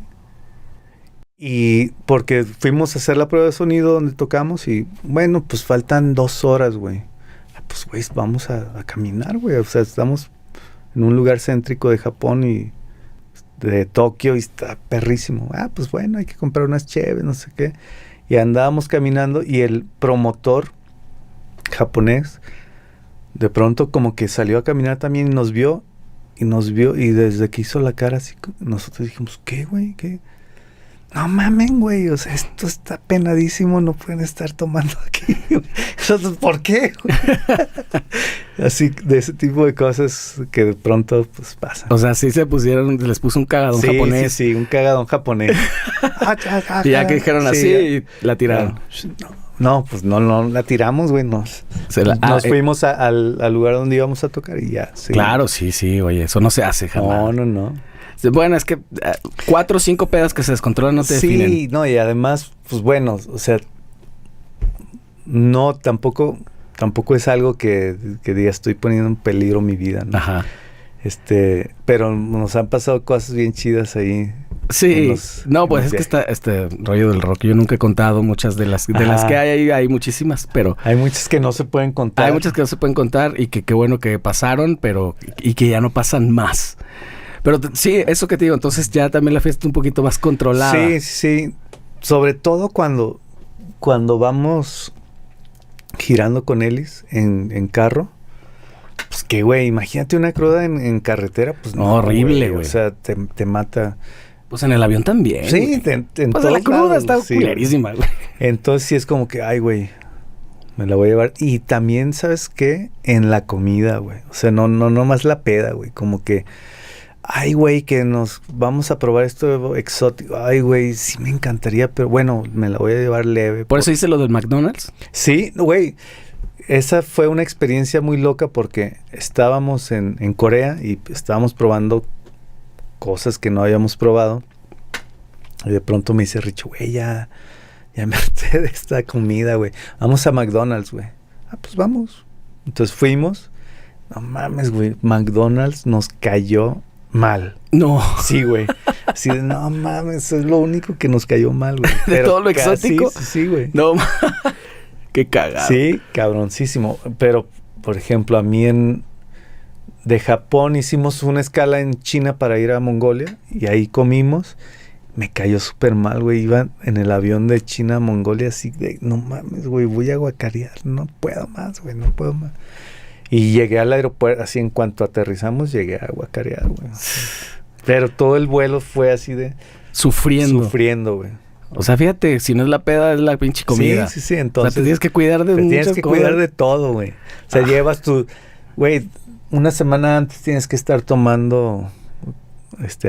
Y porque fuimos a hacer la prueba de sonido donde tocamos y, bueno, pues faltan 2 horas, güey. Pues, güey, vamos a caminar, güey. O sea, estamos en un lugar céntrico de Japón y de Tokio y está perrísimo. Pues bueno, hay que comprar unas cheves, no sé qué. Y andábamos caminando y el promotor japonés de pronto como que salió a caminar también y nos vio, y desde que hizo la cara así, nosotros dijimos, ¿qué, güey? ¿Qué? No mamen, güey, o sea, esto está penadísimo, no pueden estar tomando aquí. Nosotros, ¿por qué? Así, de ese tipo de cosas que de pronto, pues, pasan. O sea, sí les puso un cagadón japonés. Sí, un cagadón japonés. Y ya que dijeron así, la tiraron. No, pues no la tiramos, güey, nos fuimos al lugar donde íbamos a tocar y ya. Sí. Claro, sí, oye, eso no se hace jamás. No. Bueno, es que 4 o 5 pedas que se descontrolan no te definen. Sí, no, y además, pues bueno, o sea, no, tampoco es algo que diga estoy poniendo en peligro mi vida, ¿no? Ajá. Pero nos han pasado cosas bien chidas ahí. Sí, pues es que está este rollo del rock. Yo nunca he contado muchas de las que hay muchísimas, pero... Hay muchas que no se pueden contar. Hay muchas que no se pueden contar y que qué bueno que pasaron, pero... Y que ya no pasan más. Pero sí, eso que te digo, entonces ya también la fiesta es un poquito más controlada. Sí. Sobre todo cuando vamos girando con Elis en carro. Pues que, güey, imagínate una cruda en carretera, pues no. Horrible, güey. O sea, te mata. Pues en el avión también. Sí, en pues la cruda está culerísima, güey. Entonces sí es como que, ay, güey, me la voy a llevar. Y también, ¿sabes qué? En la comida, güey. O sea, no más la peda, güey. Como que, ay, güey, que nos vamos a probar esto exótico. Ay, güey, sí me encantaría, pero bueno, me la voy a llevar leve. ¿Por eso hice lo del McDonald's? Sí, güey. Esa fue una experiencia muy loca porque estábamos en Corea y estábamos probando cosas que no habíamos probado. Y de pronto me dice Richo, güey, ya me harté de esta comida, güey. Vamos a McDonald's, güey. Pues vamos. Entonces fuimos. No mames, güey. McDonald's nos cayó mal. No. Sí, güey. Así de, no mames, eso es lo único que nos cayó mal, güey. ¿De todo lo exótico? Sí, güey. No, qué cagado. Sí, cabroncísimo. Pero, por ejemplo, a mí de Japón hicimos una escala en China para ir a Mongolia y ahí comimos. Me cayó súper mal, güey. Iba en el avión de China a Mongolia así de, no mames, güey, voy a guacarear. No puedo más, güey, no puedo más. Y llegué al aeropuerto, así en cuanto aterrizamos, llegué a guacarear, güey. Pero todo el vuelo fue así de... Sufriendo, güey. O sea, fíjate, si no es la peda, es la pinche comida. Sí, entonces... O sea, te tienes que cuidar de muchas cosas. Tienes que cuidar de todo, güey. O sea, llevas tu... Güey, una semana antes tienes que estar tomando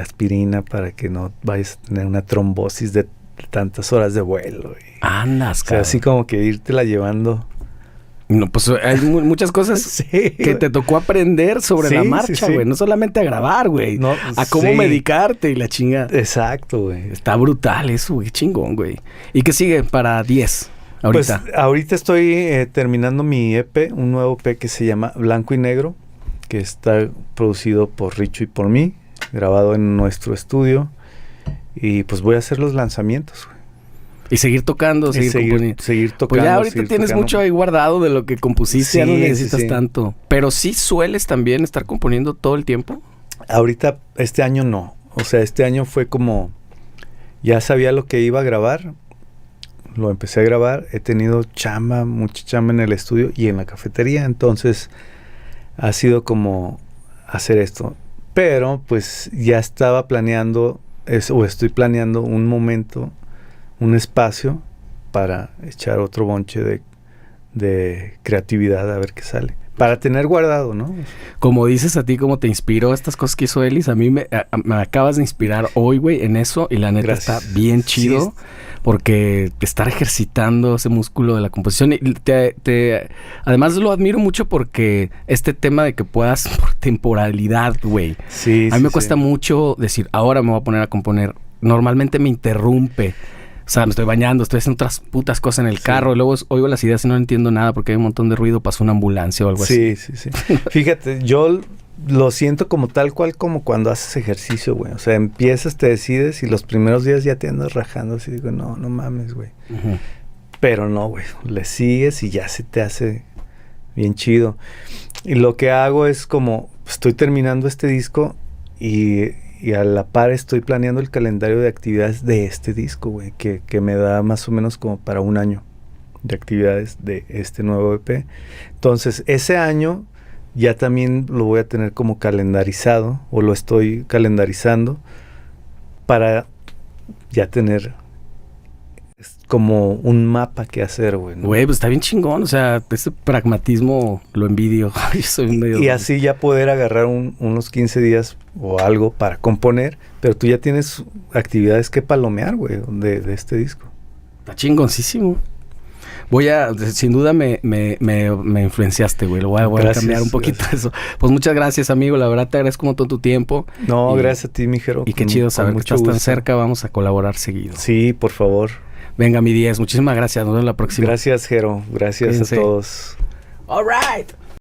aspirina para que no vayas a tener una trombosis de tantas horas de vuelo, güey. Andas, o sea, así como que irtela llevando... No, pues hay muchas cosas que te tocó aprender sobre la marcha, güey. No solamente a grabar, güey. No, a cómo medicarte y la chingada. Exacto, güey. Está brutal eso, güey. Chingón, güey. ¿Y qué sigue para 10 ahorita? Pues ahorita estoy terminando mi EP, un nuevo EP que se llama Blanco y Negro, que está producido por Richo y por mí, grabado en nuestro estudio. Y pues voy a hacer los lanzamientos, güey. Y seguir tocando, seguir componiendo. Seguir tocando. Pues ya ahorita tienes mucho ahí guardado de lo que compusiste, ya no necesitas tanto. Pero sí sueles también estar componiendo todo el tiempo. Ahorita, este año no. O sea, este año fue como... Ya sabía lo que iba a grabar. Lo empecé a grabar. He tenido mucha chamba en el estudio y en la cafetería. Entonces, ha sido como hacer esto. Pero, pues, ya estaba planeando... o estoy planeando un momento... un espacio para echar otro bonche de creatividad a ver qué sale. Para tener guardado, ¿no? Como dices a ti, como te inspiró estas cosas que hizo Elis, a mí me acabas de inspirar hoy, güey, en eso. Y la neta Gracias. Está bien chido. Sí. Porque estar ejercitando ese músculo de la composición. Y además lo admiro mucho porque este tema de que puedas por temporalidad, güey. Sí, a mí me cuesta mucho decir, ahora me voy a poner a componer. Normalmente me interrumpe. O sea, me estoy bañando, estoy haciendo otras putas cosas en el carro. Y luego oigo las ideas y no entiendo nada porque hay un montón de ruido. Pasó una ambulancia o algo así. Sí. Fíjate, yo lo siento como tal cual como cuando haces ejercicio, güey. O sea, empiezas, te decides y los primeros días ya te andas rajando. Así digo, no mames, güey. Uh-huh. Pero no, güey. Le sigues y ya se te hace bien chido. Y lo que hago es como, estoy terminando este disco y a la par estoy planeando el calendario de actividades de este disco, güey, que me da más o menos como para un año de actividades de este nuevo EP. Entonces, ese año ya también lo voy a tener como calendarizado, o lo estoy calendarizando, para ya tener como un mapa que hacer, güey, ¿no? Güey, pues está bien chingón, o sea, ese pragmatismo lo envidio. Yo soy medio... Y así ya poder agarrar unos 15 días o algo para componer, pero tú ya tienes actividades que palomear, güey, de este disco. Está chingoncísimo. Sin duda me influenciaste, güey. Voy a cambiar un poquito eso. Pues muchas gracias, amigo. La verdad te agradezco como todo tu tiempo. No, gracias a ti, mijero. Y qué chido saber que estás tan cerca. Vamos a colaborar seguido. Sí, por favor. Venga, mi 10. Muchísimas gracias. Nos vemos la próxima. Gracias, Jero. Gracias. Cuídense. A todos. All right.